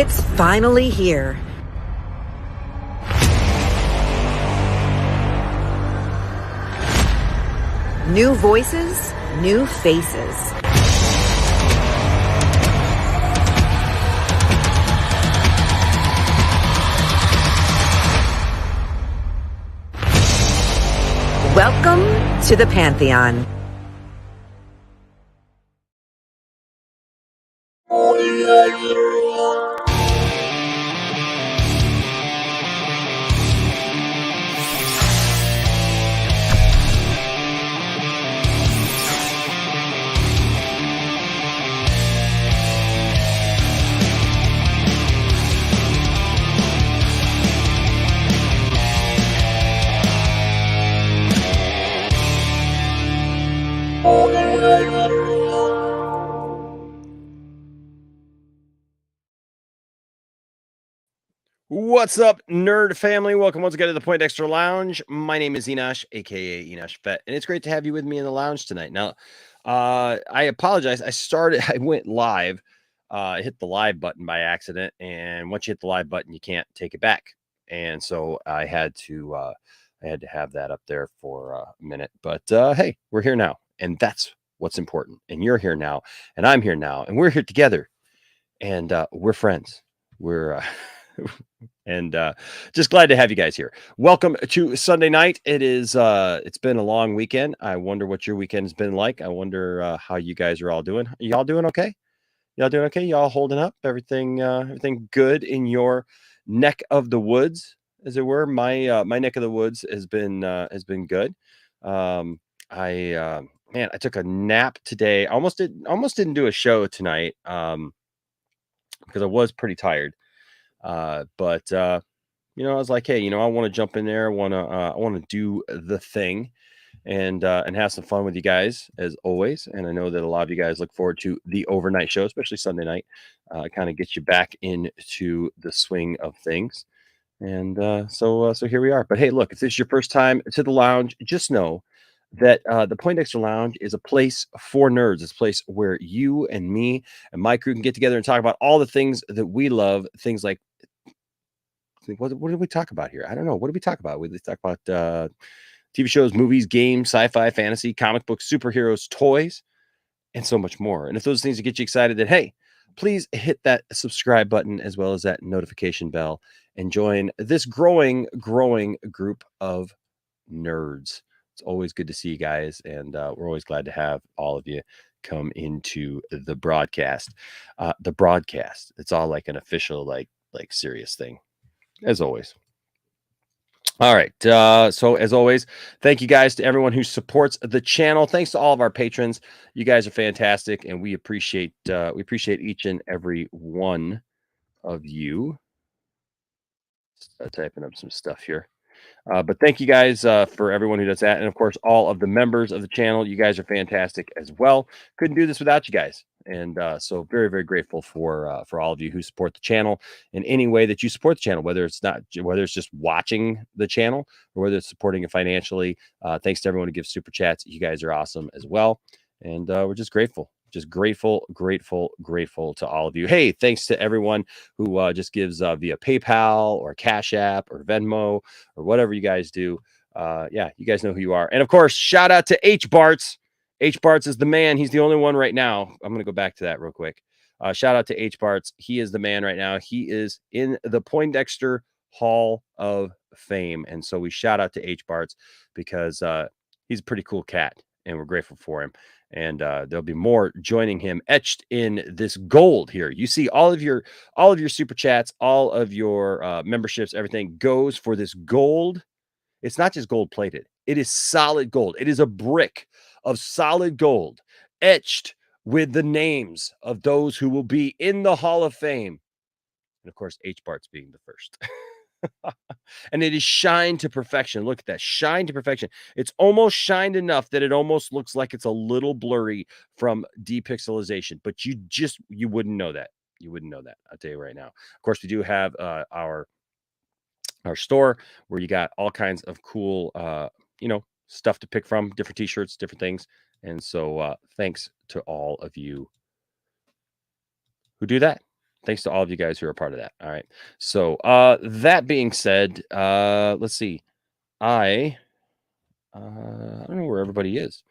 It's finally here. New voices, new faces. Welcome to the Pantheon. What's up, nerd family? Welcome once again to the Point Extra Lounge. My name is Enosh, aka Enosh Vet, and it's great to have you with me in the lounge tonight. Now, I apologize. I went live, hit the live button by accident, and once you hit the live button, you can't take it back. And so I had to have that up there for a minute. But hey, we're here now, and that's what's important. And you're here now, and I'm here now, and we're here together, and we're friends. We're and just glad to have you guys here. Welcome to Sunday night. It's been a long weekend. I wonder what your weekend has been like. I wonder how you guys are all doing. Y'all doing okay? Y'all doing okay? Y'all holding up? Everything good in your neck of the woods, as it were. My neck of the woods has been good. I man, I took a nap today. Almost didn't do a show tonight because I was pretty tired. But I was like, hey, I want to jump in there. I want to do the thing and have some fun with you guys as always. And I know that a lot of you guys look forward to the overnight show, especially Sunday night. Kind of gets you back into the swing of things. And so here we are. But hey, look, if this is your first time to the lounge, just know that the Point Extra Lounge is a place for nerds. It's a place where you and me and my crew can get together and talk about all the things that we love. Things like what did we talk about here? I don't know. What did we talk about? We talk about TV shows, movies, games, sci-fi, fantasy, comic books, superheroes, toys, and so much more. And if those things get you excited, then hey, please hit that subscribe button as well as that notification bell and join this growing group of nerds. It's always good to see you guys, and we're always glad to have all of you come into the broadcast. It's all like an official, like serious thing, as always. All right. So as always, thank you guys to everyone who supports the channel. Thanks to all of our patrons. You guys are fantastic, and we appreciate each and every one of you. Typing up some stuff here. But thank you guys for everyone who does that. And of course, all of the members of the channel. You guys are fantastic as well. Couldn't do this without you guys. And so very, very grateful for all of you who support the channel in any way that you support the channel, whether it's just watching the channel or whether it's supporting it financially. Thanks to everyone who gives super chats. You guys are awesome as well. And we're just grateful. Just grateful to all of you. Hey, thanks to everyone who just gives via PayPal or Cash App or Venmo or whatever you guys do. Yeah, you guys know who you are. And of course, shout out to H Barts. H Barts is the man. He's the only one right now. I'm going to go back to that real quick. Shout out to H Barts. He is the man right now. He is in the Poindexter Hall of Fame. And so we shout out to H Barts because he's a pretty cool cat and we're grateful for him. And there'll be more joining him etched in this gold here. You see all of your super chats, all of your memberships, everything goes for this gold. It's not just gold plated. It is solid gold. It is a brick of solid gold etched with the names of those who will be in the Hall of Fame. And of course, H Bart's being the first. And it is shined to perfection. Look at that, shine to perfection. It's almost shined enough that it almost looks like it's a little blurry from depixelization, but you wouldn't know that. You wouldn't know that. I'll tell you right now. Of course, we do have our store where you got all kinds of cool, stuff to pick from, different t-shirts, different things. And so thanks to all of you who do that. Thanks to all of you guys who are a part of that. All right. So that being said, let's see. I don't know where everybody is.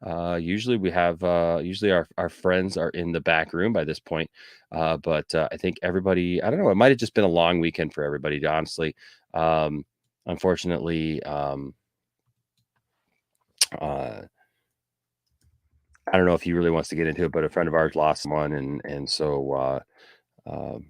Usually we have usually our friends are in the back room by this point. But I think everybody, I don't know, it might have just been a long weekend for everybody, honestly. Unfortunately, uh I don't know if he really wants to get into it, but a friend of ours lost someone, and so um,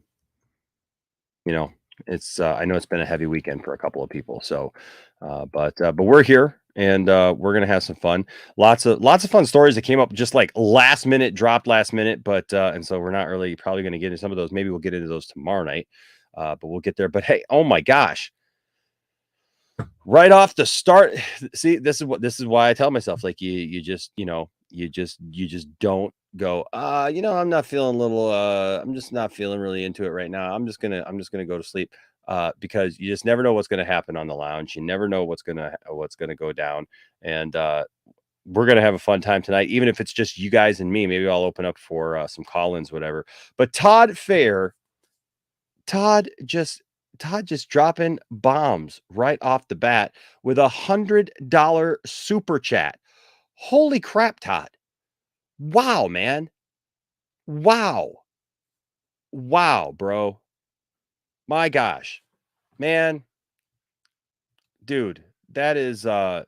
you know, it's I know it's been a heavy weekend for a couple of people. So, but we're here and we're gonna have some fun. Lots of fun stories that came up just like last minute, dropped last minute, but and so we're not really probably gonna get into some of those. Maybe we'll get into those tomorrow night, but we'll get there. But hey, oh my gosh, right off the start, see, this is why I tell myself, like, you just, you just don't go, I'm not feeling a little, I'm just not feeling really into it right now. I'm just gonna go to sleep. Because you just never know what's gonna happen on the lounge. You never know what's gonna go down. And we're gonna have a fun time tonight, even if it's just you guys and me. Maybe I'll open up for some call-ins, whatever. But Todd just Todd just dropping bombs right off the bat with $100 super chat. Holy crap, Todd. Wow, man. Wow. Wow, bro. My gosh. Man, dude, that is mm,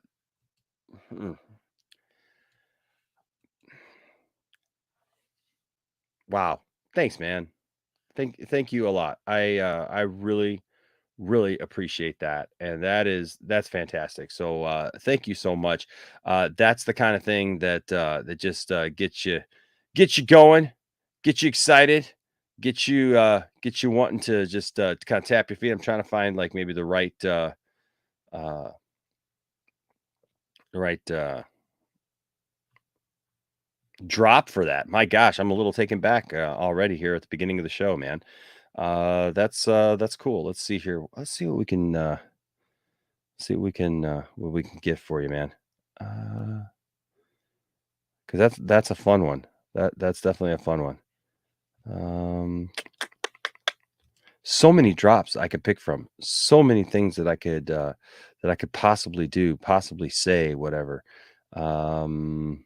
wow. Thanks, man. Thank you a lot. I really appreciate that, and that's fantastic. So thank you so much. That's the kind of thing that just gets you going, get you excited, get you wanting to just kind of tap your feet. I'm trying to find like maybe uh the right drop for that. My gosh, I'm a little taken back already here at the beginning of the show, man. That's cool. Let's see here. Let's see what we can what we can get for you, man. Because that's a fun one. That's definitely a fun one. Um, so many drops I could pick from. So many things that I could possibly do, possibly say, whatever. Um,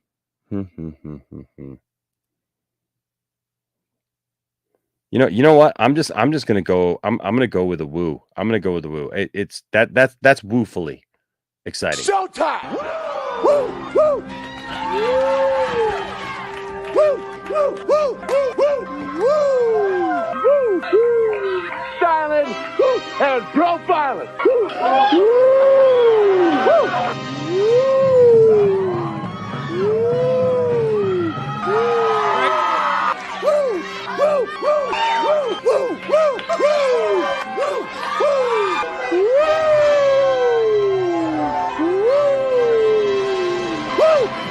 hmm, hmm, hmm, hmm, hmm. You know what? I'm just gonna go. I'm gonna go with a woo. I'm gonna go with a woo. It's that's woofully exciting. Showtime! Woo! Woo! Woo! Woo! Woo! Woo! Woo! Woo! Woo! Silent and profiling. Woo!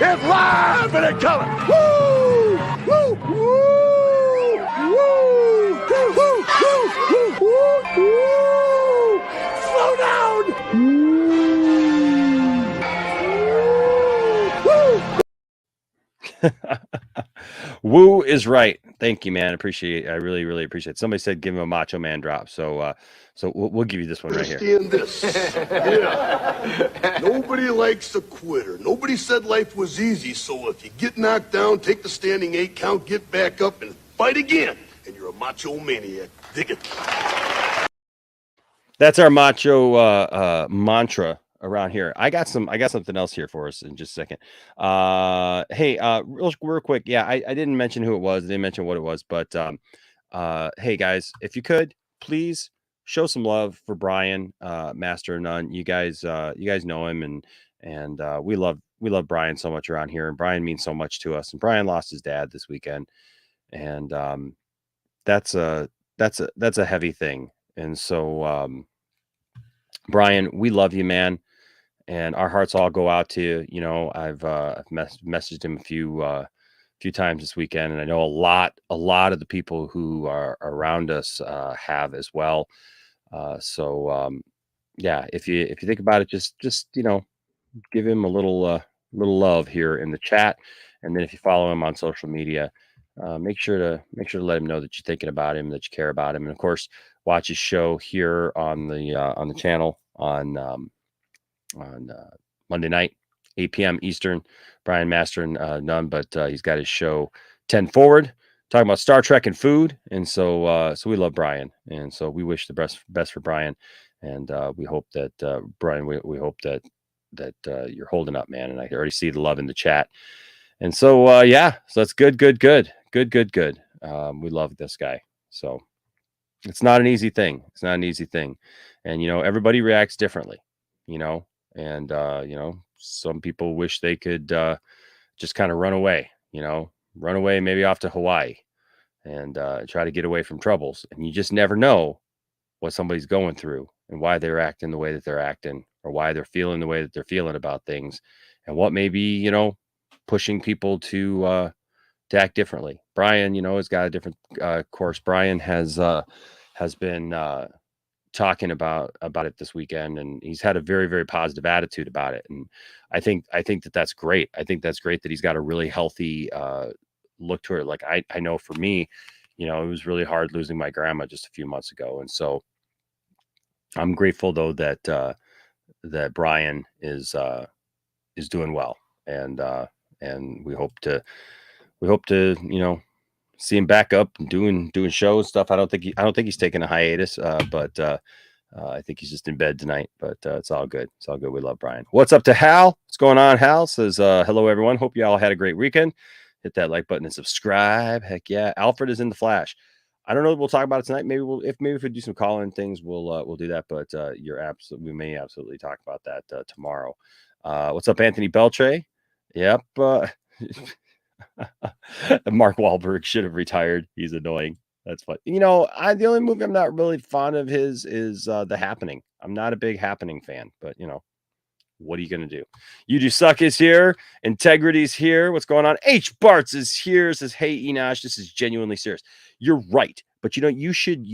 It's live and in color. Woo! Woo! Woo! Woo! Woo! Woo! Woo! Woo! Slow down. Woo! Woo is right. Thank you, man. I really appreciate it. Somebody said give him a Macho Man drop. So we'll give you this one right here. Understand this. Yeah. Nobody likes a quitter. Nobody said life was easy, so if you get knocked down, take the standing 8 count, get back up, and fight again. And you're a macho maniac. Dig it. That's our macho mantra around here. I got something else here for us in just a second. Hey, real quick. Yeah, I didn't mention who it was. I didn't mention what it was, but hey guys, if you could please show some love for Brian, Master of None. You guys know him, and we love Brian so much around here, and Brian means so much to us. And Brian lost his dad this weekend, and that's a heavy thing. And so Brian, we love you, man, and our hearts all go out to you. I've messaged him a few times this weekend, and I know a lot of the people who are around us have as well. So yeah, if you think about it, just give him a little love here in the chat, and then if you follow him on social media, make sure to let him know that you're thinking about him, that you care about him, and of course, watch his show here on the channel on Monday night, 8 p.m. Eastern. Brian Master and none, but he's got his show 10 Forward, talking about Star Trek and food, and so we love Brian, and so we wish the best for Brian, and we hope that Brian, we hope that you're holding up, man, and I already see the love in the chat, and so so that's good. We love this guy, so it's not an easy thing. And everybody reacts differently, and some people wish they could just kind of run away, maybe off to Hawaii and try to get away from troubles. And you just never know what somebody's going through and why they're acting the way that they're acting, or why they're feeling the way that they're feeling about things, and what may be, pushing people to act differently. Brian, has got a different course. Brian has been talking about it this weekend, and he's had a very, very positive attitude about it. And I think that's great. I think that's great that he's got a really healthy look to it. Like I know for me, it was really hard losing my grandma just a few months ago, and so I'm grateful though that that Brian is doing well, and we hope to see him back up and doing shows stuff. I don't think he's taking a hiatus, but I think he's just in bed tonight. But it's all good. It's all good. We love Brian. What's up to Hal? What's going on? Hal says, hello everyone. Hope you all had a great weekend. Hit that like button and subscribe. Heck yeah. Alfred is in the flash. I don't know if we'll talk about it tonight. Maybe if we do some call-in things, we'll do that. But we may absolutely talk about that tomorrow. What's up, Anthony Beltre? Yep. Mark Wahlberg should have retired. He's annoying. That's fun. The only movie I'm not really fond of his is The Happening. I'm not a big Happening fan, but what are you going to do? You Do Suck is here. Integrity's here. What's going on? H. Bartz is here. Says, hey, Enosh, this is genuinely serious. You're right. But you should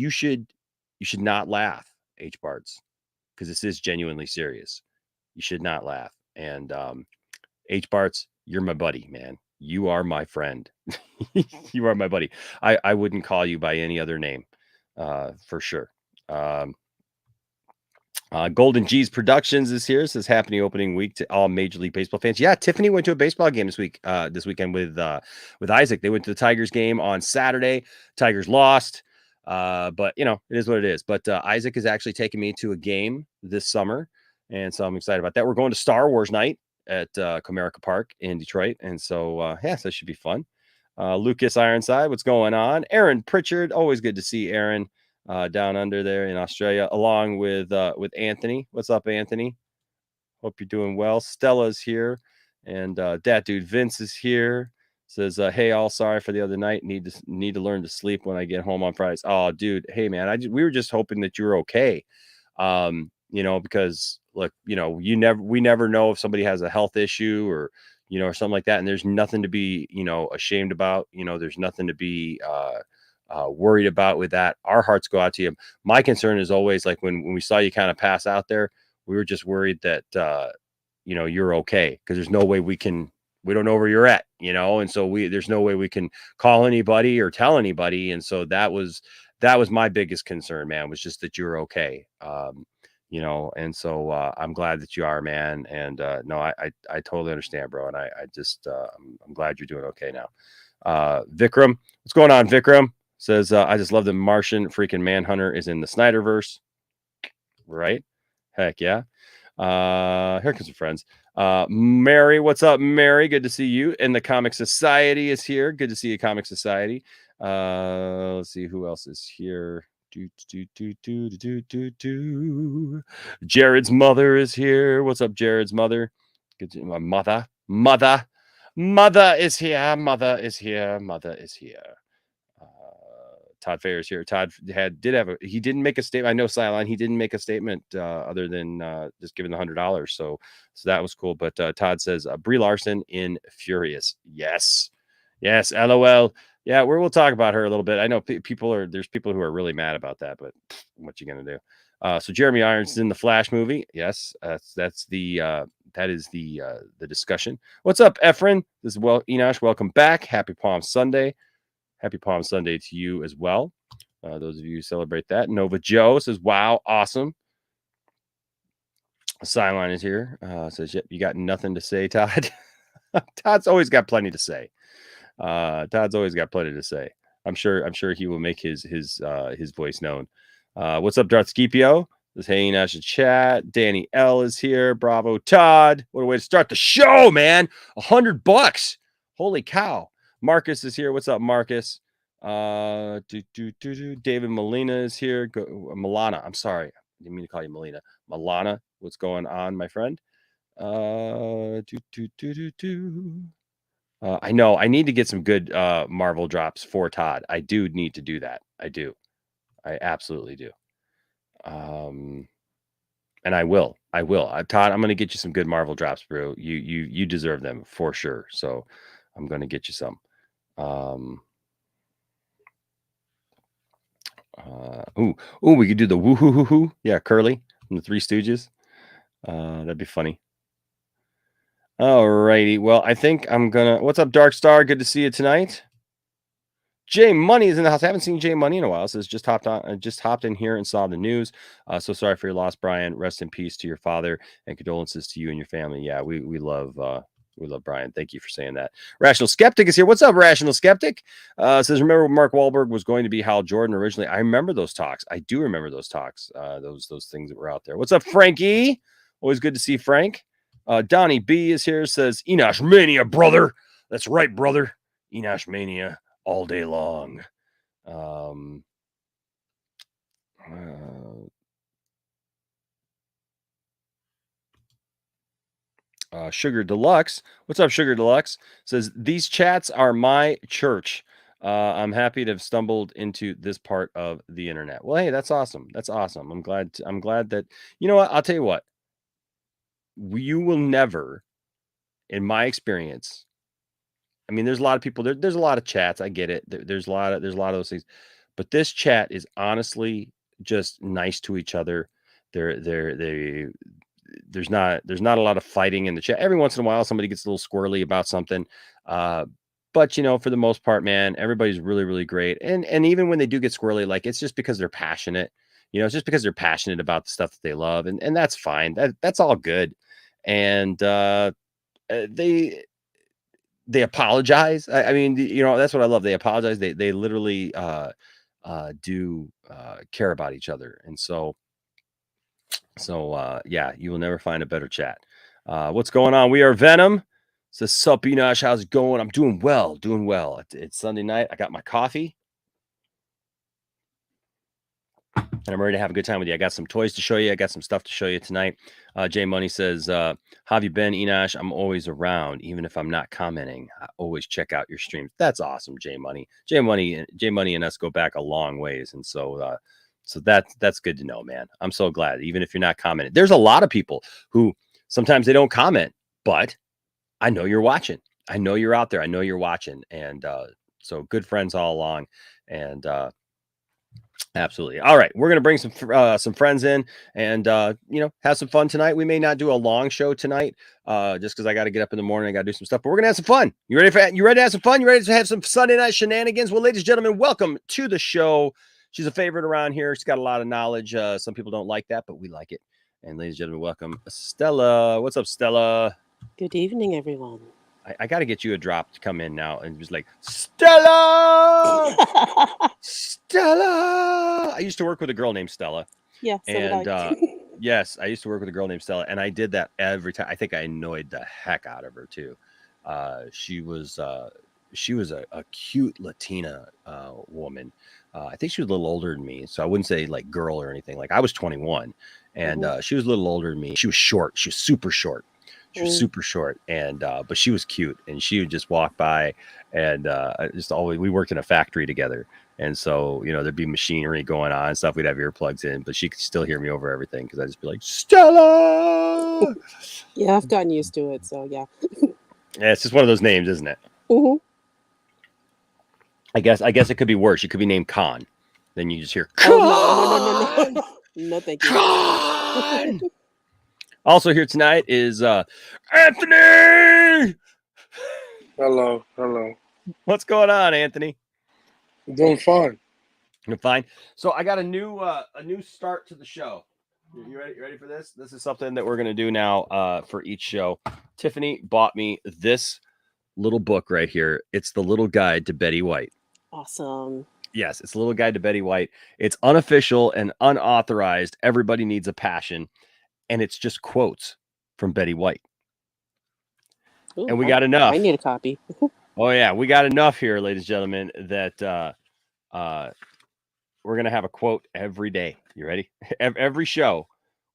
not laugh, H. Bartz, because this is genuinely serious. You should not laugh. And H. Bartz, you're my buddy, man. You are my friend. You are my buddy. I wouldn't call you by any other name, for sure. Golden G's Productions is here. Says happy opening week to all Major League Baseball fans. Yeah, Tiffany went to a baseball game this weekend with Isaac. They went to the Tigers game on Saturday. Tigers lost, but it is what it is. But Isaac is actually taking me to a game this summer, and so I'm excited about that. We're going to Star Wars night at Comerica Park in Detroit, and so so that should be fun. Lucas Ironside, what's going on? Aaron Pritchard, always good to see Aaron down under there in Australia, along with Anthony. What's up, Anthony? Hope you're doing well. Stella's here, and that dude Vince is here. Says, hey, all sorry for the other night. Need to learn to sleep when I get home on Fridays. Oh, dude, hey man, we were just hoping that you were okay. Because look, we never know if somebody has a health issue or or something like that, and there's nothing to be ashamed about. There's nothing to be worried about with that. Our hearts go out to you. My concern is always like when we saw you kind of pass out there, we were just worried that you're okay, because there's no way we don't know where you're at, and so there's no way we can call anybody or tell anybody, and so that was my biggest concern, man, was just that you're okay. And so I'm glad that you are, man. And no, I totally understand, bro. And I just I'm glad you're doing okay now. Vikram, what's going on? Vikram says, I just love the Martian freaking Manhunter is in the Snyderverse. Right? Heck yeah. Here comes some friends. Mary, what's up, Mary? Good to see you. And the Comic Society is here. Good to see you, Comic Society. Let's see who else is here. Jared's mother is here. What's up, Jared's mother? Good to, mother is here. Mother is here. Todd Fair is here. Todd he didn't make a statement. I know Sideline, he didn't make a statement other than just giving the $100. So that was cool. But Todd says Brie Larson in Furious. Yes, LOL. Yeah, we'll talk about her a little bit. I know there's people who are really mad about that, but what you gonna do? So Jeremy Irons is in the Flash movie. Yes, that is the discussion. What's up, Efren? This is Enosh. Welcome back. Happy Palm Sunday. happy Palm Sunday to you as well. Those of you who celebrate that. Nova Joe says, wow, awesome. Sideline is here. Says, yep, you got nothing to say, Todd. Todd's always got plenty to say. Todd's always got plenty to say. I'm sure he will make his voice known. What's up, Darth Scipio? Says, hey, Nash chat. Danny L is here. Bravo, Todd. What a way to start the show, man. $100. Holy cow. Marcus is here. What's up, Marcus? David Molina is here. Milana. I'm sorry. I didn't mean to call you Molina. Milana. What's going on, my friend? I know I need to get some good Marvel drops for Todd. I do need to do that. I absolutely do. And I will. Todd, I'm going to get you some good Marvel drops, bro. You deserve them for sure. So I'm going to get you some. We could do the woo hoo hoo hoo. Yeah, Curly from the Three Stooges. That'd be funny. All righty. Well, I think I'm gonna. What's up, Dark Star? Good to see you tonight. Jay Money is in the house. I haven't seen Jay Money in a while. Says just hopped in here and saw the news. So sorry for your loss, Brian. Rest in peace to your father, and condolences to you and your family. Yeah, we love Brian. Thank you for saying that. Rational Skeptic is here. What's up, Rational Skeptic? Says, remember Mark Wahlberg was going to be Hal Jordan originally? I remember those talks. I do remember those talks. Those things that were out there. What's up, Frankie? Always good to see Frank. Donnie B is here. Says, Enosh Mania, brother. That's right, brother. Enosh Mania all day long. Sugar Deluxe. What's up, Sugar Deluxe? Says, these chats are my church. I'm happy to have stumbled into this part of the internet. Well, hey, that's awesome. That's awesome. I'm glad that, you know what? I'll tell you what. You will never, in my experience, I mean, there's a lot of people there's a lot of chats. I get it. There's a lot of those things, but this chat is honestly just nice to each other. There's not a lot of fighting in the chat. Every once in a while, somebody gets a little squirrely about something. But for the most part, man, everybody's really, really great. And even when they do get squirrely, like, it's just because they're passionate. It's just because they're passionate about the stuff that they love, and that's fine. That's all good. And they apologize. I mean, that's what I love. They apologize. They literally do care about each other. And so yeah, you will never find a better chat. What's going on? We are Venom. Says, sup, Enosh, how's it going? I'm doing well. It's Sunday night. I got my coffee. And I'm ready to have a good time with you. I got some toys to show you. I got some stuff to show you tonight. Jay Money says, how have you been, Enosh? I'm always around, even if I'm not commenting. I always check out your streams. That's awesome, Jay Money. Jay Money and us go back a long ways. And so that's good to know, man. I'm so glad, even if you're not commenting. There's a lot of people who sometimes they don't comment, but I know you're watching. I know you're out there. I know you're watching. And so good friends all along. And absolutely. All right. We're going to bring some friends in and, have some fun tonight. We may not do a long show tonight just because I got to get up in the morning. I got to do some stuff, but we're going to have some fun. You ready to have some fun? You ready to have some Sunday night shenanigans? Well, ladies and gentlemen, welcome to the show. She's a favorite around here. She's got a lot of knowledge. Some people don't like that, but we like it. And ladies and gentlemen, welcome Stella. What's up, Stella? Good evening, everyone. I got to get you a drop to come in now and just like, Stella! Stella! I used to work with a girl named Stella. Yeah, so and yes, I used to work with a girl named Stella, and I did that every time. I think I annoyed the heck out of her too. She was a cute Latina woman. I think she was a little older than me, so I wouldn't say like girl or anything. Like, I was 21, and she was a little older than me. She was short. She was super short. She was super short, and but she was cute, and she would just walk by, and we worked in a factory together, and so there'd be machinery going on and stuff. We'd have earplugs in, but she could still hear me over everything because I'd just be like, Stella. Yeah, I've gotten used to it, so yeah. Yeah, it's just one of those names, isn't it? Mm-hmm. I guess it could be worse. You could be named Khan. Then you just hear Khan. Oh, no. No, thank you. Khan! Also here tonight is Anthony. Hello. What's going on, Anthony? I'm doing fine. You're fine. So I got a new start to the show. You ready? You ready for this? This is something that we're gonna do now for each show. Tiffany bought me this little book right here. It's the Little Guide to Betty White. Awesome. Yes, it's a Little Guide to Betty White. It's unofficial and unauthorized. Everybody needs a passion, and it's just quotes from Betty White. Ooh, And we got enough. I need a copy. Oh yeah, we got enough here, ladies and gentlemen, that we're gonna have a quote every day. You ready? Every show,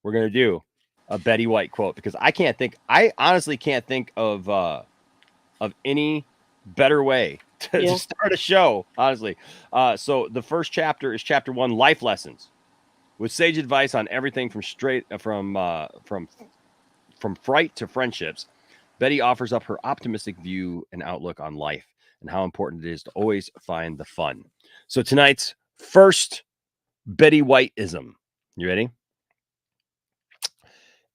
we're gonna do a Betty White quote because I honestly can't think of any better way to start a show. Honestly, so the first chapter is chapter 1, life lessons, with sage advice on everything from fright to friendships. Betty offers up her optimistic view and outlook on life and how important it is to always find the fun. So tonight's first Betty Whiteism. You ready?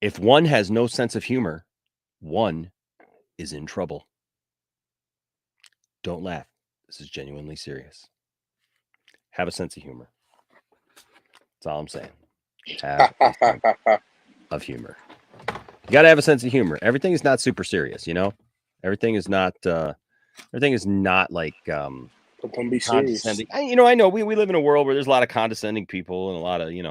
If one has no sense of humor, one is in trouble. Don't laugh. This is genuinely serious. Have a sense of humor. That's all I'm saying. Have a sense of humor. You got to have a sense of humor. Everything is not super serious, you know? Everything is not like Don't be serious. condescending. I know we live in a world where there's a lot of condescending people and a lot of, a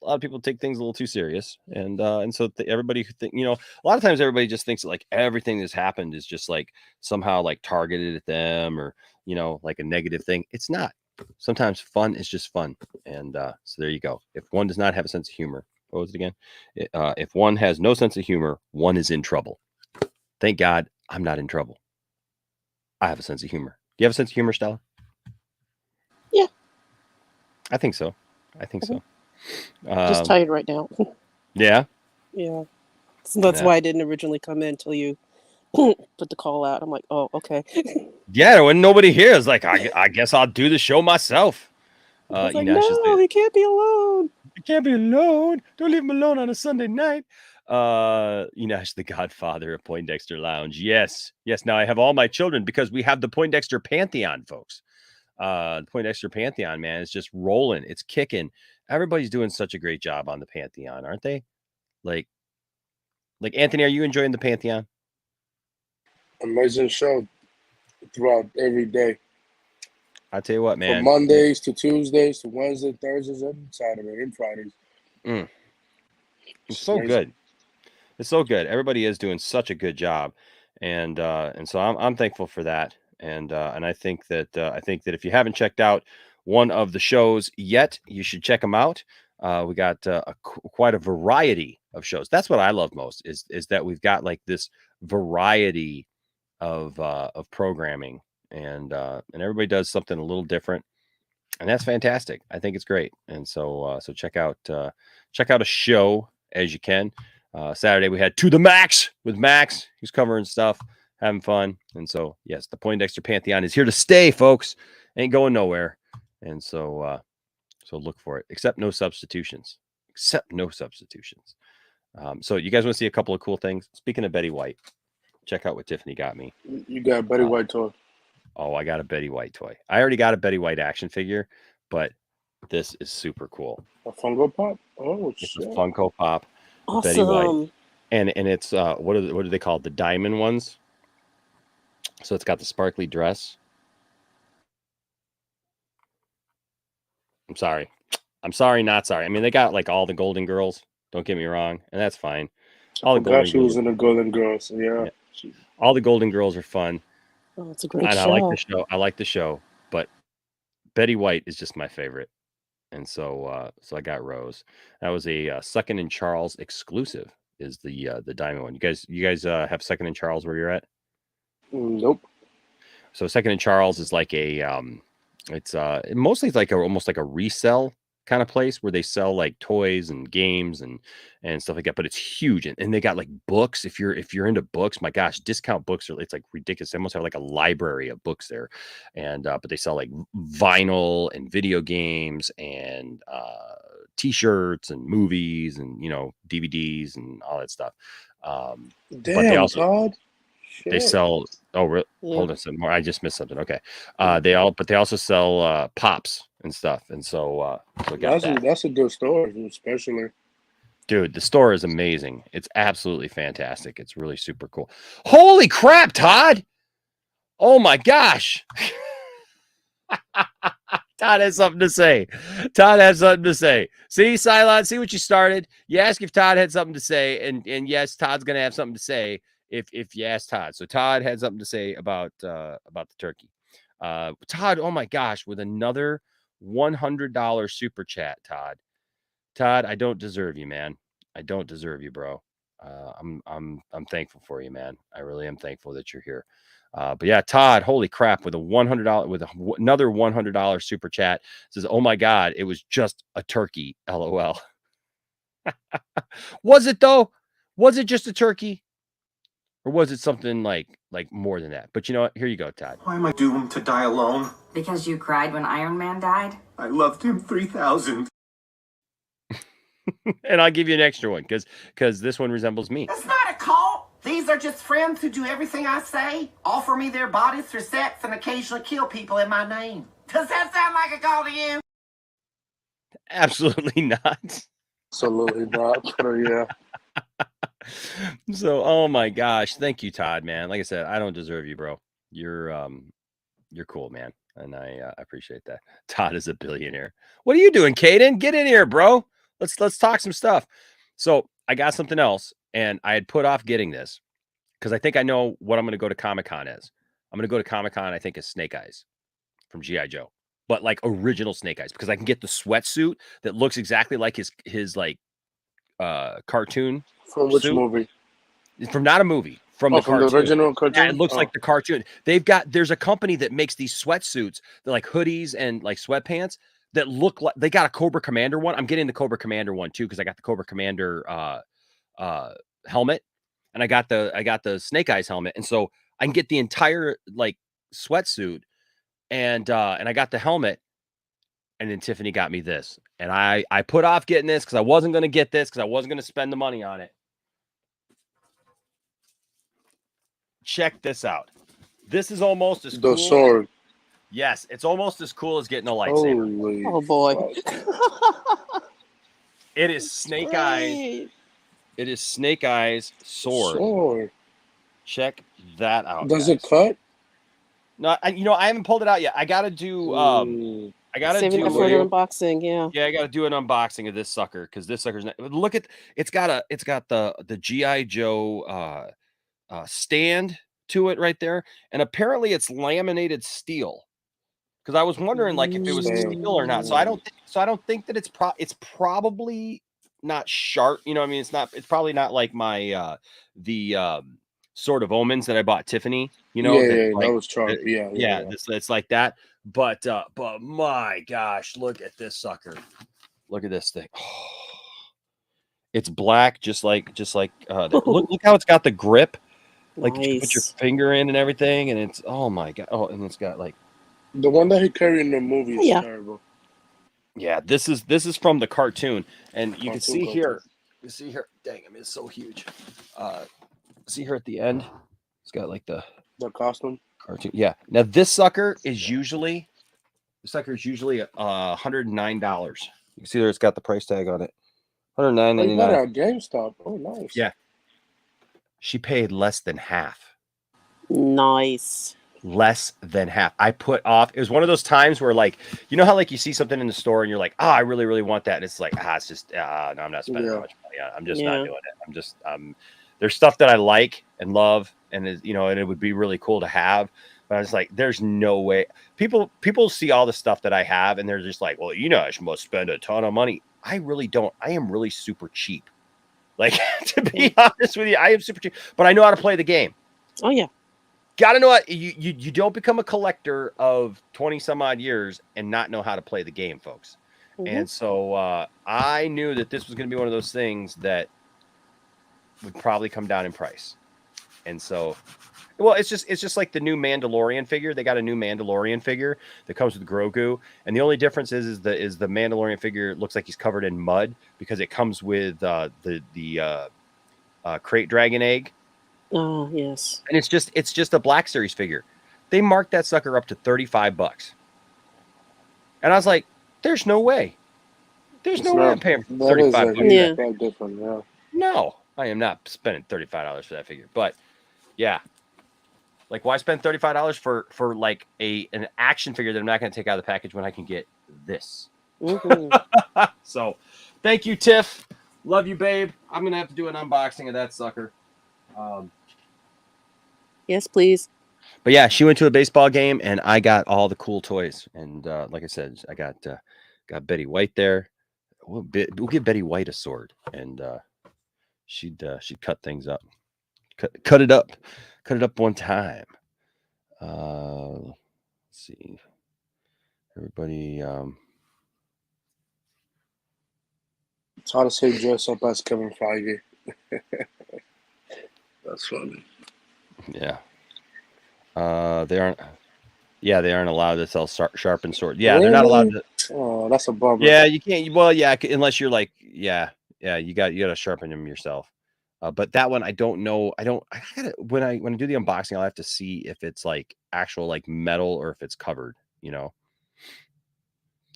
lot of people take things a little too serious. And so everybody a lot of times everybody just thinks that, like, everything that's happened is just like somehow like targeted at them or, like a negative thing. It's not. Sometimes fun is just fun. And so there you go. If one does not have a sense of humor, what was it again? If one has no sense of humor, one is in trouble. Thank God I'm not in trouble. I have a sense of humor. Do you have a sense of humor, Stella? Yeah. I think so. So. Just tired right now. Yeah. Yeah. So that's why I didn't originally come in until you put the call out. I'm like, oh, okay. Yeah, when nobody here is like, I guess I'll do the show myself. I was like, no, he can't be alone. He can't be alone. Don't leave him alone on a Sunday night. She's the godfather of Poindexter Lounge. Yes. Now I have all my children because we have the Poindexter Pantheon, folks. The Poindexter Pantheon, man, is just rolling. It's kicking. Everybody's doing such a great job on the Pantheon, aren't they? Like Anthony, are you enjoying the Pantheon? Amazing show throughout every day. I tell you what, man. From Mondays to Tuesdays to Wednesdays, Thursdays, and Saturday and Fridays. It's so good. It's so good. Everybody is doing such a good job, and so I'm thankful for that. And I think that if you haven't checked out one of the shows yet, you should check them out. We got quite a variety of shows. That's what I love most is that we've got like this variety of programming, and everybody does something a little different, and that's fantastic. I think it's great. And so check out a show as you can. Saturday we had To the Max with Max. He's covering stuff, having fun. And so, yes, the Poindexter Pantheon is here to stay, folks. Ain't going nowhere. And so look for it. Except no substitutions. So you guys want to see a couple of cool things? Speaking of Betty White, check out what Tiffany got me. You got a Betty White toy. Oh, I got a Betty White toy. I already got a Betty White action figure, but this is super cool. A Funko Pop? Oh, it's shit. A Funko Pop. Awesome. Betty White. And it's what are they called? The diamond ones. So it's got the sparkly dress. I'm sorry, not sorry. I mean, they got like all the Golden Girls. Don't get me wrong, and that's fine. All the Golden she was in the Golden Girls. Yeah. All the Golden Girls are fun. Oh, it's a great and show. I like the show, but Betty White is just my favorite. And so I got Rose. That was a Second and Charles exclusive. Is the diamond one? You guys have Second and Charles where you're at? Nope. So Second and Charles is like a it's mostly like almost like a resell kind of place where they sell like toys and games and stuff like that. But it's huge, and they got like books. If you're into books, my gosh, discount books it's like ridiculous. They almost have like a library of books there, and but they sell like vinyl and video games and T-shirts and movies and DVDs and all that stuff. But they also they sell Oh, really? Yeah. Hold on some more. I just missed something. Okay. They also sell pops and stuff, and so got that. That's a good store, especially. Dude, the store is amazing. It's absolutely fantastic. It's really super cool. Holy crap, Todd! Oh my gosh. Todd has something to say. Todd has something to say. See, Cylon, see what you started? You ask if Todd had something to say, and yes, Todd's gonna have something to say if you ask Todd. So Todd had something to say about the turkey. Todd, oh my gosh, with another $100 super chat, Todd. Todd, I don't deserve you, man. I don't deserve you, bro. I'm thankful for you, man. I really am thankful that you're here. But yeah, Todd, holy crap, with another $100 super chat, says, "Oh my God, it was just a turkey." LOL. Was it though? Was it just a turkey, or was it something like more than that? But you know what? Here you go, Todd. Why am I doomed to die alone? Because you cried when Iron Man died? I loved him 3,000. And I'll give you an extra one because this one resembles me. It's not a cult. These are just friends who do everything I say, offer me their bodies for sex, and occasionally kill people in my name. Does that sound like a call to you? Absolutely not. Absolutely not. Yeah. So, oh my gosh, thank you, Todd, man. Like I said, I don't deserve you, bro. You're cool, man, and I appreciate that. Todd is a billionaire. What are you doing, Caden? Get in here, bro. Let's talk some stuff. So I got something else, and I had put off getting this because I think I know what I'm going to go to Comic-Con as. I'm going to go to Comic-Con, I think, as Snake Eyes from G.I. Joe, but like original Snake Eyes, because I can get the sweatsuit that looks exactly like his like cartoon. From which suit. Movie? From not a movie. From the from cartoon. the original cartoon? Yeah, it looks like the cartoon. There's a company that makes these sweatsuits, they're like hoodies and like sweatpants that look like they got a Cobra Commander one. I'm getting the Cobra Commander one too, because I got the Cobra Commander helmet, and I got the Snake Eyes helmet, and so I can get the entire like sweatsuit, and I got the helmet, and then Tiffany got me this, and I put off getting this because I wasn't going to get this because I wasn't going to spend the money on it. Check this out. This is almost as cool. The sword. Yes, it's almost as cool as getting a lightsaber. Holy Oh boy. It is Snake Eyes. Great. It is Snake Eyes sword. sword. Check that out. Does guys. it cut? No, I haven't pulled it out yet. I gotta do. Saving that for an unboxing, yeah. Yeah, I gotta do an unboxing of this sucker because this sucker's not. Look at it's got the GI Joe stand to it right there, and apparently it's laminated steel. Because I was wondering like if it was steel or not. So I don't think that it's probably not sharp. You know, what I mean, it's probably not like my the Sword of Omens that I bought Tiffany. You know, that was sharp. Yeah. It's like that. But my gosh, look at this sucker. Look at this thing. It's black, just like look how it's got the grip. Like you can put your finger in and everything, and it's oh my god. Oh, and it's got like the one that he carried in the movie is terrible. Yeah, this is from the cartoon, and you can see here. You see here, dang, I mean, it's so huge. See here at the end, it's got like the costume cartoon. Yeah. Now this sucker is usually $109. You can see there, it's got the price tag on it. $109.99. Got it at GameStop. Oh, nice. Yeah. She paid less than half. Nice. Less than half. I put off. It was one of those times where, like, you know how like you see something in the store and you're like, I really, really want that. And it's like, it's just, no, I'm not spending that much money on it. I'm just not doing it. I'm just, there's stuff that I like and love, and and it would be really cool to have. But I was like, there's no way. People see all the stuff that I have, and they're just like, well, I must spend a ton of money. I really don't. I am really super cheap. Like, to be honest with you, I am super cheap, but I know how to play the game. Oh yeah. Got to know what you don't become a collector of 20 some odd years and not know how to play the game, folks. Mm-hmm. And so I knew that this was going to be one of those things that would probably come down in price. And so, well, it's just like the new Mandalorian figure. They got a new Mandalorian figure that comes with Grogu, and the only difference is the Mandalorian figure looks like he's covered in mud because it comes with the crate dragon egg Oh, yes. And it's just a Black Series figure. They marked that sucker up to $35. And I was like, there's no way. There's It's no way not. I'm paying That is 35 a bucks for that. Yeah. huge difference. Yeah. No, I am not spending $35 for that figure. But yeah. Like, why spend $35 for like an action figure that I'm not going to take out of the package when I can get this? Mm-hmm. So, thank you, Tiff. Love you, babe. I'm going to have to do an unboxing of that sucker. Yes, please. But yeah, she went to a baseball game, and I got all the cool toys. And like I said, I got Betty White there. We'll give Betty White a sword, and she'd cut things up, cut it up one time. Let's see, everybody. It's hard to say dress up as Kevin Feige. That's funny. Yeah. They aren't. Yeah, they aren't allowed to sell sharpened sword. Yeah, they're not allowed to. Oh, that's a bummer. Yeah, you can't. Well, yeah, unless you're like, yeah, you got to sharpen them yourself. But that one, I don't know. I gotta when I do the unboxing, I'll have to see if it's like actual like metal or if it's covered. You know.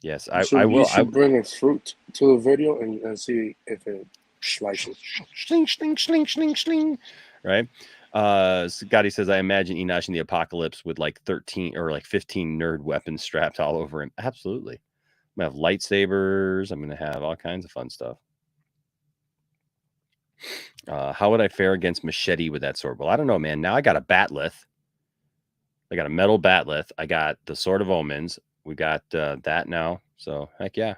Yes, I will. You should bring a fruit to the video and see if it slices. Sling, sling, sling, sling, sling. Right. Scotty says, I imagine Enoch in the apocalypse with like 13 or like 15 nerd weapons strapped all over him. Absolutely. I'm gonna have lightsabers. I'm gonna have all kinds of fun stuff. How would I fare against Machete with that sword? Well, I don't know, man. Now I got a batleth. I got a metal batleth. I got the Sword of Omens. We got that now. So heck yeah.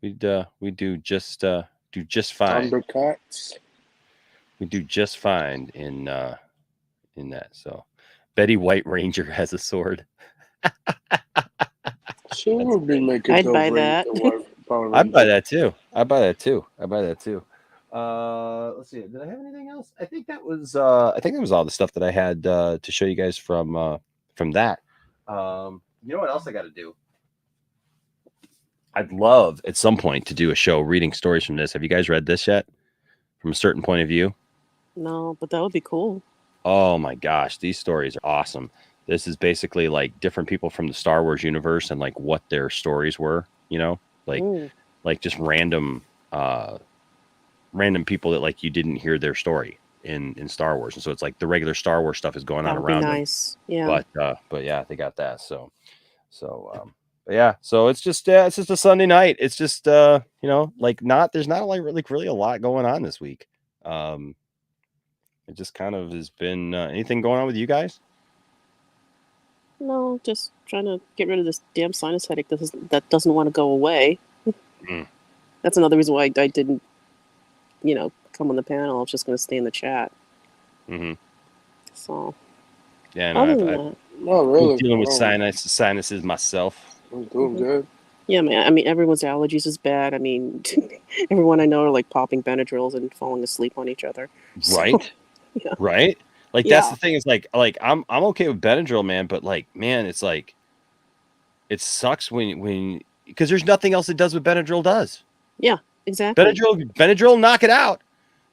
We do just fine. Thundercats. We do just fine in that. So Betty White Ranger has a sword. She would be making I'd buy that. I'd buy that too. Let's see. Did I have anything else? I think that was all the stuff that I had to show you guys from that. You know what else I got to do? I'd love at some point to do a show reading stories from this. Have you guys read this yet? From a certain point of view? No, but that would be cool. Oh my gosh, these stories are awesome. This is basically like different people from the Star Wars universe and like what their stories were, you know, like just random people that like you didn't hear their story in Star Wars. And so it's like the regular Star Wars stuff is going on around them. Nice. Yeah. But yeah, they got that. So yeah, so it's just a Sunday night. It's just you know, like there's not like really a lot going on this week. It just kind of has been anything going on with you guys? No, just trying to get rid of this damn sinus headache that doesn't want to go away. That's another reason why I didn't, come on the panel. I was just going to stay in the chat. Mm-hmm. So. Yeah, no, I'm really dealing with sinuses myself. I'm doing good. Yeah, man. I mean, everyone's allergies is bad. I mean, everyone I know are like popping Benadryls and falling asleep on each other. Right. So, yeah. Right. Like that's the thing is like I'm okay with Benadryl, man, but like, man, it's like it sucks when because there's nothing else it does what Benadryl does. Yeah, exactly. Benadryl, knock it out.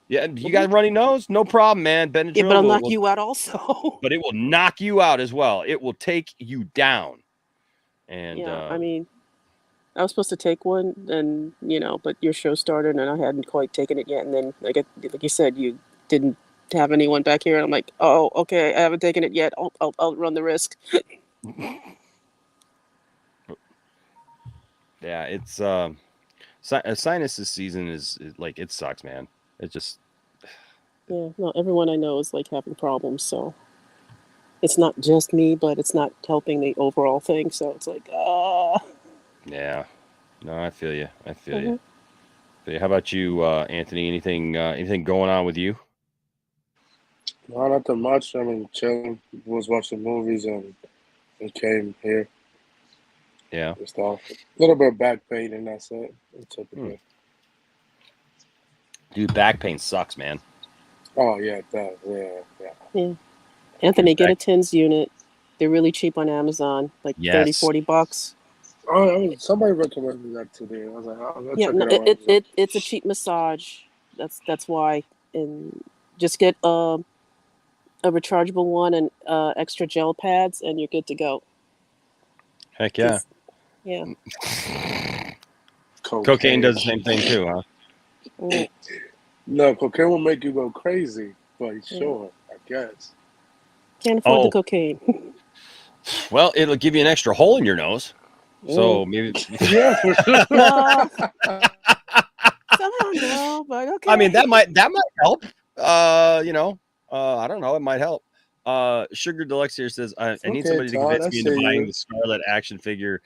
Yeah, you got a runny nose? No problem, man. Benadryl. Yeah, but it'll knock you out also. But it will knock you out as well. It will take you down. And I mean, I was supposed to take one, and but your show started, and I hadn't quite taken it yet. And then, like you said, you didn't have anyone back here, and I'm like, oh, okay, I haven't taken it yet. I'll run the risk. Yeah, it's sinus season is like it sucks, man. It just no, everyone I know is like having problems, so it's not just me, but it's not helping the overall thing. So it's like, yeah, no, I feel you. You. How about you, Anthony? Anything going on with you? No, not that much. I mean, chilling. Was watching movies and came here. Yeah. Just off. A little bit of back pain, and that's it. It's okay. Dude, back pain sucks, man. Oh yeah, it does. Yeah. Anthony, get a TINS unit. They're really cheap on Amazon, like $30-$40. Oh, I mean, somebody recommended that today. I was like, it's a cheap massage. That's why. And Just get a rechargeable one and extra gel pads, and you're good to go. Heck yeah. Yeah. Cocaine does the same thing too, huh? Mm. No, cocaine will make you go crazy, but sure, I guess. Can't afford the cocaine. Well, it'll give you an extra hole in your nose. So maybe. Yeah, for sure. Well, somehow no, but okay. I mean, that might help. I don't know. It might help. Sugar Deluxe here says, I need Okay, somebody to Todd, convince I me into see buying you. the Scarlet action figure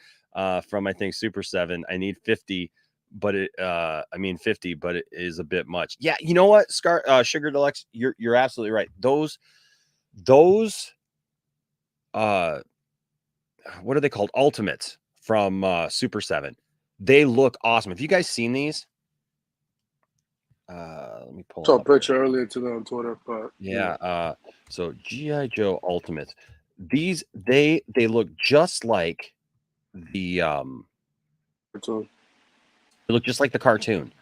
from I think Super 7. I need 50, but it 50, but it is a bit much. Yeah, you know what? Sugar Deluxe, you're absolutely right. Those what are they called? Ultimates from Super 7. They look awesome. Have you guys seen these? Let me pull Saw it a up picture here. earlier today on Twitter, but Yeah. So G.I. Joe Ultimates. These they look just like the so they look just like the cartoon.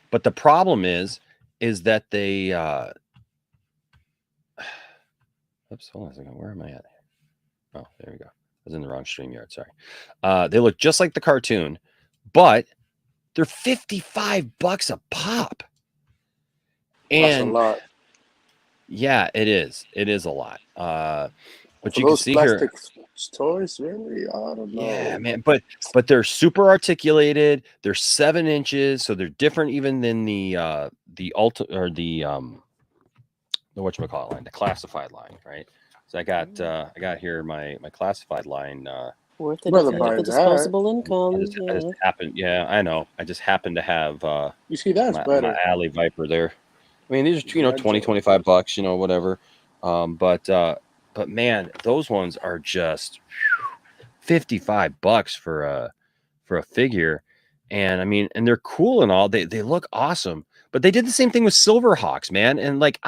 But the problem is that they oops, hold on a second. Where am I at? Oh, there we go. I was in the wrong StreamYard, sorry. They look just like the cartoon, but they're $55 a pop. that's a And lot. yeah, it is. It is a lot. But For you can those see here. plastic toys, really? I don't know. Yeah, man. But they're super articulated. They're 7 inches, so they're different even than the whatchamacallit line, the classified line, right? So I got here my classified line. Worth it Brother, if you have buy the that. disposable I income. just happened. Yeah, I know. I just happened to have You see, that's my better. Alley Viper there. I mean, these are That 20, joint. $25, whatever. But man, those ones are just $55 for a figure. And I mean, and they're cool and all. They look awesome. But they did the same thing with Silverhawks, man. And like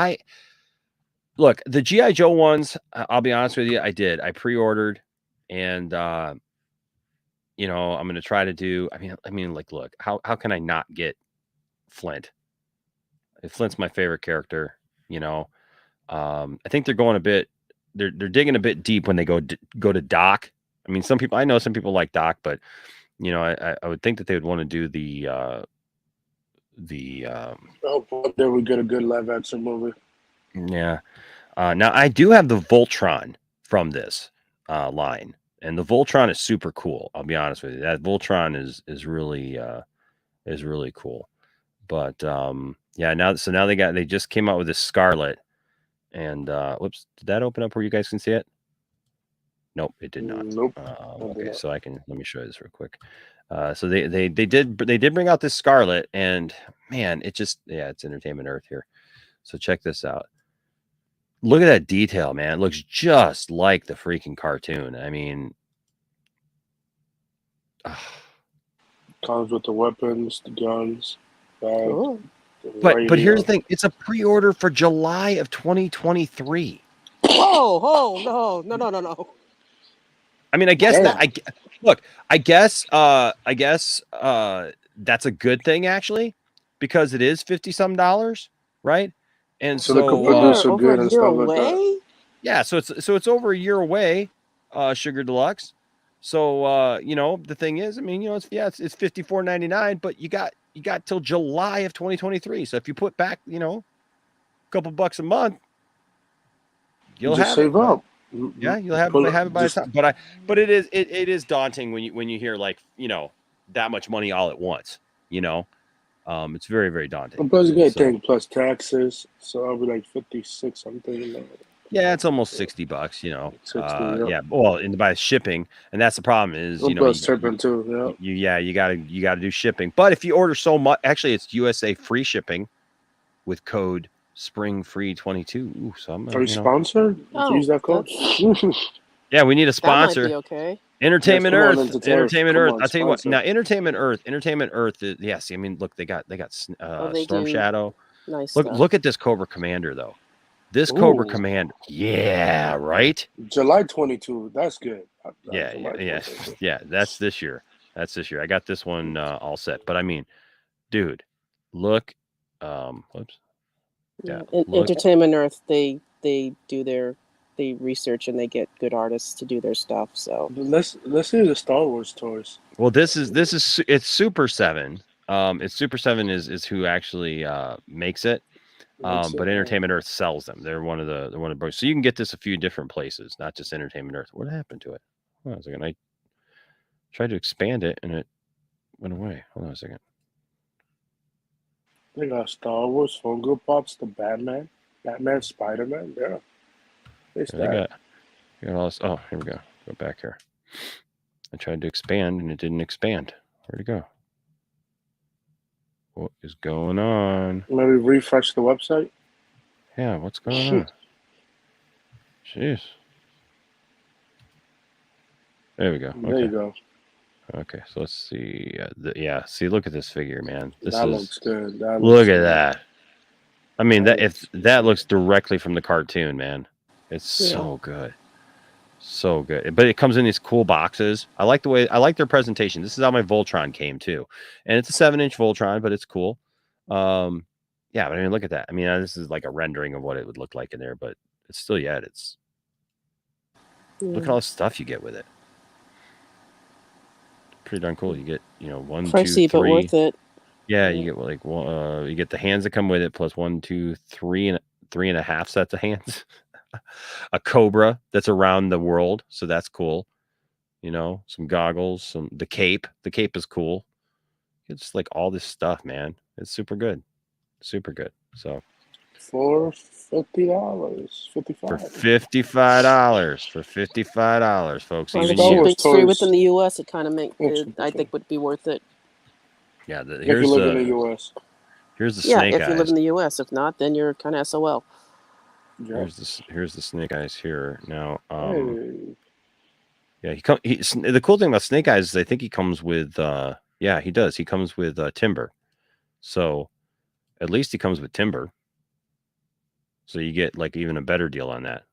look, the G.I. Joe ones, I'll be honest with you, I did. I pre-ordered, and I'm gonna try to do. I mean, like, look, how can I not get Flint? Flint's my favorite character. I think they're going a bit. They're digging a bit deep when they go to Doc. I mean, I know some people like Doc, but I would think that they would want to do the I hope one day we get a good live action movie. yeah. Now I do have the Voltron from this line, and the Voltron is super cool. I'll be honest with you. That Voltron is really cool. But yeah, now they just came out with this Scarlet, and whoops, did that open up where you guys can see it? Nope, it did not. Nope. Okay, so let me show you this real quick. So they did bring out this Scarlet, and man, it's Entertainment Earth here. So check this out. Look at that detail, man. It looks just like the freaking cartoon. I mean, Comes with the weapons, the guns, bag. Cool. but here's the thing. It's a pre-order for July of 2023. Oh, no. I mean, I guess Damn. I guess that's a good thing actually, because it is $50-some, right? And So they could produce it good and stuff like that. Away? Yeah, so it's over a year away, Sugar Deluxe. So the thing is, I mean, it's $54.99, but you got till July of 2023. So if you put back, a couple bucks a month, you'll just have save up. Yeah, you'll have it by the time. But it is daunting when you hear like, that much money all at once, it's very, very daunting. And plus you get thing plus taxes, so I'll be like 56 something. Yeah, it's almost $60, 60, yeah. Well, and by shipping, and that's the problem is, plus shipping too. Yeah, you gotta do shipping. But if you order so much, actually, it's USA free shipping with code SPRING-FREE22. Ooh, so I'm Are you sponsored? Use that code. Yeah, we need a sponsor. That might be okay. Entertainment Yes, Earth. Entertainment Earth. I'll tell you what. sponsor. Now, Entertainment Earth. Yes, I mean, look, they got they Storm do Shadow. Nice Look at this Cobra Commander though. This Cobra Commander. Yeah, right. July 22. That's good. Yeah. That's this year. I got this one all set. But I mean, dude, look. Whoops. Yeah. Entertainment Earth, they do they research and they get good artists to do their stuff. So let's see the Star Wars toys. Well, it's Super 7. It's Super 7 is who actually makes it. But Entertainment Earth sells them. They're one of the books. So you can get this a few different places, not just Entertainment Earth. What happened to it? Hold on a second. I tried to expand it and it went away. Hold on a second. They got Star Wars, Funko Pops, the Batman, Spider-Man. Yeah. They got all this. Oh, here we go. Go back here. I tried to expand and it didn't expand. Where'd it go? What is going on? Maybe refresh the website. Yeah, what's going on? Jeez. There we go. There you go. Okay, so let's see. See, look at this figure, man. That looks good. Look at that. I mean, that looks directly from the cartoon, man. It's so good. So good. But it comes in these cool boxes. I like their presentation. This is how my Voltron came too. And it's a 7-inch Voltron, but it's cool. But I mean, look at that. I mean, this is like a rendering of what it would look like in there, but it's still it's look at all the stuff you get with it. Pretty darn cool. You get, 1, pricey, 2, 3. but worth it. Yeah, you get you get the hands that come with it, plus 1, 2, 3 and 3.5 sets of hands. A cobra that's around the world, so that's cool. Some goggles, the cape. The cape is cool. It's like all this stuff, man. It's super good. Super good. So for $55. For $55, folks. Well, Even the shipping's free toys. within the U.S. It kind of I think would be worth it. Yeah, if you live in the U.S. Here's the snake eyes. If you live in the U.S. If not, then you're kind of SOL. Yeah. Here's the snake eyes here. Now, Hey. yeah, the cool thing about Snake Eyes is I think he comes with he does. He comes with timber. So at least he comes with timber. So you get like even a better deal on that.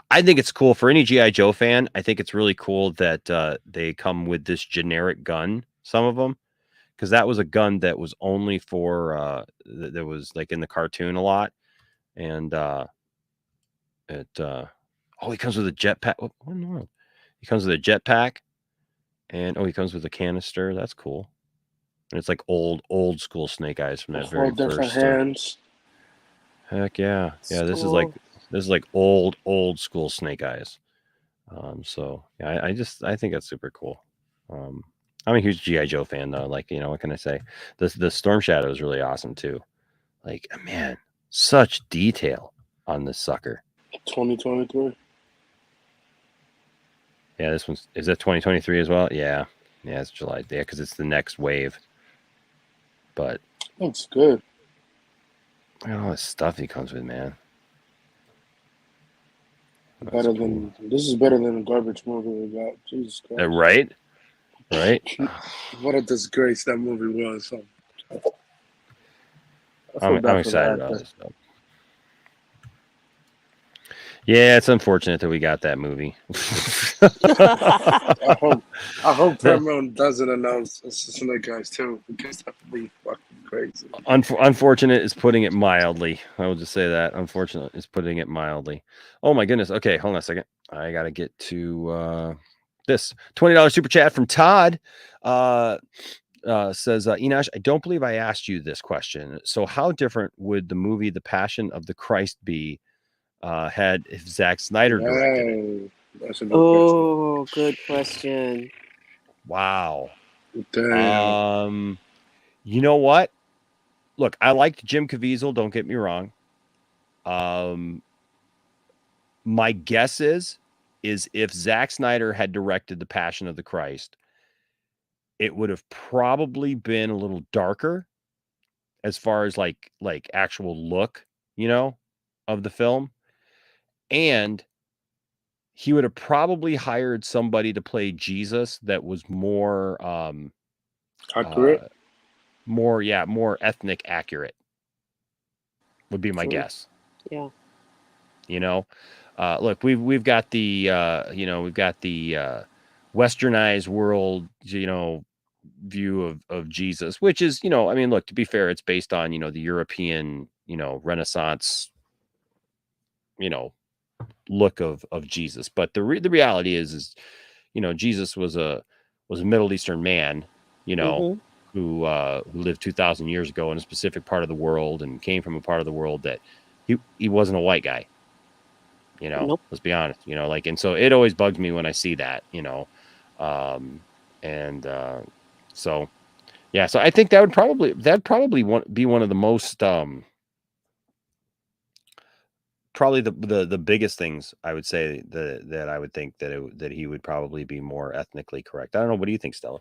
I think it's cool for any G.I. Joe fan. I think it's really cool that they come with this generic gun, some of them, because that was a gun that was only for that was like in the cartoon a lot. And he comes with a jetpack. What in the world? He comes with a jetpack, and he comes with a canister. That's cool. And it's like old school Snake Eyes from that very different first. hands. Heck yeah, yeah. This cool. is like old school Snake Eyes. So yeah, I think that's super cool. I'm a huge G.I. Joe fan though. Like, what can I say? The Storm Shadow is really awesome too. Like, man, such detail on this sucker. 2023. Yeah, this is that 2023 as well? Yeah, it's July. Yeah, because it's the next wave. But That's good. look at all this stuff he comes with, man. This is better than the garbage movie we got. Jesus Christ. Right? What a disgrace that movie was. I'm excited about this stuff. Yeah, it's unfortunate that we got that movie. I hope Paramount doesn't announce Snake Eyes too, because that would be fucking crazy. Unfortunate is putting it mildly. I will just say that. Unfortunate is putting it mildly. Oh my goodness. Okay, hold on a second. I gotta get to this $20 super chat from Todd. Says Enosh, I don't believe I asked you this question. So how different would the movie The Passion of the Christ be had if Zack Snyder directed it? That's a good question. Good question. Wow. Damn. You know what? Look, I liked Jim Caviezel, don't get me wrong. My guess is if Zack Snyder had directed The Passion of the Christ, it would have probably been a little darker as far as like actual look, of the film. And he would have probably hired somebody to play Jesus that was more accurate. More ethnic accurate would be my guess. Yeah. Look, we've got the westernized world, view of Jesus, which is, look, to be fair, it's based on, the European Renaissance, look of Jesus. But the reality is Jesus was a Middle Eastern man, Mm-hmm. who lived 2,000 years ago in a specific part of the world and came from a part of the world that he wasn't a white guy. Nope. Let's be honest. And so it always bugs me when I see that. And so yeah, so I think that'd probably be one of the most probably the biggest things I would say that I would think that he would probably be more ethnically correct. I don't know. What do you think, Stella?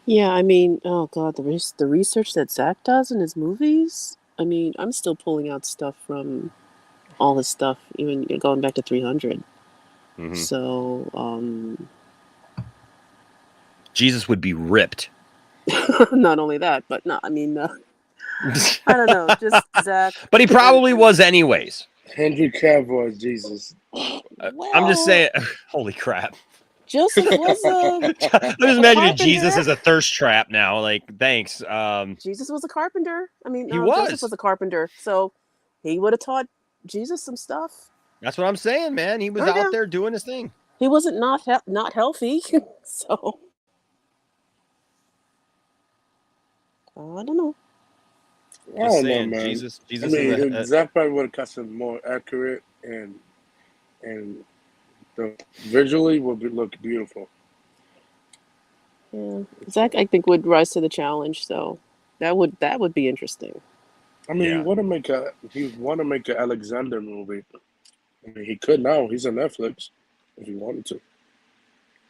Yeah, I mean, oh God, the research that Zach does in his movies. I mean, I'm still pulling out stuff from all his stuff, even going back to 300. Mhm. So, Jesus would be ripped. not only that, but no, I mean, I don't know, just Zach. But he probably was anyways. Henry Cavill as Jesus. I'm just Well, saying. Holy crap! Joseph was I'm just imagining Jesus carpenter. as a thirst trap now. Like, thanks. Jesus was a carpenter. I mean, He Joseph was. was a carpenter, so he would have taught Jesus some stuff. That's what I'm saying, man. He was Oh, yeah. out there doing his thing. He wasn't not healthy, so I don't know. I Just don't know, saying, man. Jesus I is mean, Zach probably would have got some more accurate and the visually would look beautiful. Yeah, Zach, I think would rise to the challenge. So that would be interesting. I mean, Yeah. he want to make an Alexander movie. I mean, he could now. He's on Netflix if he wanted to.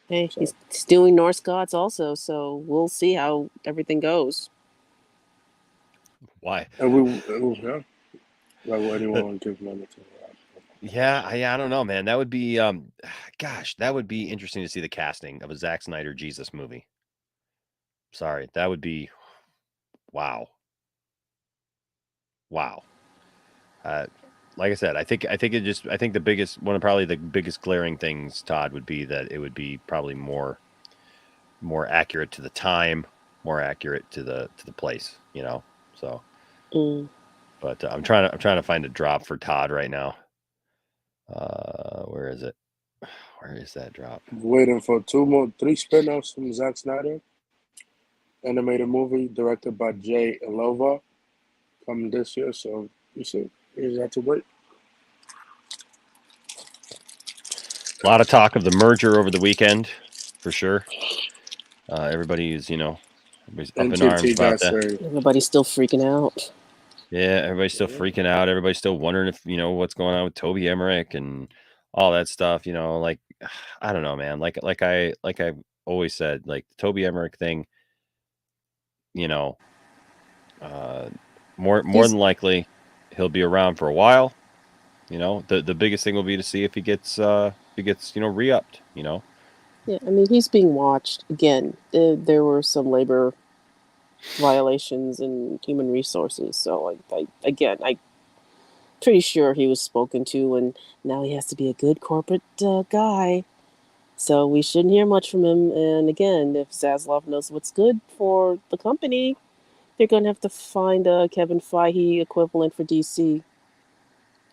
Hey, So. he's doing Norse gods also, so we'll see how everything goes. Why? And yeah. Why would anyone give money to that? Yeah, I don't know, man. That would be gosh, that would be interesting to see the casting of a Zack Snyder Jesus movie. Sorry, that would be wow. Like I said, I think probably the biggest glaring things, Todd, would be that it would be probably more accurate to the time, more accurate to the place, So, but I'm trying to find a drop for Todd right now. Where is it? Where is that drop? Waiting for 3 spin-offs from Zack Snyder. Animated movie directed by Jay Alova coming this year. So you just have to wait. A lot of talk of the merger over the weekend, for sure. Everybody is, everybody's up in arms about that. Everybody's still freaking out. Yeah, everybody's still freaking out. Everybody's still wondering if what's going on with Toby Emmerich and all that stuff. Like I don't know, man. Like I've always said, like the Toby Emmerich thing. More than likely, he'll be around for a while. The biggest thing will be to see if he gets re-upped. Yeah, I mean he's being watched again. There were some labor violations in human resources, so I'm pretty sure he was spoken to, and now he has to be a good corporate guy. So we shouldn't hear much from him. And again, if Zaslav knows what's good for the company, they're going to have to find a Kevin Feige equivalent for DC.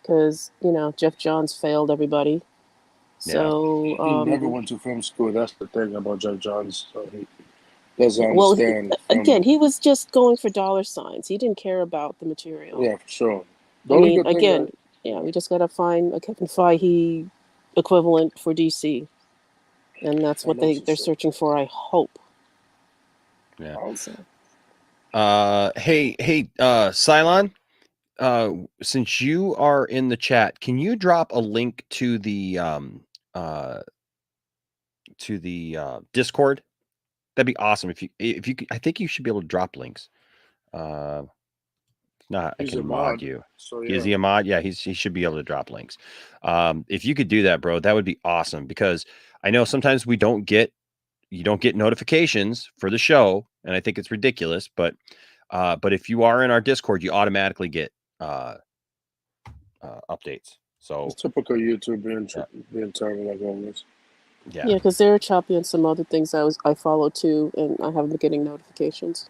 Because, Jeff Johns failed everybody. So, he never went to film school. That's the thing about Jeff Johns. So he doesn't understand. Again, he was just going for dollar signs. He didn't care about the material. Yeah, for sure. We just got to find a Kevin Feige equivalent for DC. And that's what they're searching for, I hope. Yeah. Also. Hey, Cylon, since you are in the chat, can you drop a link to the Discord? That'd be awesome. If you could, I think you should be able to drop links. If not, I can mod you. So, Is he a mod? Yeah, he should be able to drop links. If you could do that, bro, that would be awesome, because I know sometimes you don't get notifications for the show, and I think it's ridiculous, but if you are in our Discord, you automatically get updates. So it's typical YouTube being terrible like always. Yeah, because they're choppy on some other things I follow too, and I haven't been getting notifications.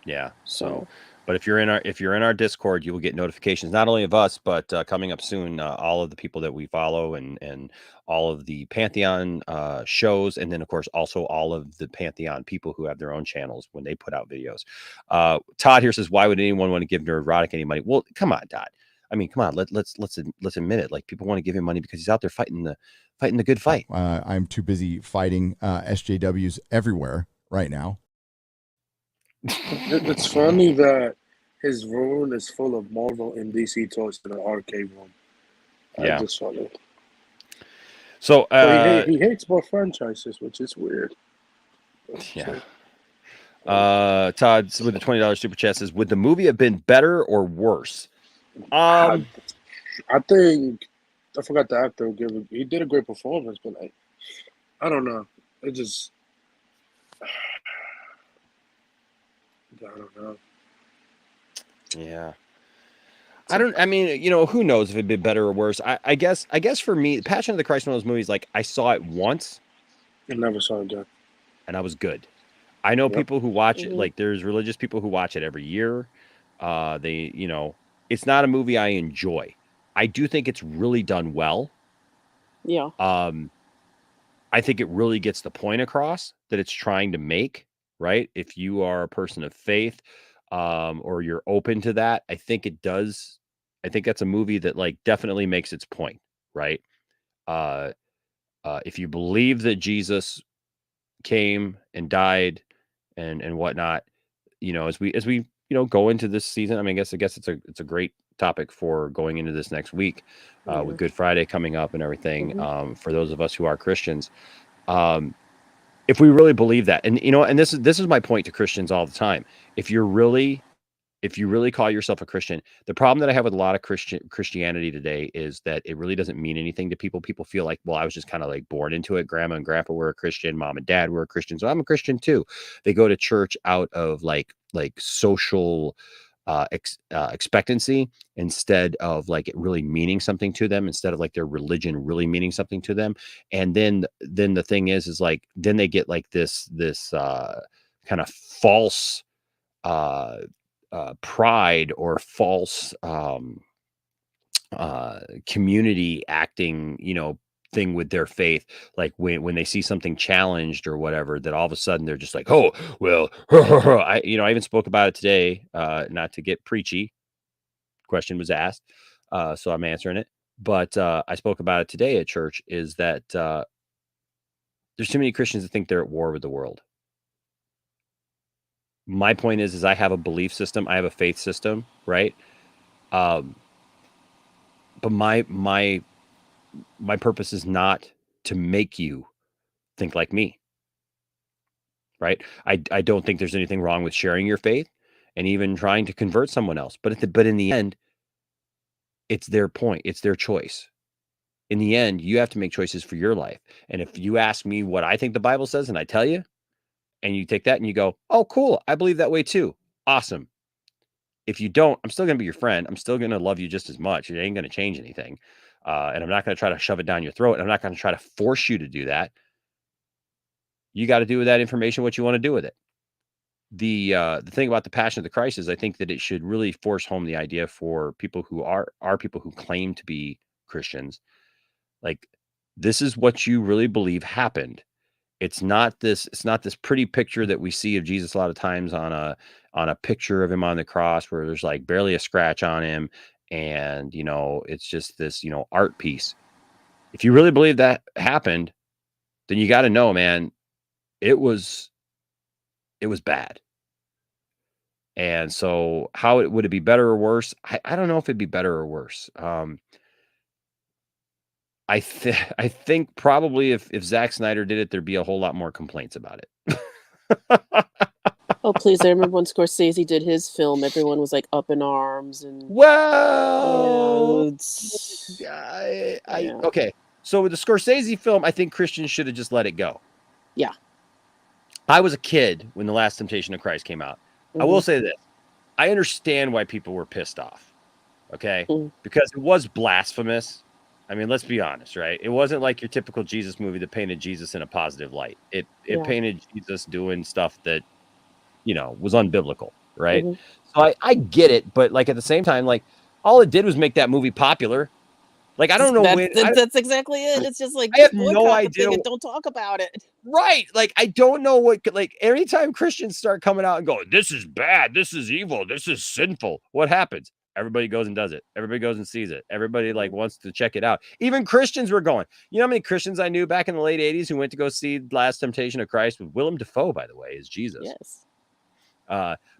Yeah. So But if you're in our Discord, you will get notifications not only of us, but coming up soon, all of the people that we follow and all of the Pantheon shows, and then of course also all of the Pantheon people who have their own channels when they put out videos. Todd here says, "Why would anyone want to give Neurotic any money?" Well, come on, Todd. I mean, come on. Let's admit it. Like, people want to give him money because he's out there fighting the good fight. I'm too busy fighting SJWs everywhere right now. It's funny that his room is full of Marvel and DC toys in the arcade room. Yeah. Just funny. So he hates both franchises, which is weird. Yeah. Todd with the $20 super chat says, "Would the movie have been better or worse?" I think I forgot the actor. He did a great performance, but I don't know. It just I don't know. Yeah. I mean, who knows if it'd be better or worse. I guess for me, Passion of the Christ, one of those movies, like, I saw it once. I never saw it again. And I was good. I know people who watch it, like, there's religious people who watch it every year. It's not a movie I enjoy. I do think it's really done well. Yeah. I think it really gets the point across that it's trying to make, right? If you are a person of faith, or you're open to that, I think it does. I think that's a movie that, like, definitely makes its point, right? If you believe that Jesus came and died and whatnot, as we go into this season, I mean, I guess it's a great topic for going into this next week, with Good Friday coming up and everything. For those of us who are Christians, if we really believe that, and this is my point to Christians all the time. If you really call yourself a Christian, the problem that I have with a lot of Christianity today is that it really doesn't mean anything to people. People feel like, well, I was just kind of like born into it. Grandma and grandpa were a Christian. Mom and dad were a Christian. So I'm a Christian too. They go to church out of like social expectancy, instead of like it really meaning something to them, instead of like their religion really meaning something to them. And then the thing is like, then they get like this kind of false pride or false community acting, thing with their faith. Like when they see something challenged or whatever, that all of a sudden they're just like, oh, well, I even spoke about it today, not to get preachy. Question was asked. So I'm answering it, but I spoke about it today at church, is that there's too many Christians that think they're at war with the world. My point is I have a belief system. I have a faith system, right? But my purpose is not to make you think like me, right? I don't think there's anything wrong with sharing your faith and even trying to convert someone else. But in the end, it's their point. It's their choice. In the end, you have to make choices for your life. And if you ask me what I think the Bible says, and I tell you, and you take that and you go, oh, cool, I believe that way too. Awesome. If you don't, I'm still going to be your friend. I'm still going to love you just as much. It ain't going to change anything. And I'm not going to try to shove it down your throat. I'm not going to try to force you to do that. You got to do with that information what you want to do with it. The thing about the Passion of the Christ is I think that it should really force home the idea for people who are people who claim to be Christians. Like, this is what you really believe happened. It's not this pretty picture that we see of Jesus a lot of times on a picture of him on the cross where there's like barely a scratch on him. And, it's just this, art piece. If you really believe that happened, then you got to know, man, it was bad. And so would it be better or worse? I don't know if it'd be better or worse. I think probably if Zack Snyder did it, there'd be a whole lot more complaints about it. Oh, please. I remember when Scorsese did his film, everyone was like up in arms. And well, okay. So with the Scorsese film, I think Christians should have just let it go. Yeah. I was a kid when The Last Temptation of Christ came out. I will say this. I understand why people were pissed off. Okay. Because it was blasphemous. I mean, let's be honest, right? It wasn't like your typical Jesus movie that painted Jesus in a positive light. It painted Jesus doing stuff that, was unbiblical. right? Mhm. So I get it, but like at the same time, like all it did was make that movie popular. Like I don't know when That's exactly it. It's just like, I have just no boycott the idea. thing and don't talk about it. Right. Like, I don't know what, like, anytime Christians start coming out and going, this is bad, this is evil, this is sinful, what happens? Everybody goes and does it. Everybody goes and sees it. Everybody, like, wants to check it out. Even Christians were going. You know how many Christians I knew back in the late 80s who went to go see Last Temptation of Christ with Willem Dafoe, by the way, is Jesus. Yes.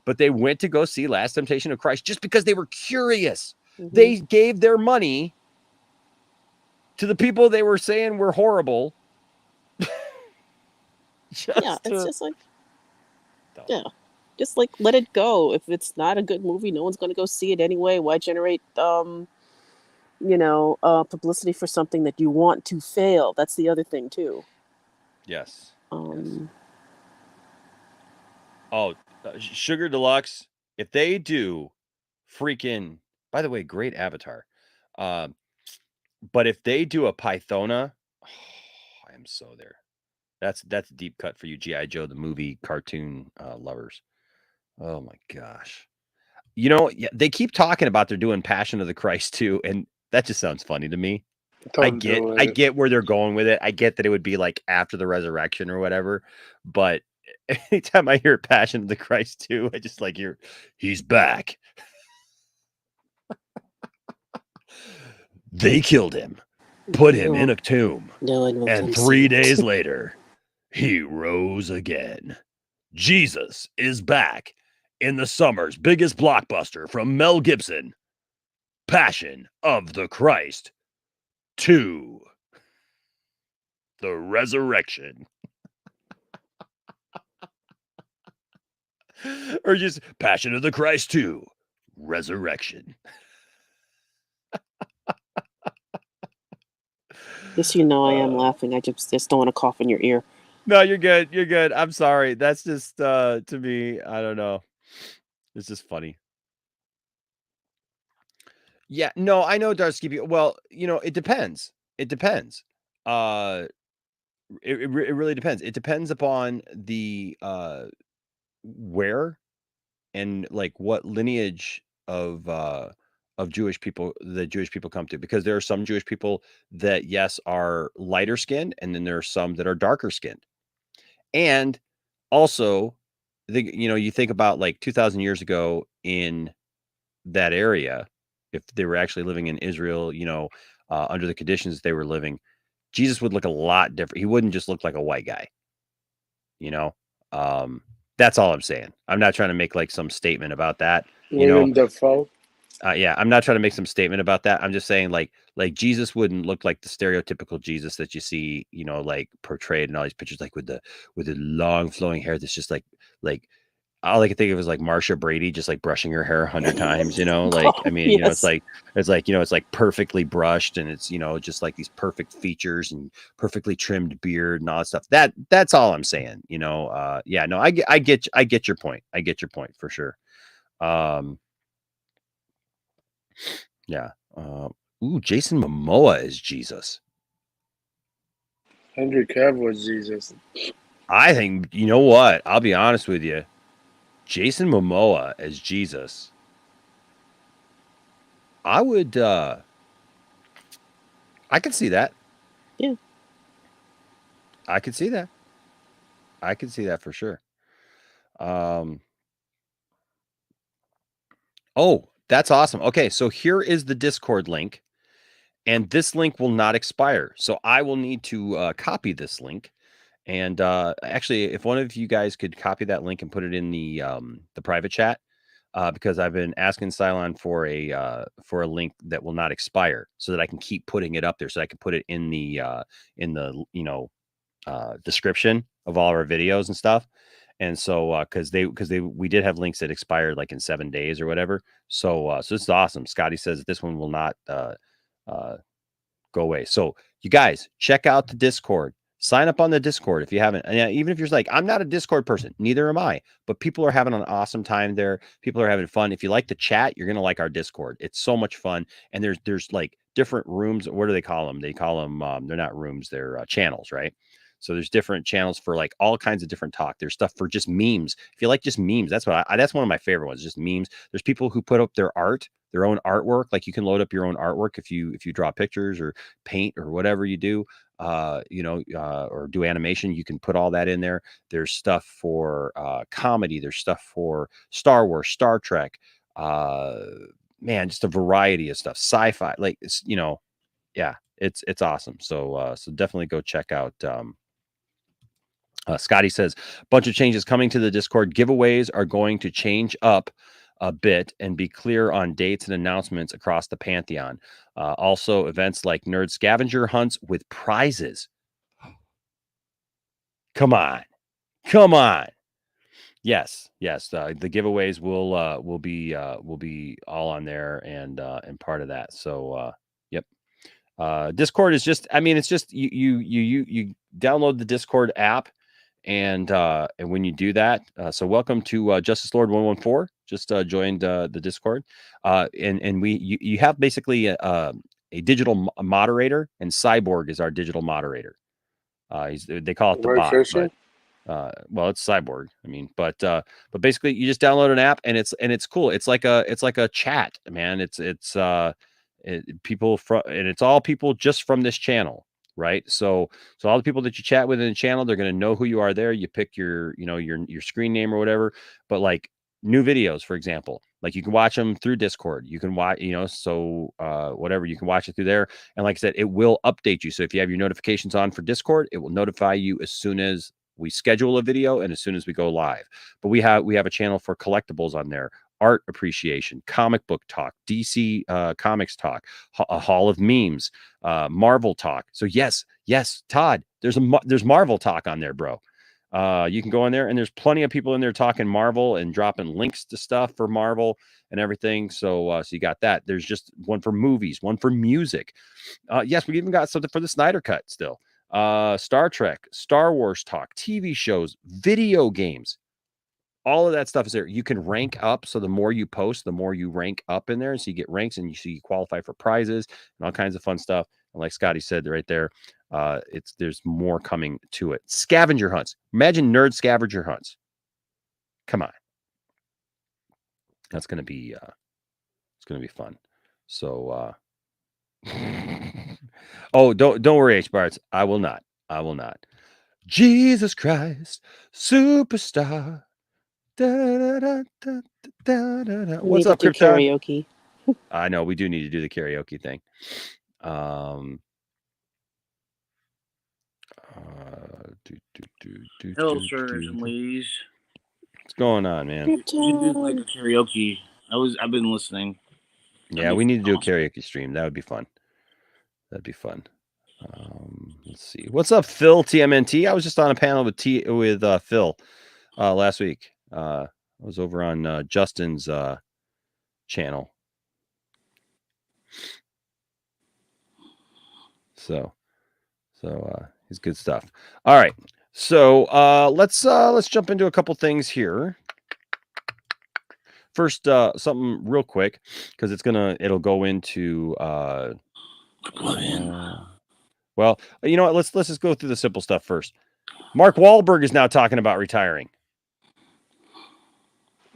But they went to go see Last Temptation of Christ just because they were curious. Mhm. They gave their money to the people they were saying were horrible. Yeah, it's just like, yeah, just like let it go. If it's not a good movie, no one's going to go see it anyway. Why generate, publicity for something that you want to fail? That's the other thing too. Yes. Um, Oh, Sugar Deluxe. If they do freaking, by the way, great avatar. But if they do a Pythona, I am so there. That's a deep cut for you, G.I. Joe, the movie cartoon lovers. Oh my gosh. You know, they keep talking about they're doing Passion of the Christ too, and that just sounds funny to me. I Don't do I it. get where they're going with it. I get that it would be like after the resurrection or whatever, but anytime I hear Passion of the Christ too, I just like hear he's back. They killed him, put him in a tomb, and 3 days later, he rose again. Jesus is back in the summer's biggest blockbuster from Mel Gibson, Passion of the Christ 2, The Resurrection. Or just Passion of the Christ 2, Resurrection. Just I am laughing. I just don't want to cough in your ear. No, you're good. You're good. I'm sorry. That's just to me, I don't know. It's just funny. Yeah, no, I know Darsky. Well, it depends. It depends. It really depends. It depends upon the where and like what lineage of Jewish people the Jewish people come to, because there are some Jewish people that yes are lighter skinned, and then there are some that are darker skinned. And also, you think about like 2,000 years ago in that area, if they were actually living in Israel, under the conditions they were living, Jesus would look a lot different. He wouldn't just look like a white guy, you know. That's all I'm saying. I'm not trying to make like some statement about that, William Dafoe. Yeah, I'm not trying to make some statement about that. I'm just saying like Jesus wouldn't look like the stereotypical Jesus that you see, like portrayed in all these pictures, like with the long flowing hair that's just like all I can think of is like Marsha Brady just like brushing her hair 100 times, like, I mean, Yes. it's like perfectly brushed, and it's, just like these perfect features and perfectly trimmed beard and all that stuff. That's all I'm saying, yeah, no, I get your point. I get your point for sure. Yeah. Jason Momoa is Jesus. Henry Cavill is Jesus. I think, you know what? I'll be honest with you. Jason Momoa as Jesus. I would I could see that. Yeah. I could see that. I could see that for sure. Oh, that's awesome. Okay, so here is the Discord link, and this link will not expire. So I will need to copy this link. And actually, if one of you guys could copy that link and put it in the private chat, because I've been asking Cylon for a link that will not expire, so that I can keep putting it up there, so I can put it in the description of all our videos and stuff. And so because we did have links that expired like in 7 days or whatever. So this is awesome. Scotty says this one will not go away. So you guys check out the Discord. Sign up on the Discord if you haven't. And even if you're like, I'm not a Discord person, neither am I, but people are having an awesome time there. People are having fun. If you like the chat, you're going to like our Discord. It's so much fun. And there's like different rooms. What do they call them? They call them, they're not rooms, they're channels, right? So there's different channels for like all kinds of different talk. There's stuff for just memes. If you like just memes, that's what that's one of my favorite ones, just memes. There's people who put up their art, their own artwork. Like you can load up your own artwork if you draw pictures or paint or whatever you do, or do animation. You can put all that in there. There's stuff for comedy. There's stuff for Star Wars, Star Trek, man, just a variety of stuff. Sci-fi, like it's, yeah, it's awesome. So definitely go check out. Scotty says, bunch of changes coming to the Discord. Giveaways are going to change up a bit and be clear on dates and announcements across the Pantheon. Also, events like nerd scavenger hunts with prizes. Come on. Yes. The giveaways will be all on there and part of that. So yep. Discord is just, I mean, it's just you download the Discord app. And when you do that, so welcome to Justice Lord 114. Just joined the Discord, and you have basically a digital moderator, and Cyborg is our digital moderator. They call it the bot, but well, it's Cyborg. I mean, but basically, you just download an app, and it's cool. It's like a chat, man. It's people from, and it's all people just from this channel. Right. So all the people that you chat with in the channel, they're going to know who you are there. You pick your screen name or whatever, but like new videos, for example, like you can watch them through Discord. You can watch, whatever, you can watch it through there. And like I said, it will update you. So if you have your notifications on for Discord, it will notify you as soon as we schedule a video and as soon as we go live. But we have a channel for collectibles on there, art appreciation, comic book talk, DC comics talk, a hall of memes, Marvel talk. So yes, Todd, there's Marvel talk on there, bro. You can go in there, and there's plenty of people in there talking Marvel and dropping links to stuff for Marvel and everything. So you got that. There's just one for movies, one for music. Yes, we even got something for the Snyder Cut still. Star Trek, Star Wars talk, TV shows, video games. All of that stuff is there. You can rank up. So the more you post, the more you rank up in there. So you get ranks, and you qualify for prizes and all kinds of fun stuff. And like Scotty said right there, there's more coming to it. Scavenger hunts. Imagine nerd scavenger hunts. Come on. That's going to be, it's going to be fun. So, oh, don't worry, H-Barts. I will not. Jesus Christ, superstar. What's up, Krypton? Karaoke. I know we do need to do the karaoke thing. Hello, sirs and ladies. What's going on, man? You do like a karaoke. I've been listening. Yeah, we need to do a karaoke stream. That would be fun. Let's see. What's up, Phil TMNT? I was just on a panel with Phil last week. I was over on Justin's channel. So it's good stuff. All right. So let's jump into a couple things here. First, something real quick, because it'll go into well, you know what? Let's just go through the simple stuff first. Mark Wahlberg is now talking about retiring.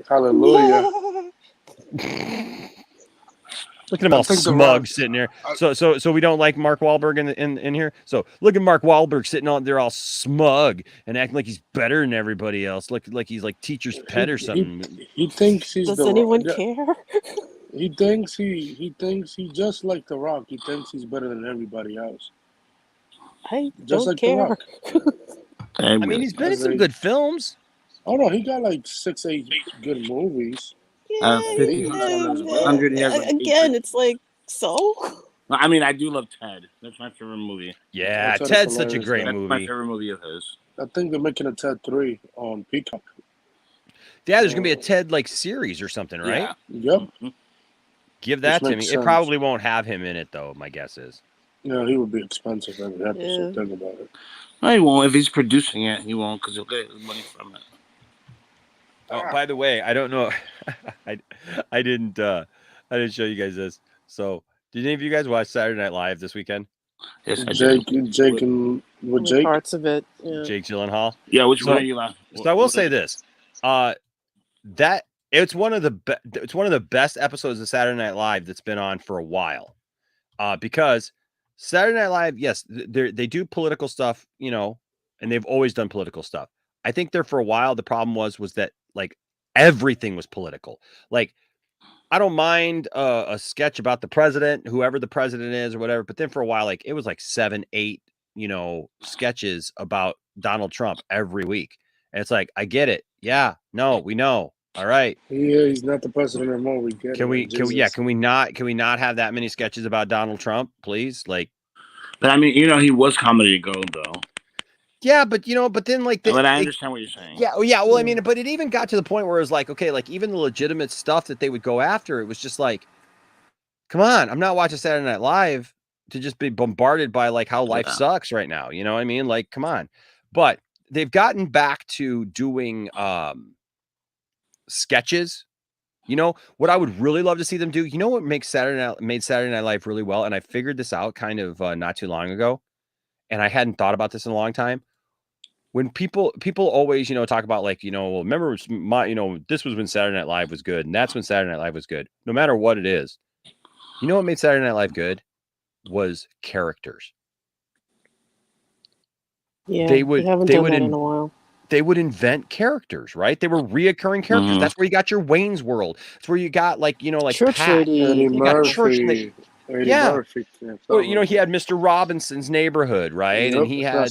Hallelujah. Look at him all smug sitting there. So we don't like Mark Wahlberg in here. So look at Mark Wahlberg sitting on there all smug and acting like he's better than everybody else. Look like he's like teacher's pet or something. He thinks he's Does anyone care? He thinks he's just like The Rock. He thinks he's better than everybody else. I just don't like care. The Rock. I mean, he's been in some good films. Oh no, he got like 6-8 good movies. Yeah, again, it's like, so? I mean, I do love Ted. That's my favorite movie. Yeah, Ted's such a great movie. That's my favorite movie of his. I think they're making a Ted 3 on Peacock. Yeah, there's gonna be a Ted like series or something, right? Yeah. Yep. Give that to me. It probably won't have him in it though. My guess is. Yeah, he would be expensive every episode. Think about it. No, he won't. If he's producing it, he won't, because he'll get his money from it. Oh, by the way, I don't know. I didn't show you guys this. So, did any of you guys watch Saturday Night Live this weekend? Yes, I do. Jake and with Only Jake. parts of it. Yeah. Jake Gyllenhaal. Yeah, which So- one are you laughing? So I will say this, that it's one of the best episodes of Saturday Night Live that's been on for a while, because Saturday Night Live, yes, they do political stuff, you know, and they've always done political stuff. I think there for a while the problem was that like everything was political. Like I don't mind a sketch about the president, whoever the president is or whatever, but then for a while, like it was like 7, 8, you know, sketches about Donald Trump every week. And it's like, I get it. Yeah, no, we know. All right. Yeah, he's not the president anymore. We get Can we not have that many sketches about Donald Trump, please? Like, but I mean, you know, he was comedy gold though. yeah, but you know, but then like, but I understand what you're saying. Yeah, yeah. Well, I mean, but it even got to the point where it was like, okay, like even the legitimate stuff that they would go after, it was just like, come on, I'm not watching Saturday Night Live to just be bombarded by like how life sucks right now. You know what I mean? Like, come on. But they've gotten back to doing sketches. You know what I would really love to see them do? You know what made Saturday Night Live really well? And I figured this out kind of not too long ago, and I hadn't thought about this in a long time. When people always, you know, talk about like, you know, well, remember this was when Saturday Night Live was good, and that's when Saturday Night Live was good. No matter what it is, you know what made Saturday Night Live good was characters. Yeah, they haven't done that in a while. They would invent characters, right? They were reoccurring characters. Mhm. That's where you got your Wayne's World. That's where you got like, you know, like Church Pat. Lady. Eddie Murphy. Yeah. Murphy. Well, you know, he had Mr. Robinson's Neighborhood, right? Yep, And he had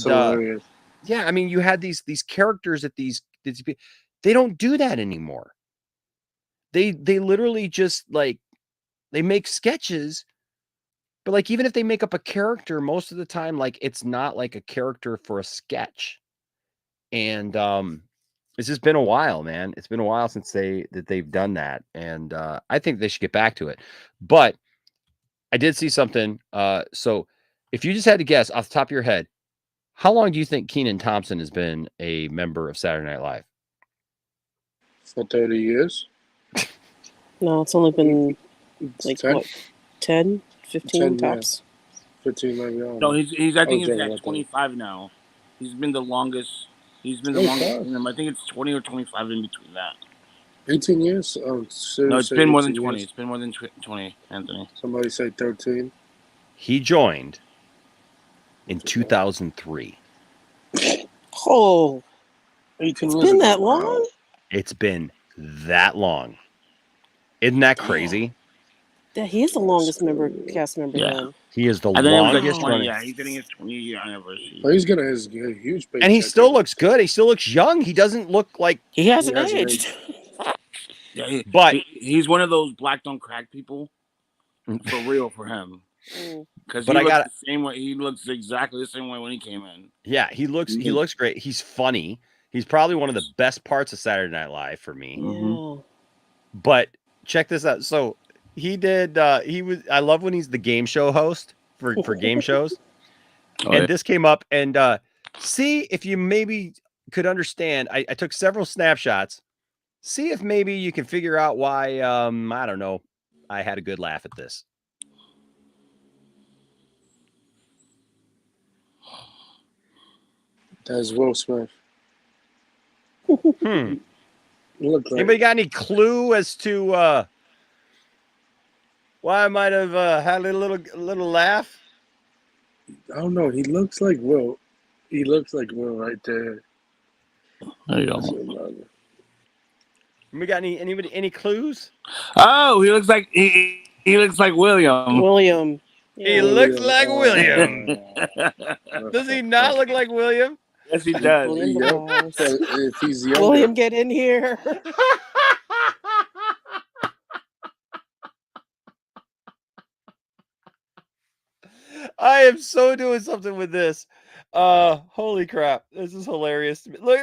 yeah, I mean, you had these characters that these they don't do that anymore. They literally just like they make sketches, but like even if they make up a character, most of the time, like it's not like a character for a sketch. And it's just been a while, man. It's been a while since they've done that, and I think they should get back to it. But I did see something. So if you just had to guess off the top of your head, how long do you think Kenan Thompson has been a member of Saturday Night Live? For 30 years. No, it's only been like 10? what, 10, 15 10, yeah. tops. 15 maybe. No, he's. I think he's at 25 now. He's been the longest. He's been the longest. I think it's 20 or 25 in between that. 18 years? Oh, no, it's been more than 20. It's been more than 20, Anthony. Somebody say 13. He joined in 2003. Oh, 18 it's years been ago. that long? It's been that long. Isn't that crazy? Yeah, he is the longest cast member then. He is the longest running. Yeah, he's getting his 20-year anniversary. Well, he's getting his huge paycheck. And he still looks good. He still looks young. He doesn't look like he hasn't aged. Yeah, but he's one of those black don't crack people. For real, for him. Because he looks the same way. He looks exactly the same way when he came in. Yeah, he looks great. He's funny. He's probably one of the best parts of Saturday Night Live for me. Yeah. But check this out. So he did. I love when he's the game show host for game shows. This came up, and see if you maybe could understand. I took several snapshots. See if maybe you can figure out why. I don't know. I had a good laugh at this. That's Will Smith. Anybody got any clue as to why I might have had a little laugh? I don't know. He looks like Will. He looks like Will right there. There you go. We got any clues? Oh, he looks like he looks like William. William. Yeah. He looks like William. Does he not look like William? Yes, he does. If he's younger. William, get in here. I am so doing something with this. Holy crap. This is hilarious to me. Look.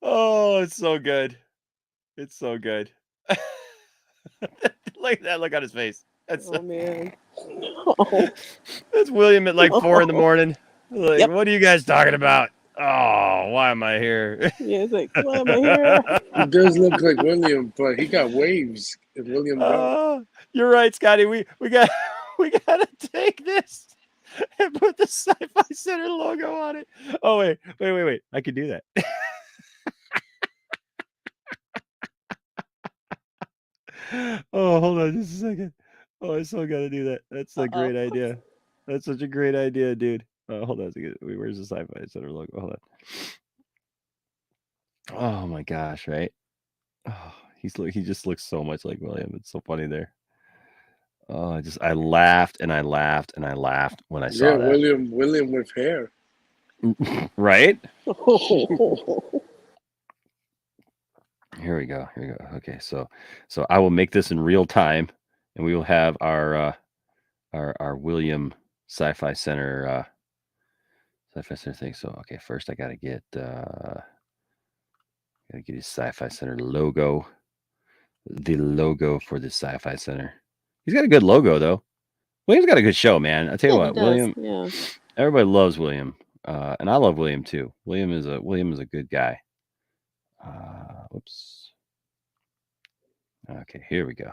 Oh, it's so good. It's so good. Look at that look on his face. That's man. That's William at like 4 in the morning. Like, what are you guys talking about? Oh, why am I here? Yeah, it's like, why am I here? He does look like William, but he got waves. If William don't. You're right, Scotty. We got we gotta take this and put the Sci-Fi Center logo on it. Oh wait. I can do that. Oh, hold on just a second. Oh, I still gotta do that. That's a great idea. That's such a great idea, dude. Hold on a second. Wait, where's the Sci-Fi Center logo? Hold on. Oh my gosh, right? Oh, he just looks so much like William. It's so funny there. Oh, I laughed and I laughed and I laughed when I saw that. William with hair. Right? Here we go. Okay, so I will make this in real time, and we will have our William Sci-Fi Center thing. So okay, first I gotta get his Sci-Fi Center logo. The logo for the Sci-Fi Center. He's got a good logo though. William's got a good show, man. I tell you what, William. Yeah. Everybody loves William, and I love William too. William is a good guy. Whoops. Okay, here we go.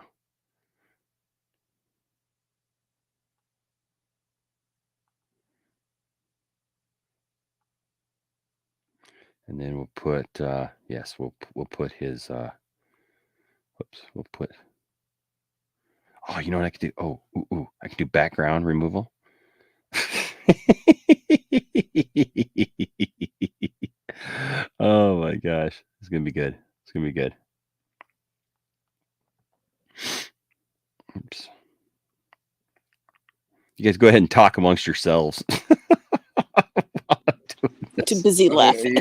And then we'll put yes, we'll put his whoops, we'll put oh, you know what I could do? Oh, I can do background removal. Oh my gosh. It's gonna be good. It's gonna be good. Oops. You guys go ahead and talk amongst yourselves. Too busy laughing.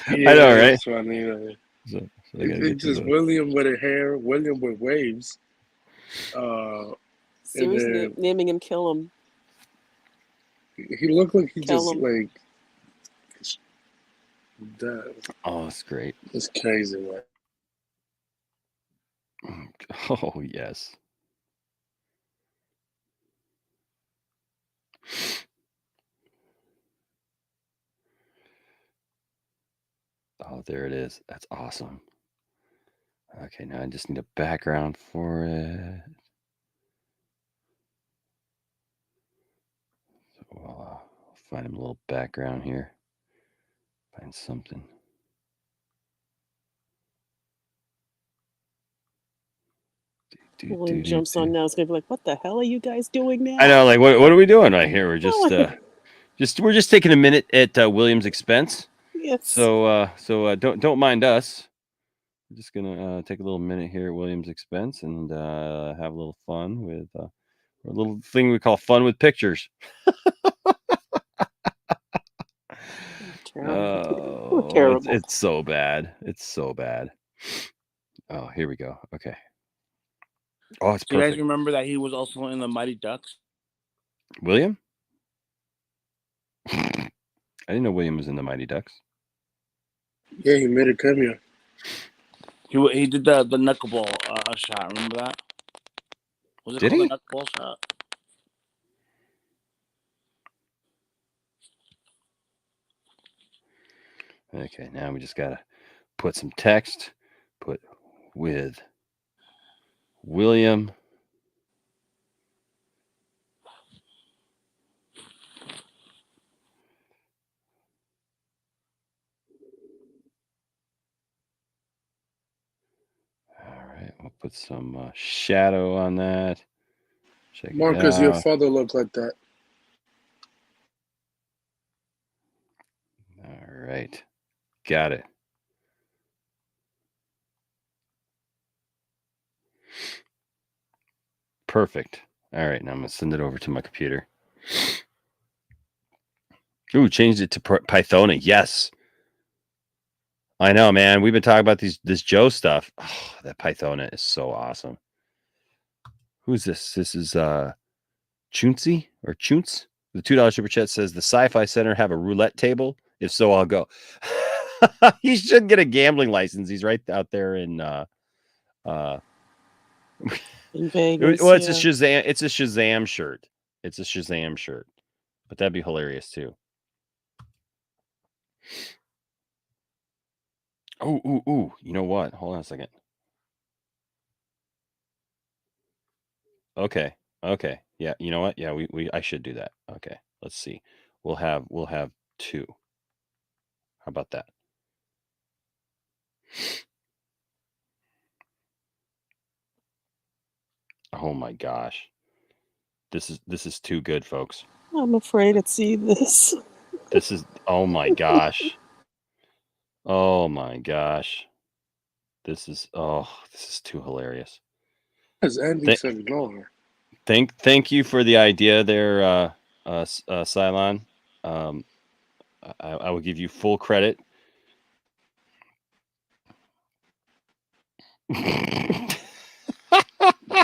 Yeah, I know, right? Funny, so it's just William with a hair, William with waves. Seriously, naming him Kill Him. He looked like he Kill just him. like that. Oh, it's great. It's crazy, right? Oh yes. Oh, there it is. That's awesome. Okay, now I just need a background for it. So I'll find him a little background here. Find something. William jumps on now. It's gonna be like, what the hell are you guys doing now? I know, like what are we doing right here? We're just taking a minute at William's expense. Yes. So don't mind us. We're just gonna take a little minute here at William's expense and have a little fun with a little thing we call fun with pictures. Oh, terrible. It's so bad. It's so bad. Oh, here we go. Okay. Oh, it's perfect. Do you guys remember that he was also in the Mighty Ducks? William? I didn't know William was in the Mighty Ducks. Yeah, he made a cameo. He did the knuckleball shot. Remember that? Was it Did called he? the knuckleball shot? Okay, now we just gotta put some text. Put with William. All right, we'll put some shadow on that. Check Marcus, it out. your father looked like that. All right, got it. Perfect. All right, now I'm gonna send it over to my computer. Ooh, changed it to Pythona. Yes. I know, man. We've been talking about this Joe stuff. Oh, that Pythona is so awesome. Who's this? This is Chuntsy or Chuntz. The $2 super chat says the Sci-Fi Center have a roulette table. If so, I'll go. He should get a gambling license. He's right out there in Vegas. Well, it's a Shazam. It's a Shazam shirt. It's a Shazam shirt. But that'd be hilarious too. Oh, you know what? Hold on a second. Okay. Yeah, you know what? Yeah, we I should do that. Okay. Let's see. We'll have 2. How about that? Oh my gosh. This is too good, folks. I'm afraid to see this. This is oh my gosh. Oh my gosh. This is too hilarious. As Andy said, no. Thank you for the idea there, Cylon. I will give you full credit. Give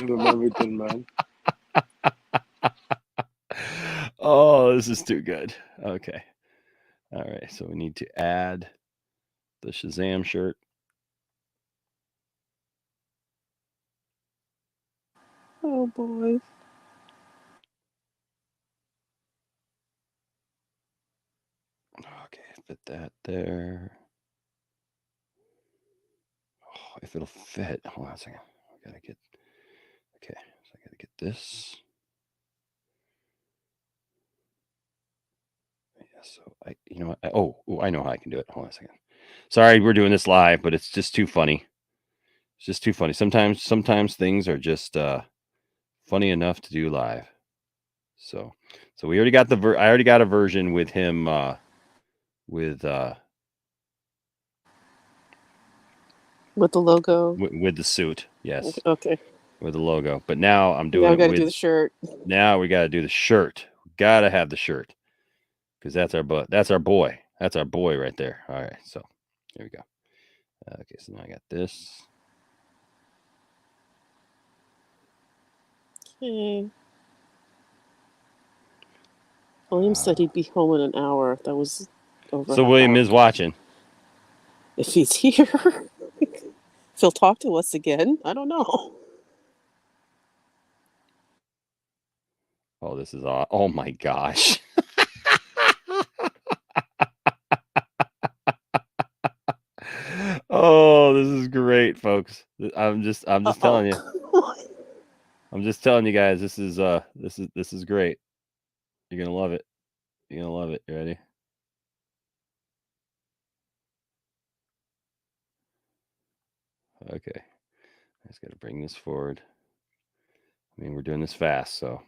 him everything, man. Oh, this is too good. Okay. All right. So we need to add the Shazam shirt. Oh boy. Okay, fit that there. Oh, if it'll fit. Hold on a second. I gotta get. Okay, so I gotta get this. Yeah. So you know what? I know how I can do it. Hold on a second. Sorry, we're doing this live, but it's just too funny. It's just too funny. Sometimes things are just funny enough to do live. So we already got I already got a version with him with the logo. With the suit. Yes. Okay. With the logo. But now I'm doing now we it gotta with do the shirt. Now we got to do the shirt. Got to have the shirt. Cuz that's our boy. That's our boy. That's our boy right there. All right. So, there we go. Okay, so now I got this. Okay. William said he'd be home in an hour. That was over. So William is watching. If he's here, if he'll talk to us again. I don't know. Oh, this is oh my gosh. Oh, this is great, folks. I'm just telling you. I'm just telling you guys, this is great. You're gonna love it. You're gonna love it. You ready? Okay. I just gotta bring this forward. I mean, we're doing this fast, so.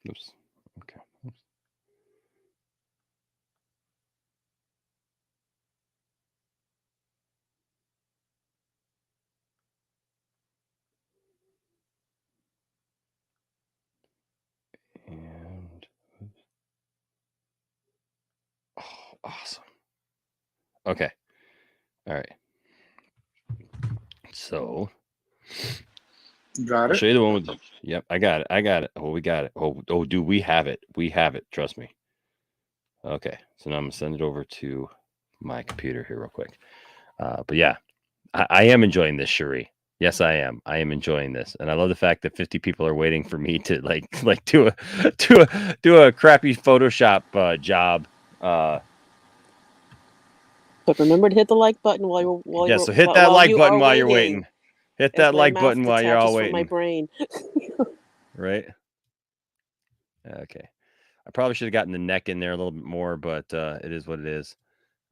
Oops. Okay. Oops. And oh, awesome. Okay. All right. So Got I'll it. show you the one with the, yep, I got it. Oh, we got it. Oh, dude, we have it. Trust me. Okay. So now I'm gonna send it over to my computer here real quick. But yeah, I am enjoying this, Cherie. Yes, I am. I am enjoying this, and I love the fact that 50 people are waiting for me to like do a crappy Photoshop job. But remember to hit the like button So hit that like button while you're waiting. waiting. Hit that like button while you're all waiting. From my brain. Right. Okay. I probably should have gotten the neck in there a little bit more, but it is what it is.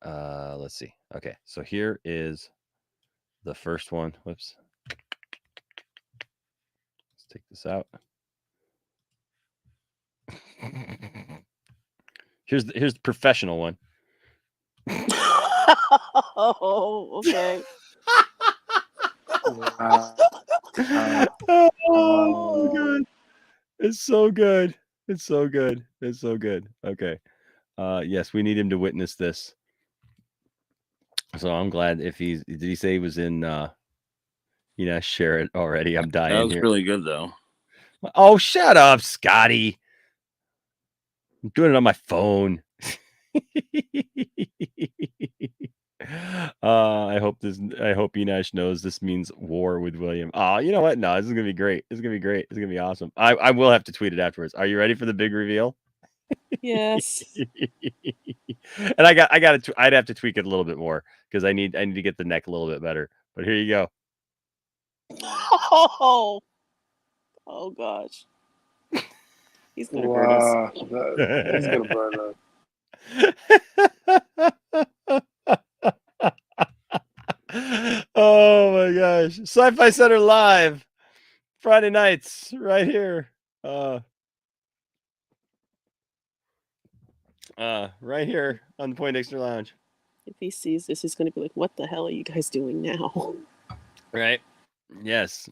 Let's see. Okay, so here is the first one. Whoops. Let's take this out. Here's the professional one. Oh, okay. Oh god. It's so good. It's so good. It's so good. Okay. Yes, we need him to witness this. So I'm glad if did he say he was in share it already. I'm dying. That was here. really good though. Oh, shut up, Scotty. I'm doing it on my phone. I hope Enosh knows this means war with William. Oh, you know what? No, this is gonna be great. It's gonna be great. It's gonna be awesome. I will have to tweet it afterwards. Are you ready for the big reveal? Yes. And I'd have to tweak it a little bit more because I need to get the neck a little bit better. But here you go. Oh gosh. He's gonna hurt us. He's gonna burn up. Oh my gosh. Sci-Fi Center live Friday nights right here. Right here on the Poindexter Lounge. If he sees this, he's gonna be like, "What the hell are you guys doing now?" Right? Yes.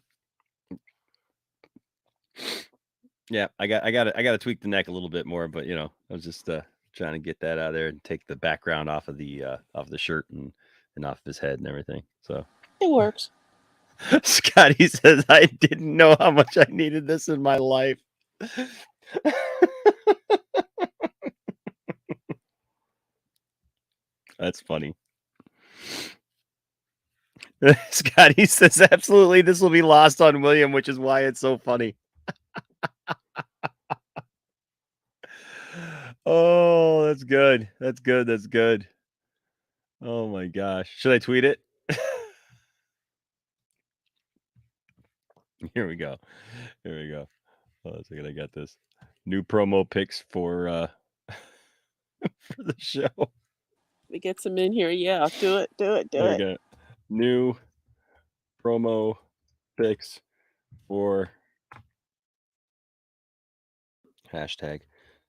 Yeah, I got to tweak the neck a little bit more, but I was just trying to get that out of there and take the background off of the shirt and off of his head and everything. So it works. Scotty says, I didn't know how much I needed this in my life. That's funny. Scotty says, absolutely, this will be lost on William, which is why it's so funny. Oh, that's good. That's good. That's good. Oh my gosh. Should I tweet it? Here we go. Here we go. Oh, a second, I got this. New promo pics for for the show. We get some in here. Yeah, do it. Do it. Do it. Go. New promo pics for hashtag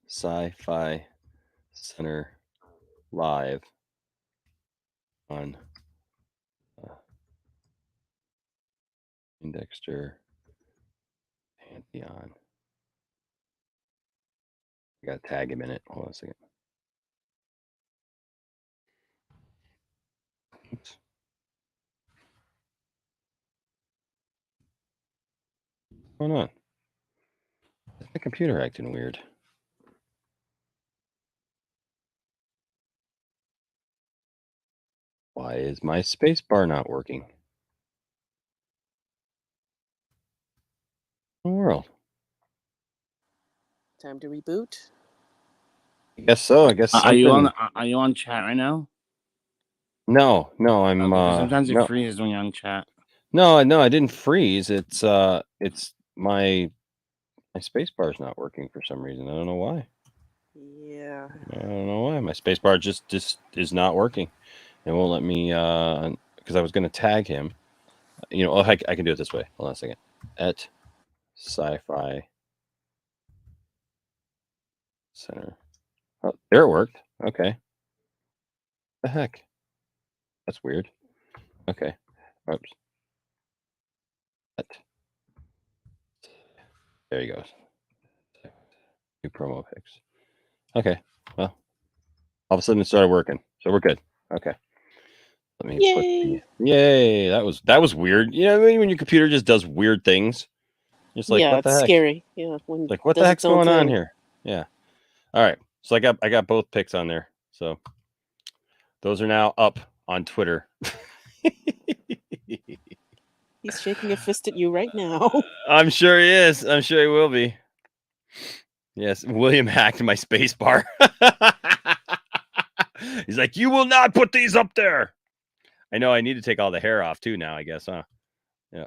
Sci-Fi Center live on Dexter Pantheon. I gotta tag him in it. Hold on a second. Oops. What's going on? Is the computer acting weird? Why is my space bar not working? In the world. Time to reboot. I guess so. I guess. Are you on chat right now? No, I'm. Sometimes it no. freezes when you're on chat. No, I didn't freeze. It's my space bar is not working for some reason. I don't know why. Yeah. I don't know why. My space bar just is not working. It won't let me because I was going to tag him. I can do it this way. Hold on a second. At Sci-Fi Center. Oh, there it worked. Okay. The heck? That's weird. Okay. Oops. There you go. New promo pics. Okay. Well, all of a sudden it started working, so we're good. Okay. Let me put yay! That was weird. You know, when your computer just does weird things. Just like, what the heck? Scary. Yeah. Like, what the heck's going on here? Yeah. All right. So I got both pics on there. So those are now up on Twitter. He's shaking a fist at you right now. I'm sure he is. I'm sure he will be. Yes, William hacked my space bar. He's like, you will not put these up there. I know I need to take all the hair off too now, I guess, huh? Yeah.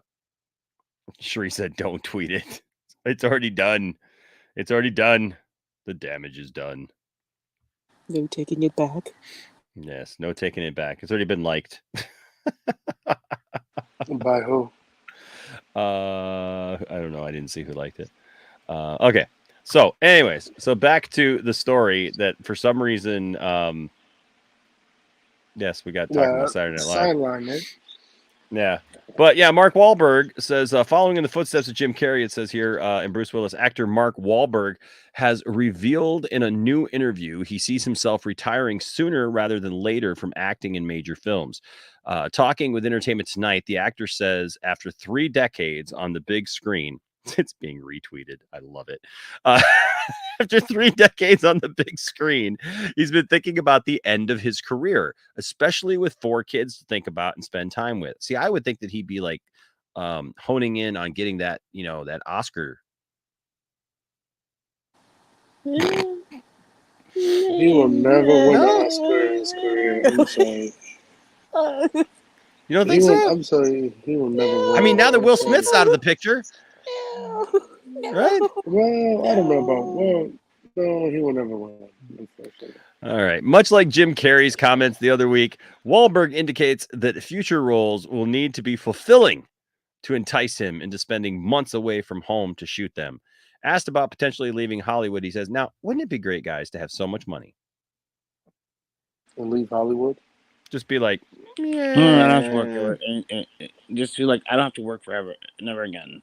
Sheree said, don't tweet it. It's already done. It's already done. The damage is done. No taking it back. Yes, no taking it back. It's already been liked. By who? I don't know. I didn't see who liked it. Okay. So, anyways, back to the story that for some reason, yes, we got talking about Saturday Night Live. Sideline it. Yeah. But yeah, Mark Wahlberg says, following in the footsteps of Jim Carrey, it says here, and Bruce Willis, actor Mark Wahlberg has revealed in a new interview he sees himself retiring sooner rather than later from acting in major films. Talking with Entertainment Tonight, the actor says after 3 decades on the big screen, it's being retweeted. I love it. After 3 decades on the big screen, he's been thinking about the end of his career, especially with 4 kids to think about and spend time with. See, I would think that he'd be like honing in on getting that, that Oscar. He will never win an Oscar in his career. I'm sorry. You don't think so? I'm sorry. He will never win. I mean, now that Will Smith's out of the picture, right? Well, I don't know about. Well, no, he will never win. Unfortunately. All right. Much like Jim Carrey's comments the other week, Wahlberg indicates that future roles will need to be fulfilling to entice him into spending months away from home to shoot them. Asked about potentially leaving Hollywood, he says, "Now, wouldn't it be great, guys, to have so much money? And leave Hollywood? Just be like, I don't have to work ever. And just feel like I don't have to work forever, never again.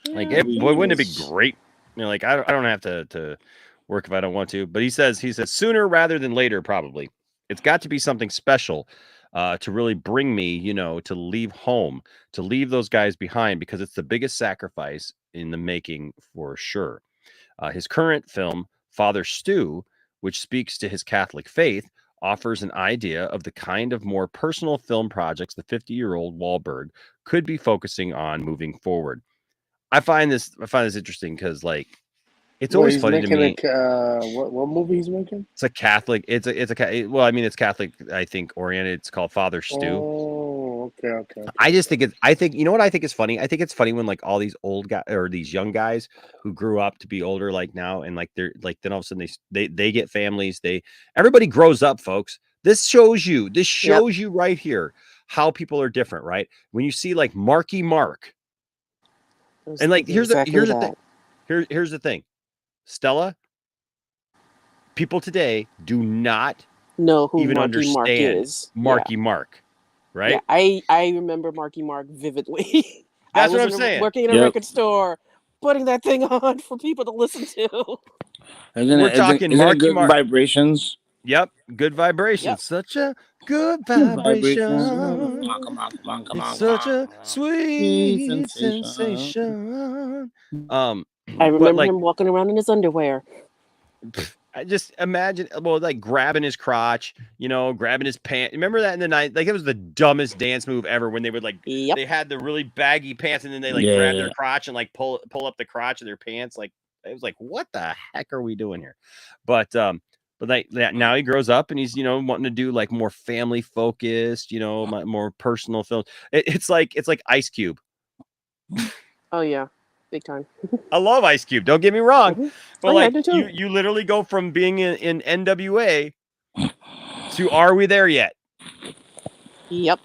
Like, boy, wouldn't it be great? Like I don't have to work if I don't want to." But he says sooner rather than later, probably. It's got to be something special to really bring me, to leave home, to leave those guys behind, because it's the biggest sacrifice in the making for sure. His current film, Father Stew, which speaks to his Catholic faith, offers an idea of the kind of more personal film projects the 50-year-old Wahlberg could be focusing on moving forward. I find this interesting because, like, it's always funny to me. What movie he's making? It's a Catholic. It's Catholic. I think oriented. It's called Father Stew. Oh, okay. I just think I think you know what I think is funny. I think it's funny when like all these old guys or these young guys who grew up to be older like now, and like they're like then all of a sudden they get families. Everybody grows up, folks. This shows you you right here how people are different, right? When you see like Marky Mark, and like here's the thing. Here's the thing. Stella, people today do not know who even Marky understand Mark is. Marky Mark, right? Yeah, I remember Marky Mark vividly. That's what I'm saying. Working in a record store, putting that thing on for people to listen to. We're talking Marky Mark vibrations. Yep, good vibrations. Yep. Such a good vibration. Come on. It's such a sweet sensation. I remember him walking around in his underwear. I just imagine, like grabbing his crotch, grabbing his pants. Remember that in the night? Like it was the dumbest dance move ever when they would they had the really baggy pants and then they grab their crotch and like pull up the crotch of their pants. Like it was like, what the heck are we doing here? But now he grows up and he's wanting to do like more family focused, more personal films. It's like Ice Cube. Oh yeah, big time. I love Ice Cube. Don't get me wrong, but you literally go from being in NWA to Are We There Yet? Yep.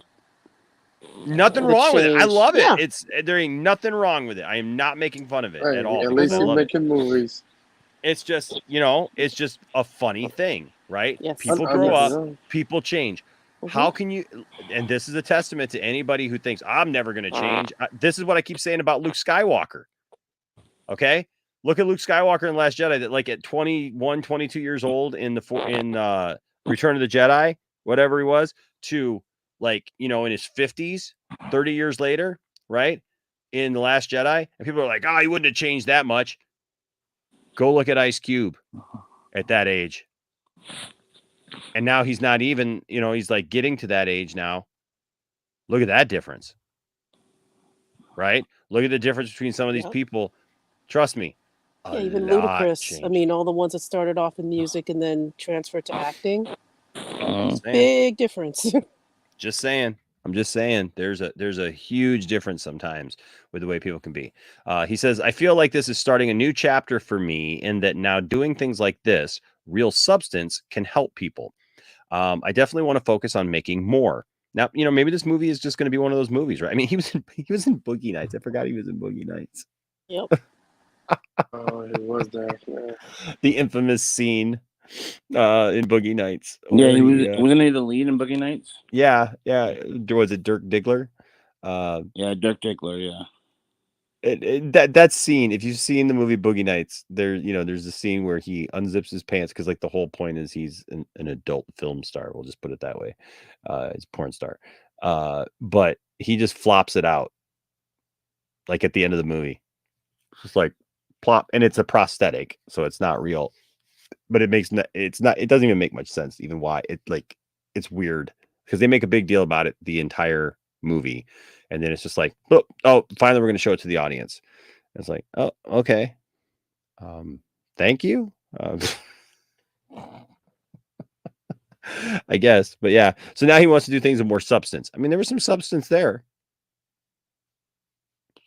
Nothing wrong with it. I love it. There ain't nothing wrong with it. I am not making fun of it at all. At least he's making movies. It's just, it's just a funny thing, right? Yes. People grow up, people change. How can you, and this is a testament to anybody who thinks I'm never going to change. This is what I keep saying about Luke Skywalker. Okay. Look at Luke Skywalker in The Last Jedi, that like at 21, 22 years old in Return of the Jedi, whatever he was, to like, in his 50s, 30 years later, right? In The Last Jedi. And people are like, he wouldn't have changed that much. Go look at Ice Cube at that age. And now he's not even, he's like getting to that age now. Look at that difference. Right? Look at the difference between some of these people. Trust me. Even Ludacris. I mean, all the ones that started off in music and then transferred to acting. Big difference. Just saying. I'm just saying there's a huge difference sometimes with the way people can be. He says, I feel like this is starting a new chapter for me in that now doing things like this, real substance, can help people. I definitely want to focus on making more. Now, maybe this movie is just going to be one of those movies, right? I mean, he was in Boogie Nights. I forgot he was in Boogie Nights. Yep. Oh, it was that. Yeah. The infamous scene in Boogie Nights. Yeah, wasn't he the lead in Boogie Nights? Yeah. Was it Dirk Diggler? Yeah, Dirk Diggler. Yeah. That scene, if you've seen the movie Boogie Nights, there's a scene where he unzips his pants because like the whole point is he's an adult film star. We'll just put it that way. He's a porn star. But he just flops it out like at the end of the movie. Just like plop, and it's a prosthetic, so it's not real. But it doesn't even make much sense even why it's weird because they make a big deal about it the entire movie, and then it's just like, oh, finally we're going to show it to the audience. It's like, oh, okay, thank you. I guess, but yeah. So now he wants to do things with more substance. I mean, there was some substance there.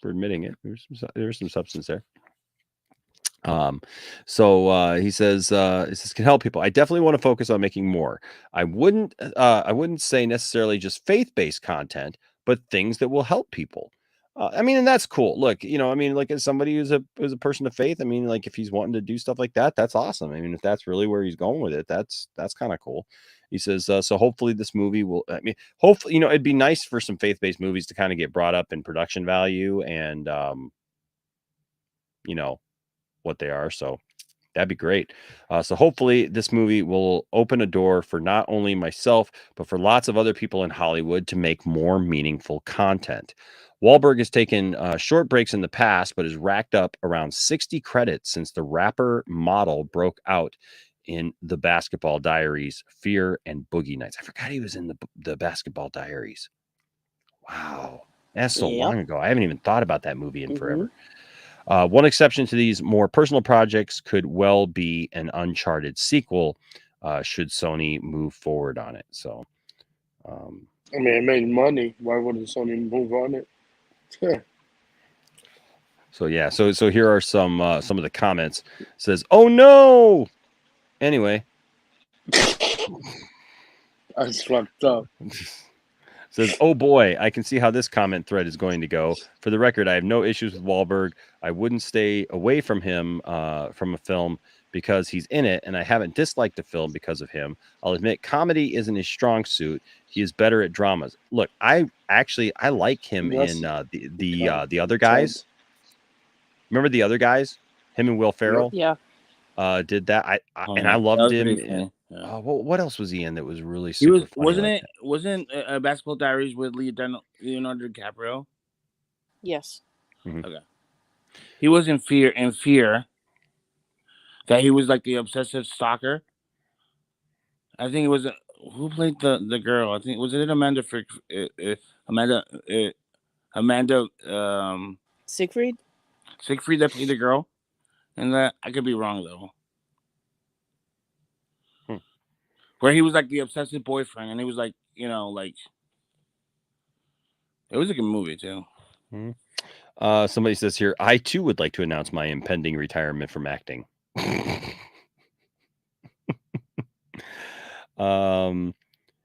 For admitting it, there was some substance there. So he says this can help people. I definitely want to focus on making more. I wouldn't say necessarily just faith-based content, but things that will help people. I mean, and that's cool. Look, I mean, like as somebody who's a person of faith, I mean, like if he's wanting to do stuff like that, that's awesome. I mean, if that's really where he's going with it, that's kind of cool. He says, so hopefully this movie will, I mean, hopefully, it'd be nice for some faith-based movies to kind of get brought up in production value and, what they are. So that'd be great. So hopefully this movie will open a door for not only myself, but for lots of other people in Hollywood to make more meaningful content. Wahlberg has taken short breaks in the past, but has racked up around 60 credits since the rapper model broke out in The Basketball Diaries, Fear, and Boogie Nights. I forgot he was in the Basketball Diaries. Wow. That's so long ago. I haven't even thought about that movie in forever. One exception to these more personal projects could well be an Uncharted sequel, should Sony move forward on it. So, I mean, it made money. Why wouldn't Sony move on it? Yeah. So yeah. So here are some of the comments. It says, "Oh no." Anyway, That's fucked up. Says, "Oh boy, I can see how this comment thread is going to go. For the record, I have no issues with Wahlberg. I wouldn't stay away from him from a film because he's in it, and I haven't disliked the film because of him. I'll admit comedy isn't his strong suit. He is better at dramas. Look, I like him in the other guys. Remember the other guys? Him and Will Ferrell. Yeah. Did that. I loved him. What else was he in that was really super funny? Wasn't Basketball Diaries with Leonardo DiCaprio? Yes. Mm-hmm. Okay. He was in Fear. That he was like the obsessive stalker. I think it was who played the girl. I think was it Amanda Siegfried. Siegfried that played the girl, and that I could be wrong though. Where he was like the obsessive boyfriend, and he was like, like it was a good movie too. Mm-hmm. Somebody says here, I too would like to announce my impending retirement from acting.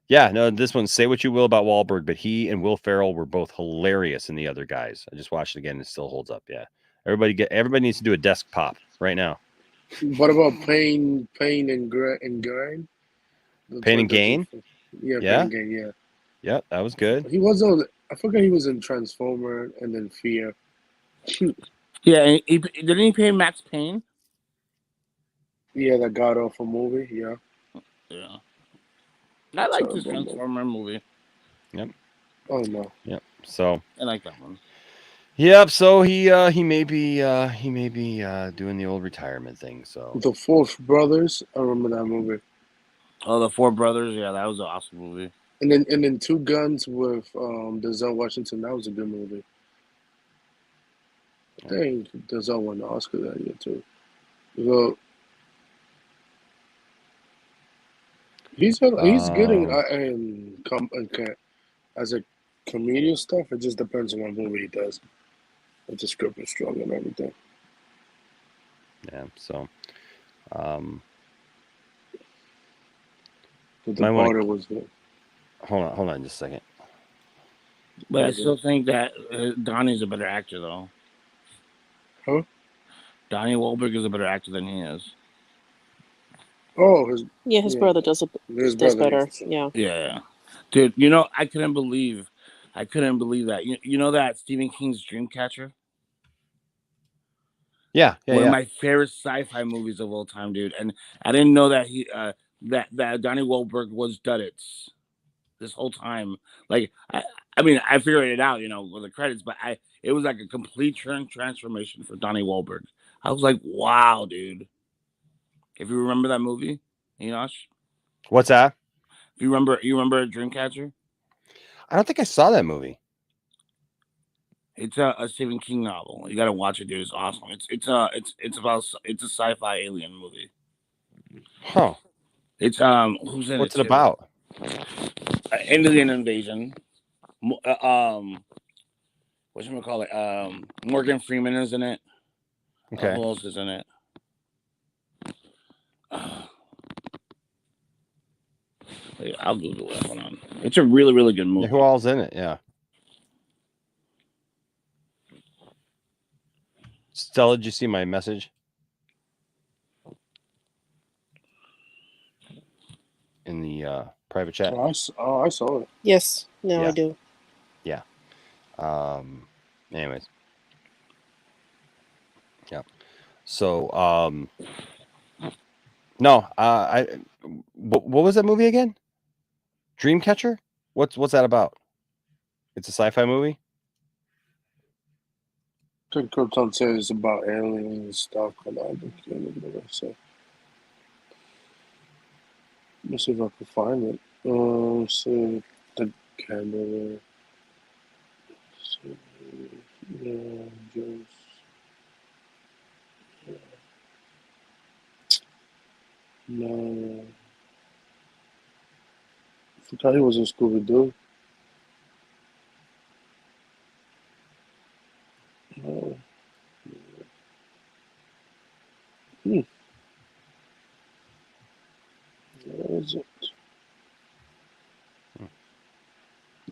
Yeah, no, this one, say what you will about Wahlberg, but he and Will Ferrell were both hilarious in The Other Guys. I just watched it again and it still holds up. Yeah. Everybody needs to do a desk pop right now. What about Pain and Gain? Pain and Gain? Yeah, Pain and Gain, yeah. Yeah, that was good. He was I forgot he was in Transformer and then Fear. Yeah, didn't he play Max Payne? Yeah, that God awful movie, yeah. Yeah. I like this Transformer movie. Yep. Oh no. Yep. So I like that one. Yep. So he may be doing the old retirement thing. So The Fourth Brothers, I remember that movie. Oh, The Four Brothers, yeah, that was an awesome movie. And then Two Guns with Denzel Washington, that was a good movie. I think Denzel won the Oscar that year too. So he's good in as a comedian stuff. It just depends on what movie he does. If the script is strong and everything. Yeah. So. The Departed was good. Hold on, just a second. But I still think that Donnie's a better actor, though. Huh? Donnie Wahlberg is a better actor than he is. Oh, his brother does better. Yeah. Yeah, dude. I couldn't believe that. You know that Stephen King's Dreamcatcher? Yeah. One of my favorite sci-fi movies of all time, dude. And I didn't know that he that Donnie Wahlberg was Duddits. this whole time. Like, I mean, I figured it out, with the credits, but it was like a complete transformation for Donnie Wahlberg. I was like, wow, dude. If you remember that movie, Enosh? What's that? You remember Dreamcatcher? I don't think I saw that movie. It's a Stephen King novel. You gotta watch it, dude. It's awesome. It's a sci-fi alien movie. Huh. It's who's in What's it it about? Alien invasion. Whatchamacallit? Morgan Freeman is in it. Okay. Who else is in it? Wait, I'll Google it. Hold on. It's a really, really good movie. Yeah, who all's in it? Yeah. Stella, did you see my message? In the private chat? I saw it. Yes. No, Yeah. I do. Yeah. Anyways. Yeah. So, no, what was that movie again? Dreamcatcher? What's that about? It's a sci-fi movie? I think Krypton says it's about aliens and stuff. And I can't remember what I said. Let me see if I can find it. Let's see the camera. Let's see. Yeah, just. No. I forgot he was in Scooby Doo. No. Where is it?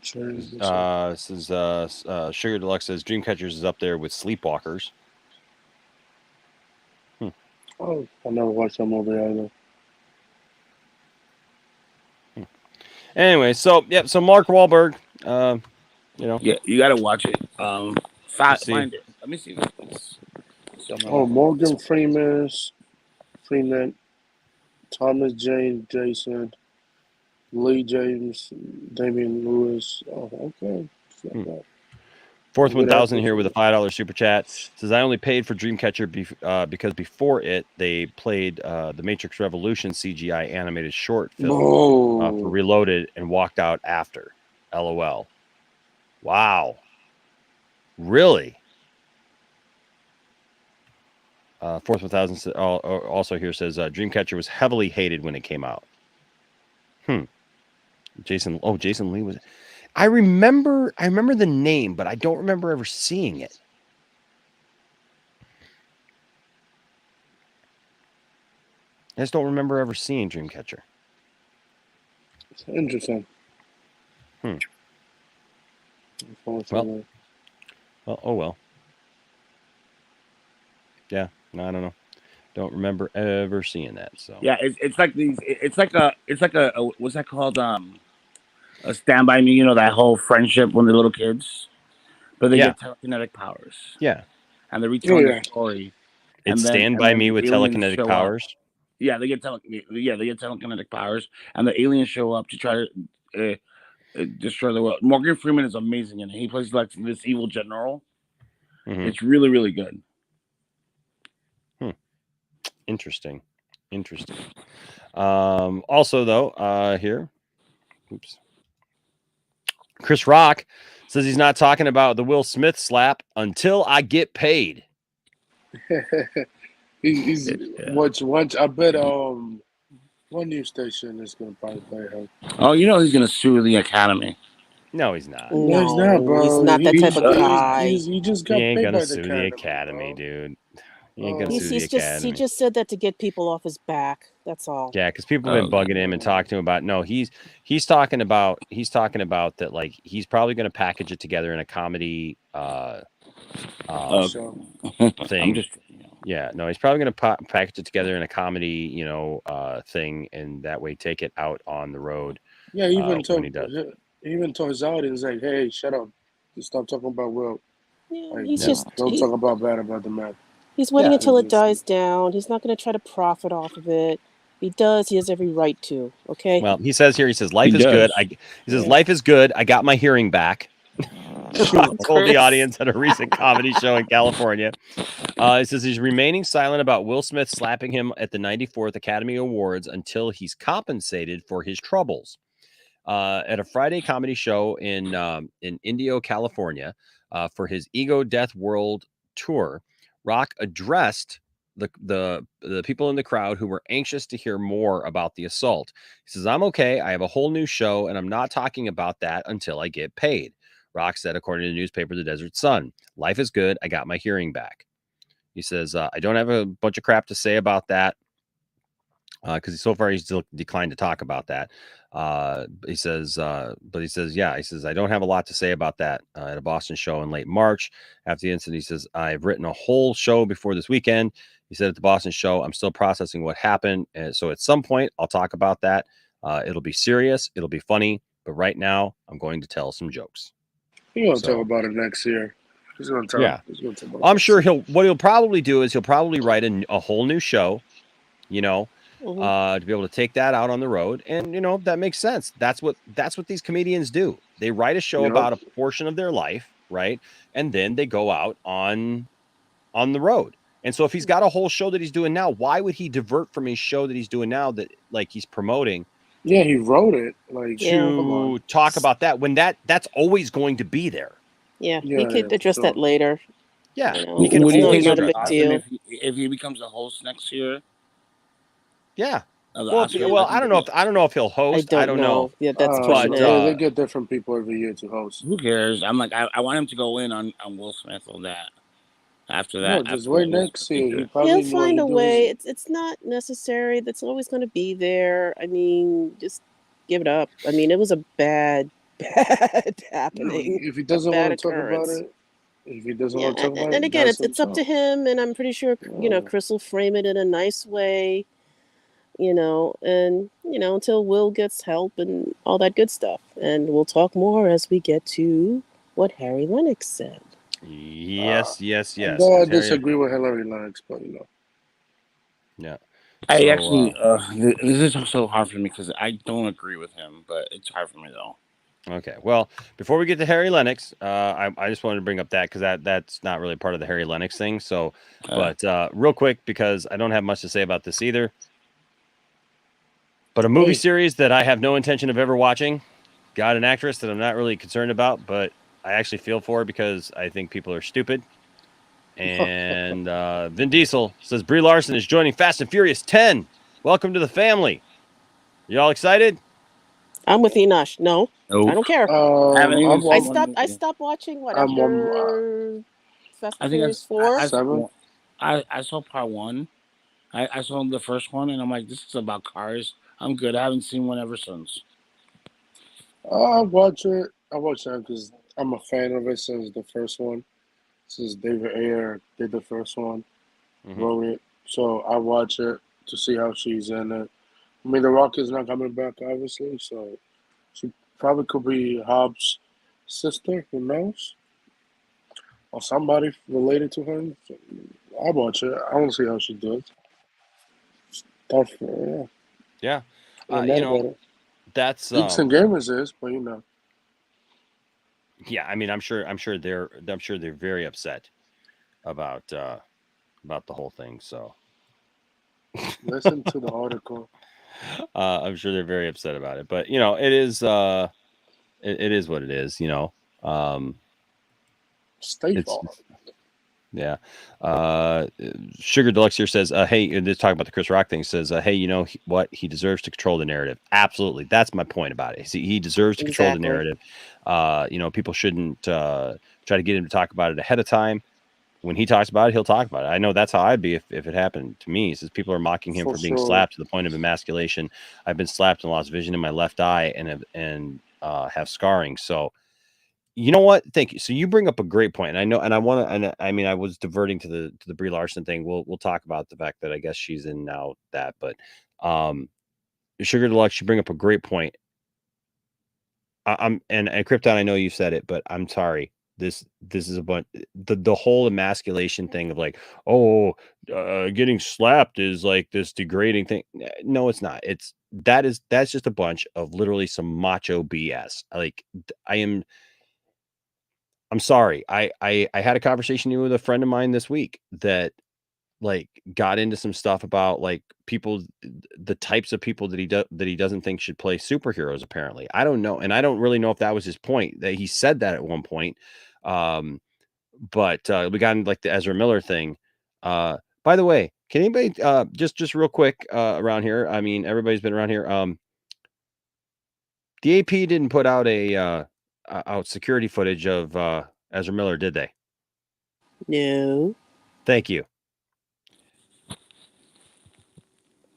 This is Sugar Deluxe says Dreamcatchers is up there with Sleepwalkers. Oh, I never watched that movie either. Anyway, so Mark Wahlberg, Yeah, you gotta watch it. Find it. Let me see. Morgan Freeman, Thomas Jane Jason, Lee James, Damian Lewis. Oh, okay. Fourth 1000 here with a $5 super chat says I only paid for Dreamcatcher because before it they played the Matrix Revolution CGI animated short film for Reloaded and walked out after. LOL. Wow. Really? Fourth 1000 also here says Dreamcatcher was heavily hated when it came out. Jason Lee was. I remember the name, but I don't remember ever seeing it. I just don't remember ever seeing Dreamcatcher. It's interesting. Well, oh well. Yeah, no, I don't know. Don't remember ever seeing that. So yeah, it's like these. It's like a what's that called? A Stand By Me. That whole friendship when they're little kids, but they get telekinetic powers. Yeah, and they retelling the story. It's Stand By Me with telekinetic powers. Yeah, they get telekinetic powers, and the aliens show up to try to destroy the world. Morgan Freeman is amazing, and he plays like this evil general. It's really, really good. Interesting. Also, though, here, Chris Rock says he's not talking about the Will Smith slap until I get paid. he's watch. I bet one news station is gonna probably play him. Oh, he's gonna sue the Academy. No, he's not. No, he's not, bro. He's not that type of guy. He just got he ain't paid gonna by sue the Academy, dude. He ain't gonna sue the Academy. He just said that to get people off his back. That's all. Yeah, because people have been bugging him and talking to him about. No, he's talking about that. Like he's probably going to package it together in a comedy thing. Yeah, no, he's probably going to package it together in a comedy, thing, and that way take it out on the road. Yeah, he even told his audience like, "Hey, shut up! Just stop talking about Will. Don't talk about bad about the man." He's waiting until it dies down. He's not going to try to profit off of it He does. He has every right to. Okay. Well, he says life He is good. does. He says life is good. I got my hearing back. Rock told the audience at a recent comedy show in California. He says he's remaining silent about Will Smith slapping him at the 94th Academy Awards until he's compensated for his troubles. At a Friday comedy show in Indio, California, for his Ego Death World tour, Rock addressed the people in the crowd who were anxious to hear more about the assault. He says, "I'm okay. I have a whole new show, and I'm not talking about that until I get paid." Rock said, according to the newspaper The Desert Sun, "Life is good. I got my hearing back." He says, "I don't have a bunch of crap to say about that." Because so far he's still declined to talk about that. He says, I don't have a lot to say about that at a Boston show in late March. After the incident, he says, I've written a whole show before this weekend. He said at the Boston show, I'm still processing what happened. And so at some point, I'll talk about that. It'll be serious. It'll be funny. But right now, I'm going to tell some jokes. He's going to talk about it next year. He's going to talk. Yeah. He's going to talk about I'm sure what he'll probably do is he'll probably write a whole new show, to be able to take that out on the road. And, that makes sense. That's what these comedians do. They write a show about a portion of their life, right? And then they go out on the road. And so if he's got a whole show that he's doing now, why would he divert from his show that he's doing now that he's promoting? Yeah, he wrote it to talk about that when that's always going to be there. Yeah, he could address that later. Yeah. What do you think not a big deal. If he becomes a host next year? Yeah. Well, I don't know if he'll host. I don't know. Yeah, that's they get different people every year to host. Who cares? I'm like, I want him to go in on Will Smith on that. After that, just wait next year. He'll find a way. It's not necessary. That's always going to be there. I mean, just give it up. I mean, it was a bad happening. If he doesn't want to talk about it, and again, it's up to him. And I'm pretty sure Chris will frame it in a nice way. Until Will gets help and all that good stuff. And we'll talk more as we get to what Harry Lenix said. Yes. Though I disagree with Harry Lenix, but Yeah. I actually, this is so hard for me because I don't agree with him, but it's hard for me though. Okay. Well, before we get to Harry Lenix, I just wanted to bring up that because that's not really part of the Harry Lenix thing. So, but real quick, because I don't have much to say about this either. But a movie series that I have no intention of ever watching, got an actress that I'm not really concerned about, but I actually feel for because I think people are stupid. And Vin Diesel says Brie Larson is joining Fast and Furious 10. Welcome to the family. You all excited? I'm with Enosh. No, nope. I don't care. I stopped watching after Fast and Furious 4. I saw part 1. I saw the first one, and I'm like, this is about cars. I'm good. I haven't seen one ever since. I watch it because I'm a fan of it since the first one. Since David Ayer did the first one, wrote it. So I watch it to see how she's in it. I mean, The Rock is not coming back, obviously, so she probably could be Hobbs' sister, who knows? Or somebody related to her. So I watch it. I want to see how she does. Tough, yeah. That's Geeks and Gamers is, but Yeah, I mean, I'm sure they're very upset about the whole thing. So listen to the article. I'm sure they're very upset about it, but it is it is what it is. Stay far. Yeah. Sugar Deluxe here says, hey, this talking about the Chris Rock thing, says, hey, what? He deserves to control the narrative. Absolutely. That's my point about it. See, he deserves to control the narrative. People shouldn't try to get him to talk about it ahead of time. When he talks about it, he'll talk about it. I know that's how I'd be if it happened to me. He says people are mocking him for being slapped to the point of emasculation. I've been slapped and lost vision in my left eye and have scarring. So, you know what? Thank you. So you bring up a great point. And I know, and I want to, and I mean, I was diverting to the Brie Larson thing. We'll talk about the fact that I guess she's in now that, but Sugar Deluxe, you bring up a great point. And Krypton, I know you said it, but I'm sorry. This is a bunch. The whole emasculation thing of like, oh, getting slapped is like this degrading thing. No, it's not. That's just a bunch of literally some macho BS. Like I'm sorry. I had a conversation with a friend of mine this week that like got into some stuff about like people, the types of people that he doesn't think should play superheroes. Apparently, I don't know, and I don't really know if that was his point. That he said that at one point. But we got into like the Ezra Miller thing. By the way, can anybody just real quick around here? I mean, everybody's been around here. The AP didn't put out out security footage of Ezra Miller, did they? No. Thank you.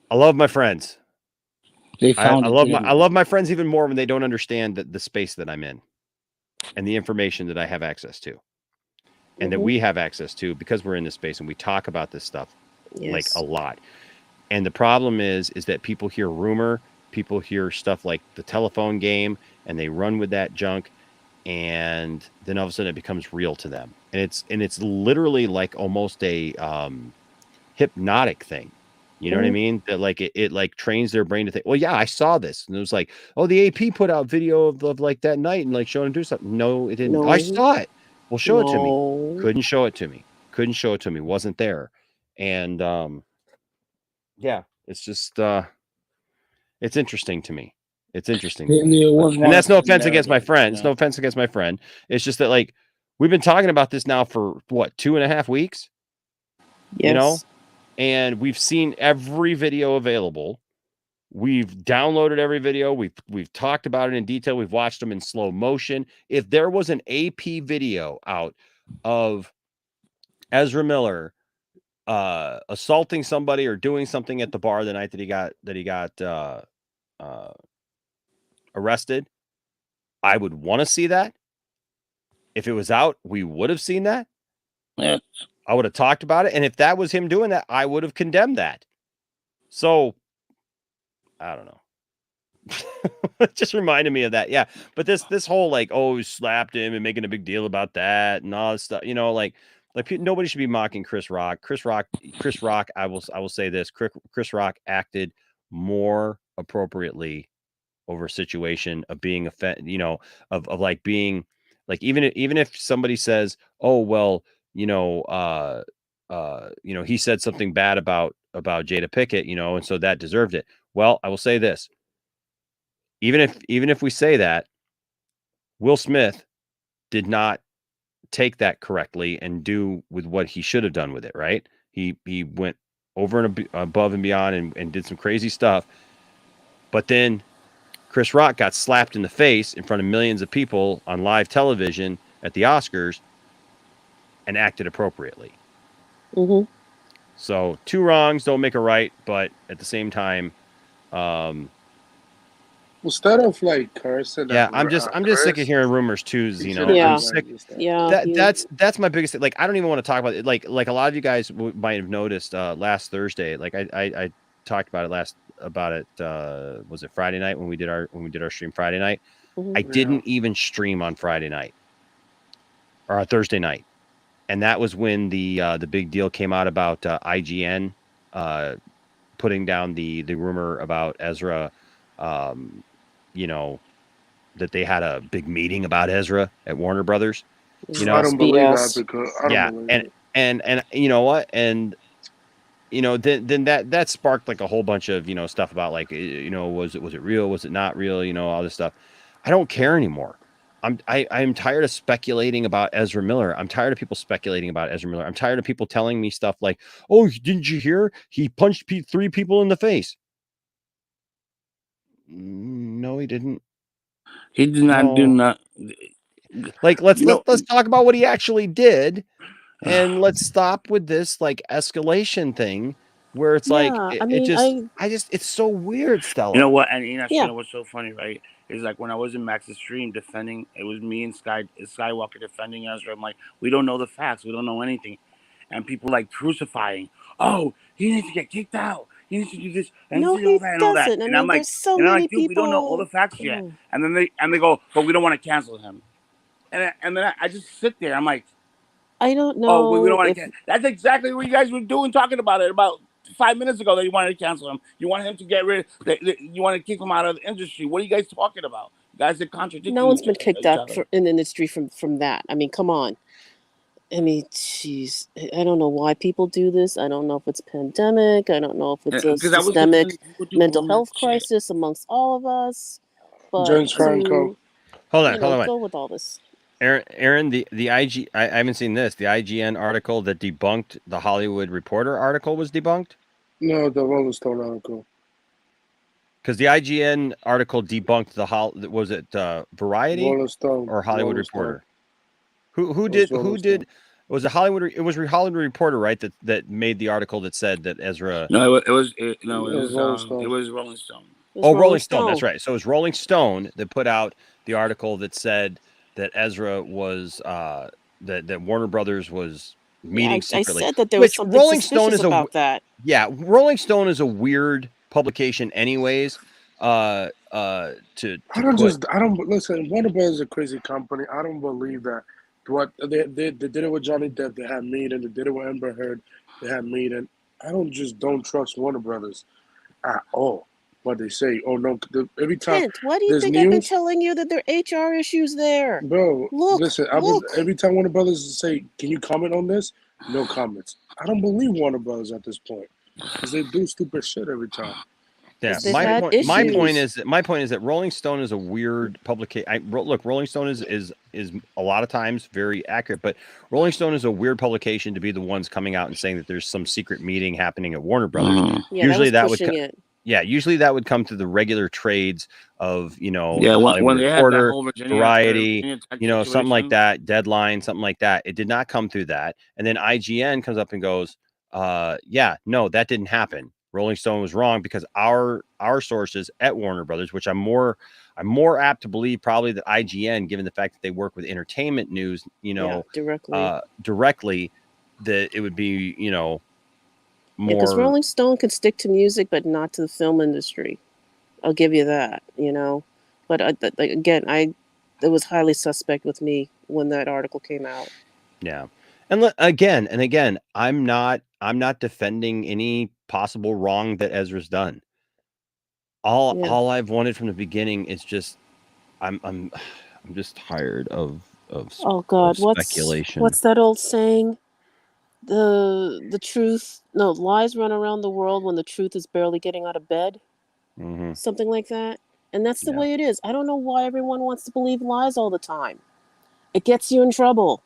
I love my friends. They found I love my friends even more when they don't understand the space that I'm in and the information that I have access to. And that we have access to because we're in this space and we talk about this stuff like a lot. And the problem is that people hear rumor, people hear stuff like the telephone game, and they run with that junk, and then all of a sudden it becomes real to them. And it's literally like almost a hypnotic thing. You know what I mean? That like it like trains their brain to think, well, yeah, I saw this. And it was like, oh, the AP put out video of like that night and like showing him do something. No, it didn't. No. I saw it. Well, show it to me. Couldn't show it to me. Wasn't there. And yeah, it's just it's interesting to me. It's interesting. And that's no offense against my friend. It's no offense against my friend. It's just that like we've been talking about this now for what, 2.5 weeks? Yes. You know? And we've seen every video available. We've downloaded every video. We've talked about it in detail. We've watched them in slow motion. If there was an AP video out of Ezra Miller assaulting somebody or doing something at the bar the night that he got arrested, I would want to see that. If it was out, we would have seen that. Yeah. I would have talked about it. And if that was him doing that, I would have condemned that. So I don't know. It just reminded me of that. Yeah. But this whole like, oh, slapped him and making a big deal about that and all this stuff, you know, like nobody should be mocking Chris Rock. Chris Rock, I will say this. Chris Rock acted more appropriately over a situation of being you know, of like being like, even if somebody says, oh, well, you know, he said something bad about Jada Pinkett, you know, and so that deserved it. Well, I will say this. Even if we say that, Will Smith did not take that correctly and do with what he should have done with it, right? He went over and above and beyond and did some crazy stuff. But then Chris Rock got slapped in the face in front of millions of people on live television at the Oscars and acted appropriately. Mm-hmm. So 2 wrongs don't make a right, but at the same time, instead of like cursing, yeah, I'm just sick of hearing rumors too. You know, Yeah. I'm sick. Yeah. That's my biggest thing. Like, I don't even want to talk about it. Like a lot of you guys might have noticed last Thursday. Like I talked about it. Was it Friday night when we did our stream Friday night? Mm-hmm. I didn't even stream on Friday night or Thursday night, and that was when the big deal came out about IGN putting down the rumor about Ezra. You know, that they had a big meeting about Ezra at Warner Brothers. You know, I don't believe that because I don't believe it. And you know what? And you know, then that sparked like a whole bunch of, you know, stuff about like, you know, was it real? Was it not real? You know, all this stuff. I don't care anymore. I'm tired of speculating about Ezra Miller. I'm tired of people speculating about Ezra Miller. I'm tired of people telling me stuff like, oh, didn't you hear? He punched 3 people in the face. No, he didn't. He did not do not. Like, let's talk about what he actually did, and let's stop with this like escalation thing where it's like it's so weird, Stella. You know what? And you know what's so funny, right? Is like when I was in Max's stream defending, it was me and Skywalker defending Ezra. I'm like, we don't know the facts, we don't know anything, and people like crucifying. Oh, he needs to get kicked out. He needs to do this and no, he all that and all that. And I'm like, dude, we don't know all the facts yet. And then they go, but we don't want to cancel him. and then I just sit there. I'm like, I don't oh, we don't know want if to. That's exactly what you guys were doing, talking about it about 5 minutes ago. That you wanted to cancel him. You want him to get rid. You want to keep him out of the industry. What are you guys talking about? You guys are no contradicting one's each been kicked out other. in the industry from that. I mean, come on. I mean, jeez, I don't know why people do this. I don't know if it's pandemic. I don't know if it's a Because I was systemic people do mental grown health shit. crisis amongst all of us. But James Franco. Hold on. go with all this. Aaron, the IG, I haven't seen this. The IGN article that debunked the Hollywood Reporter article was debunked? No, the Rolling Stone article. Because the IGN article debunked was it Variety Rolling Stone. or Hollywood Rolling Reporter? Stone. Who It was did Rolling was it Hollywood? It was Hollywood Reporter, right? That made the article that said that Ezra. No, it was Rolling Stone. it was Rolling Stone. Oh, Rolling Stone. That's right. So it was Rolling Stone that put out the article that said that Ezra was that Warner Brothers was meeting secretly. I said that there was something Rolling Stone is about that. Yeah, Rolling Stone is a weird publication, anyways. To I don't listen. Warner Brothers is a crazy company. I don't believe that. What they did it with Johnny Depp. They had Meaden. They did it with Amber Heard. They had Meaden. I don't trust Warner Brothers at all. What they say. Oh no! Every time. Kent, why do you think I've been telling you that there are HR issues there? Bro, look. Every time Warner Brothers say, "Can you comment on this?" No comments. I don't believe Warner Brothers at this point because they do stupid shit every time. Yeah, my point is that Rolling Stone is a weird publication. Look, Rolling Stone is a lot of times very accurate, but Rolling Stone is a weird publication to be the ones coming out and saying that there's some secret meeting happening at Warner Brothers. Yeah, usually that would come through the regular trades of when Hollywood they Reporter, had that whole Variety, something like that, Deadline, something like that. It did not come through that, and then IGN comes up and goes, "Yeah, no, that didn't happen. Rolling Stone was wrong because our sources at Warner Brothers, which I'm more apt to believe probably that IGN, given the fact that they work with entertainment news, directly, that it would be more. Because Rolling Stone can stick to music, but not to the film industry. I'll give you that, But again, it was highly suspect with me when that article came out. Yeah, and again, I'm not defending any possible wrong that Ezra's done. All I've wanted from the beginning is just I'm just tired of oh God, speculation. What's that old saying? The truth, no, lies run around the world when the truth is barely getting out of bed. Mm-hmm. Something like that. And that's the way it is. I don't know why everyone wants to believe lies all the time. It gets you in trouble,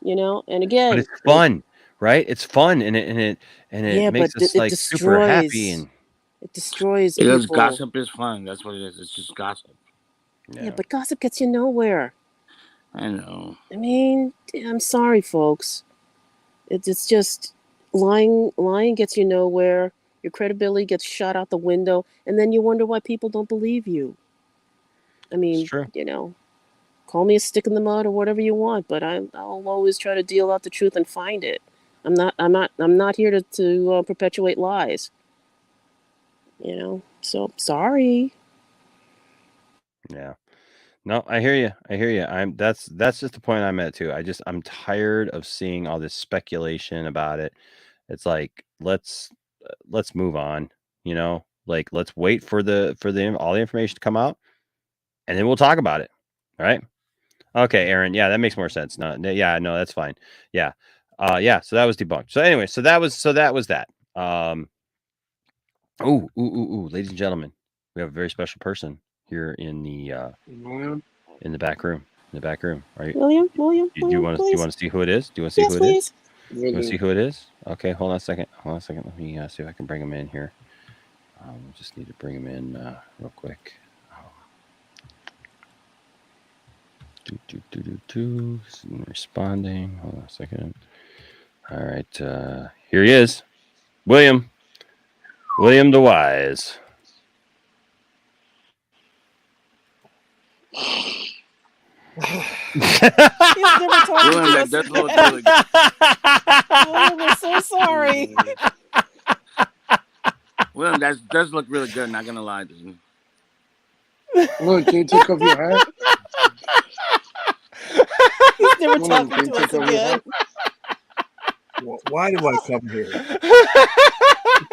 And again, but it's fun, right? It's fun, and it makes us like super happy, and it destroys because people. Gossip is fun. That's what it is. It's just gossip. Yeah, but gossip gets you nowhere. I know. I mean, I'm sorry, folks. It's just lying gets you nowhere. Your credibility gets shot out the window, and then you wonder why people don't believe you. I mean, call me a stick in the mud or whatever you want, but I'll always try to deal out the truth and find it. I'm not here to perpetuate lies. So sorry. Yeah. No, I hear you. That's just the point I'm at too. I'm tired of seeing all this speculation about it. It's like let's move on, like let's wait for all the information to come out, and then we'll talk about it. All right. Okay, Aaron. Yeah, that makes more sense. No, that's fine. Yeah. So that was debunked. So anyway, so that was that. Ladies and gentlemen, we have a very special person here in the back room. Are you William? Do you want to see who it is? Do you want to see who it is? You want to see who it is? Okay, hold on a second. Let me see if I can bring him in here. Just need to bring him in real quick. Responding. Hold on a second. All right, here he is. William the Wise. He's never talked to us again. William, we're so sorry. William, that does look really good. Not gonna lie to you. Look, can you take off your hat? Never Come on, talking can you to us take over your again. house? Why do I come here?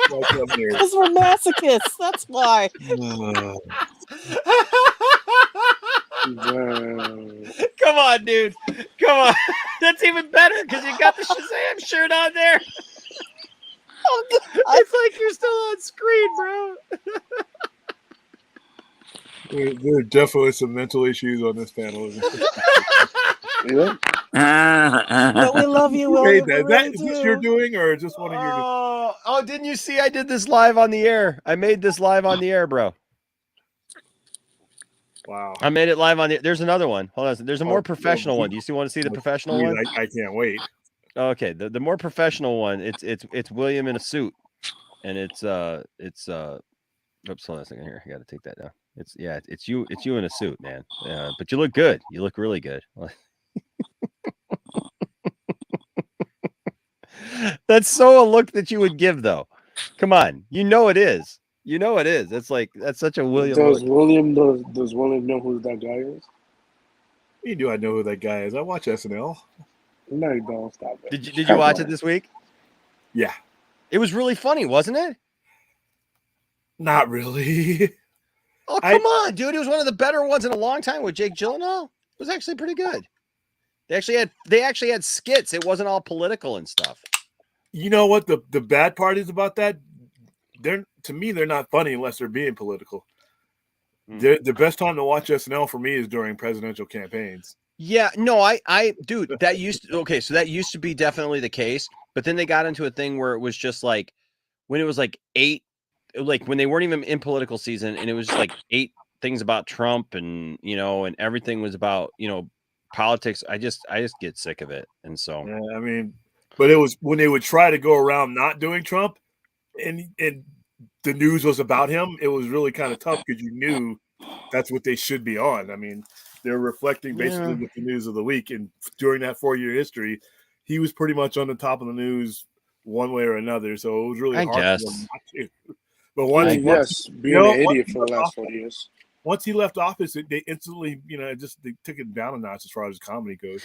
Why come here? Because we're masochists. That's why. Come on, dude. Come on. That's even better because you got the Shazam shirt on there. It's like you're still on screen, bro. There are definitely some mental issues on this panel. Yep. But we love you, Who William. made that? We really Is this your do. doing or just one of your? Oh, didn't you see? I did this live on the air. I made this live on the air, bro. Wow. I made it live on the. There's another one. Hold on. There's a more professional one. Do you want to see the professional one? I can't wait. Okay, the more professional one. It's William in a suit, and it's oops, hold on a second here. I got to take that down. It's you in a suit, man. But you look good. You look really good. That's so a look that you would give, though. Come on, you know it is. You know it is. That's such a William. Does look. William know who that guy is? Do I know who that guy is? I watch SNL. No, you don't. Stop it. Did you watch it this week? Yeah. It was really funny, wasn't it? Not really. Oh, come on, dude. It was one of the better ones in a long time with Jake Gyllenhaal. It was actually pretty good. They actually had skits. It wasn't all political and stuff. You know what the bad part is about that? They're not funny unless they're being political. The best time to watch SNL for me is during presidential campaigns. Yeah, no, dude, that used to be definitely the case, but then they got into a thing where it was just like when it was like when they weren't even in political season and it was just like 8 things about Trump and and everything was about politics. I just get sick of it. And so yeah, I mean, but it was when they would try to go around not doing Trump and the news was about him, it was really kind of tough because you knew that's what they should be on. I mean, they're reflecting basically with the news of the week. And during that 4-year history, he was pretty much on the top of the news one way or another. So it was really hard for them not to. But being an idiot for the last 4 years. Once he left office, they instantly, they took it down a notch as far as comedy goes.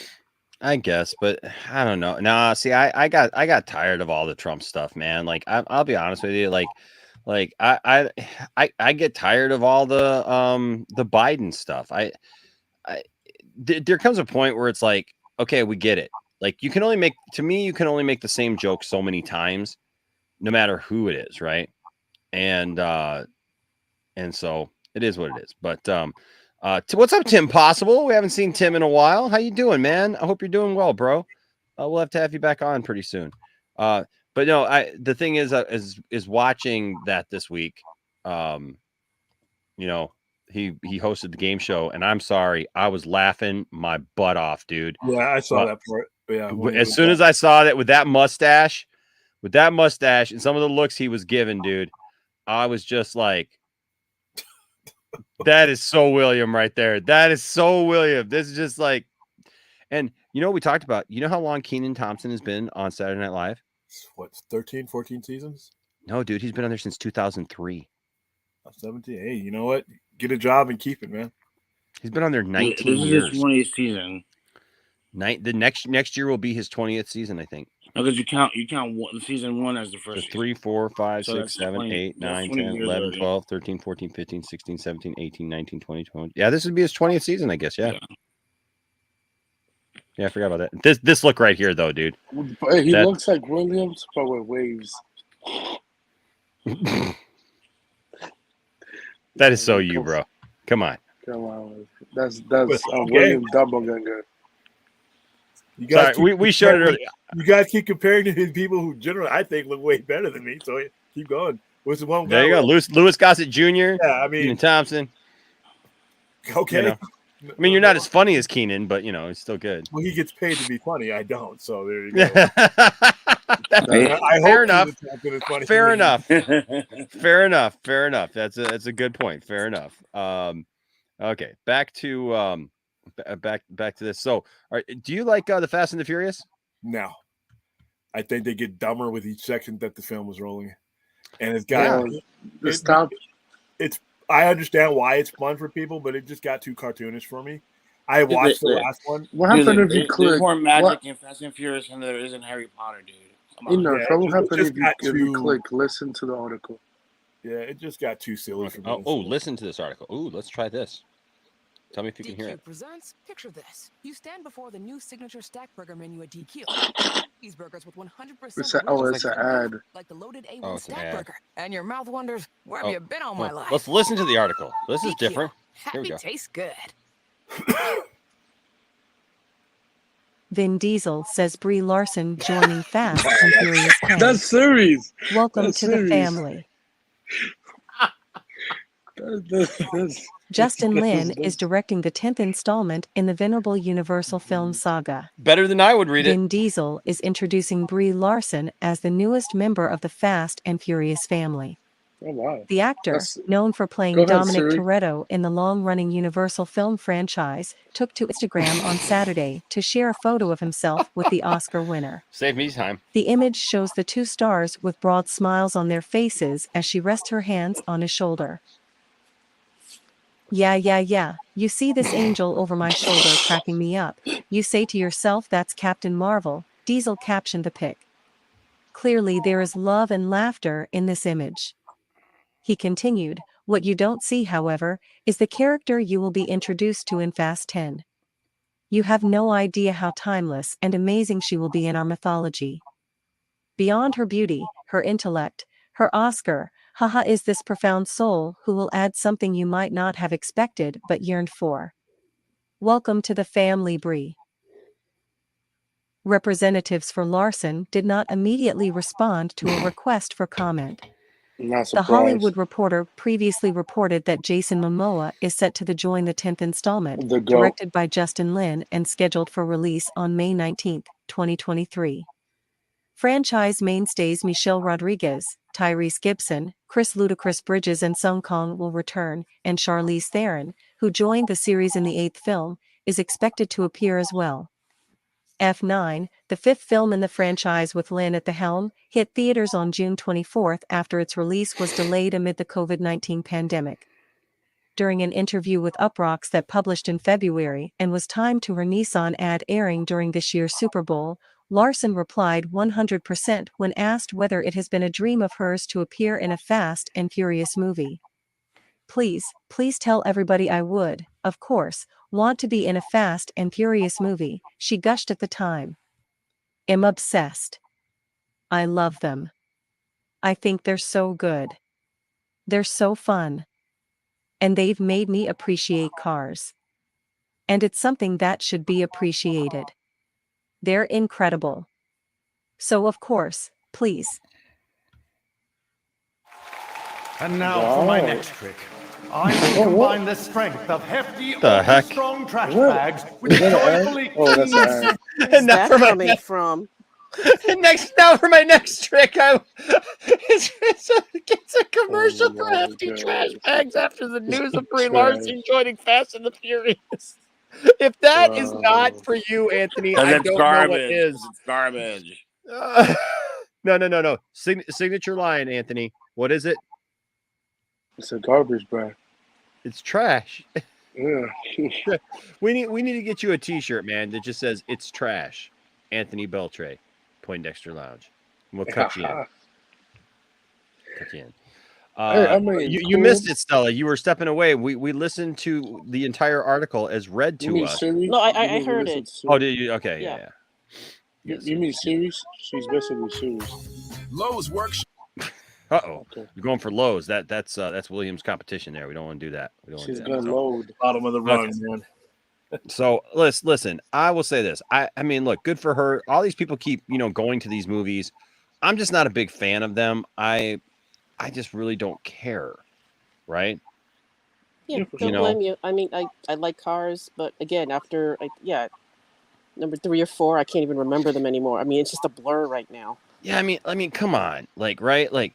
I guess, but I don't know. Nah, see, I got tired of all the Trump stuff, man. Like I'll be honest with you, like I get tired of all the Biden stuff. There comes a point where it's like, okay, we get it. Like you can only make the same joke so many times, no matter who it is, right? And so it is what it is. But what's up, Tim Possible? We haven't seen Tim in a while. How you doing, man? I hope you're doing well, bro. We'll have to have you back on pretty soon. But no, the thing is watching that this week. He hosted the game show, and I'm sorry, I was laughing my butt off, dude. Yeah, I saw that part. Yeah, as soon as I saw that with that mustache, and some of the looks he was given, dude, I was just like, that is so William right there. That is so William. This is just like, and what we talked about? You know how long Kenan Thompson has been on Saturday Night Live? What, 13, 14 seasons? No, dude, he's been on there since 2003. 17. Hey, you know what? Get a job and keep it, man. He's been on there 19 years. This is his 20th season. The next year will be his 20th season, I think. No, because you count season 1 as the first. So 3, 4, 5, So 6, 7, 8, 9, 10, 11, already. 12, 13, 14, 15, 16, 17, 18, 19, 20, 20. Yeah, this would be his 20th season, I guess. Yeah. Yeah, I forgot about that. This look right here, though, dude. He looks like Williams, but with waves. That is so you, bro. Come on. Come on. That's William Doubleganger. You guys we showed it earlier. You guys keep comparing to people who generally I think look way better than me. So keep going. What's the one guy? There you go, Louis Gossett Jr. Yeah, I mean Kenan Thompson. Okay. I mean, you're not as funny as Kenan, but he's still good. Well, he gets paid to be funny. I don't. So there you go. Fair enough. Fair enough. Fair enough. Fair enough. That's a good point. Fair enough. Okay, back to this. So, all right, do you like the Fast and the Furious? No, I think they get dumber with each section that the film was rolling, and it's got I understand why it's fun for people, but it just got too cartoonish for me. I watched the last one. What happened if you There's click? more magic in Fast and Furious than there is in Harry Potter, dude. Come on. Enoch, Yeah, what it happened just if you got click listen to the article? Yeah, it just got too silly for me. Oh, listen to this article. Ooh, let's try this. Tell me if you can hear it. presents, picture this. You stand before the new signature stack burger menu at DQ. These burgers with 100% It's an ad. like the loaded A1 Oh, it's an stack ad. burger. And your mouth wonders, where have you been all my life? Let's listen to the article. This is DQ. different. Here we Happy go. tastes good. Vin Diesel says Brie Larson joining Fast and Furious 10. That's series. Welcome That's to series. the family. Justin Lin is directing the 10th installment in the venerable Universal film saga. Better than I would read it. Vin Diesel is introducing Brie Larson as the newest member of the Fast and Furious family. Oh, wow. The actor, known for playing Go ahead, Dominic Siri. Toretto in the long-running Universal film franchise, took to Instagram on Saturday to share a photo of himself with the Oscar winner. Save me time. The image shows the two stars with broad smiles on their faces as she rests her hands on his shoulder. Yeah. You see this angel over my shoulder cracking me up. You say to yourself that's Captain Marvel, Diesel captioned the pic. Clearly there is love and laughter in this image. He continued, what you don't see, however, is the character you will be introduced to in Fast 10. You have no idea how timeless and amazing she will be in our mythology. Beyond her beauty, her intellect, her Oscar, haha, is this profound soul who will add something you might not have expected but yearned for. Welcome to the family, Brie. Representatives for Larson did not immediately respond to a request for comment. The Hollywood Reporter previously reported that Jason Momoa is set to join the 10th installment, directed by Justin Lin and scheduled for release on May 19, 2023. Franchise mainstays Michelle Rodriguez, Tyrese Gibson, Chris Ludacris Bridges and Sung Kang will return, and Charlize Theron, who joined the series in the 8th film, is expected to appear as well. F9, the 5th film in the franchise with Lin at the helm, hit theaters on June 24 after its release was delayed amid the COVID-19 pandemic. During an interview with Uproxx that published in February and was timed to her Nissan ad airing during this year's Super Bowl, Larson replied 100% when asked whether it has been a dream of hers to appear in a Fast and Furious movie. Please tell everybody I would, of course, want to be in a Fast and Furious movie, she gushed at the time. I'm obsessed. I love them. I think they're so good. They're so fun. And they've made me appreciate cars. And it's something that should be appreciated. They're incredible. So of course, please. And now for my next trick. I will combine the strength of hefty, strong trash bags with joyfully clean. Where's that coming from? Now for my next trick, it's a commercial for hefty trash bags after the news of Brie Larson joining Fast and the Furious. If that is not for you, Anthony, I don't know what is. It's garbage. No. Signature line, Anthony. What is it? It's a garbage bag. It's trash. Yeah. we need to get you a T-shirt, man, that just says "It's trash." Anthony Beltre, Poindexter Lounge. We'll cut you in. Cut you in. You missed it, Stella. You were stepping away. We listened to the entire article as read to us. No, I heard it. Oh, did you? Okay, yeah. You mean series? She's basically series. Lowe's works. Uh-oh. You're going for Lowe's. That's Williams' competition there. We don't want to do that. She's gonna load. Bottom of the run, man. So listen, I will say this. I mean, look, good for her. All these people keep, going to these movies. I'm just not a big fan of them. I just really don't care. Right? Yeah, don't blame you. I mean, I like cars, but again, after number 3 or 4, I can't even remember them anymore. I mean, it's just a blur right now. Yeah, I mean, come on. Right?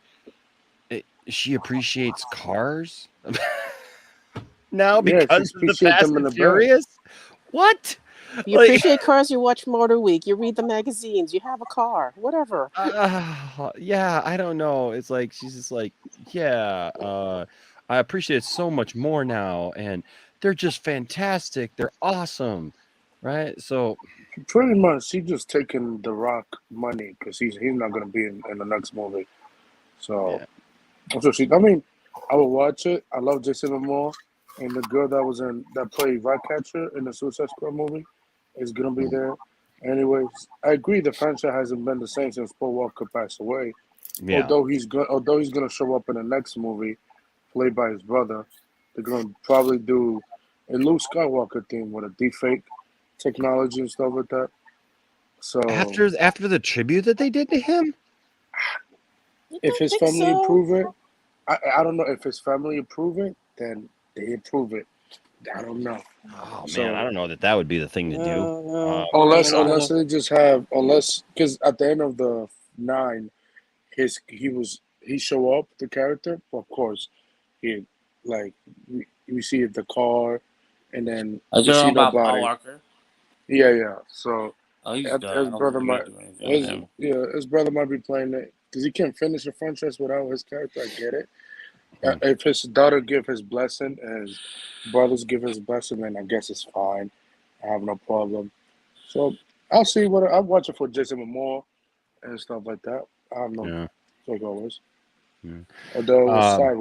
She appreciates cars now because of the Fast and Furious. What? You appreciate cars. You watch Motor Week. You read the magazines. You have a car. Whatever. Yeah, I don't know. It's like she's just like, I appreciate it so much more now. And they're just fantastic. They're awesome, right? So pretty much, he's just taking The Rock money because he's not going to be in the next movie. So, I mean, I will watch it. I love Jason Momoa, and the girl that played Ratcatcher in the Suicide Squad movie is going to be there. Anyways, I agree. The franchise hasn't been the same since Paul Walker passed away. Yeah. Although he's gonna show up in the next movie, played by his brother. They're gonna probably do a Luke Skywalker theme with a deepfake technology and stuff like that. So after the tribute that they did to him, if his family approve it, I don't know. If his family approve it, then they approve it. I don't know. Oh man, I don't know that would be the thing to do. Unless they just have because at the end of the 9, he show up the character. Of course, we see the car, and then we see about nobody. Paul Walker? Yeah. So he's his brother might be playing it because he can't finish the franchise without his character. I get it. If his daughter give his blessing and his brothers give his blessing, then I guess it's fine. I have no problem. So I'll see I'll watch it for Jason Momoa and stuff like that. I have no takeovers. Although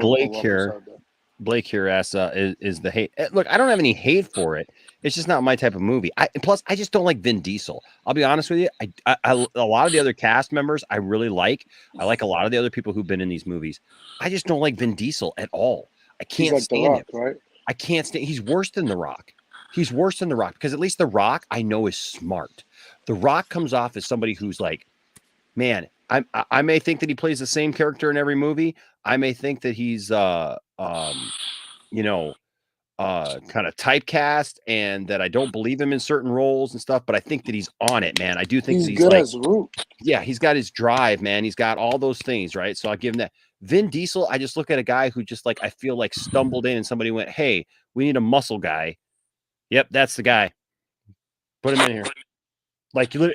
Blake here asks, is the hate? Look, I don't have any hate for it. It's just not my type of movie. Plus, I just don't like Vin Diesel. I'll be honest with you. A lot of the other cast members I really like. I like a lot of the other people who've been in these movies. I just don't like Vin Diesel at all. I can't stand The Rock, him. Right? I can't stand. He's worse than The Rock. He's worse than The Rock because at least The Rock I know is smart. The Rock comes off as somebody who's like, man, I may think that he plays the same character in every movie. I may think that he's kind of typecast and that I don't believe him in certain roles and stuff, but I think that he's on it, man. I do think he's good as Root. Yeah, he's got his drive, man. He's got all those things, right? So I'll give him that. Vin Diesel, I just look at a guy who just I feel like stumbled in and somebody went, hey, we need a muscle guy. Yep, that's the guy. Put him in here.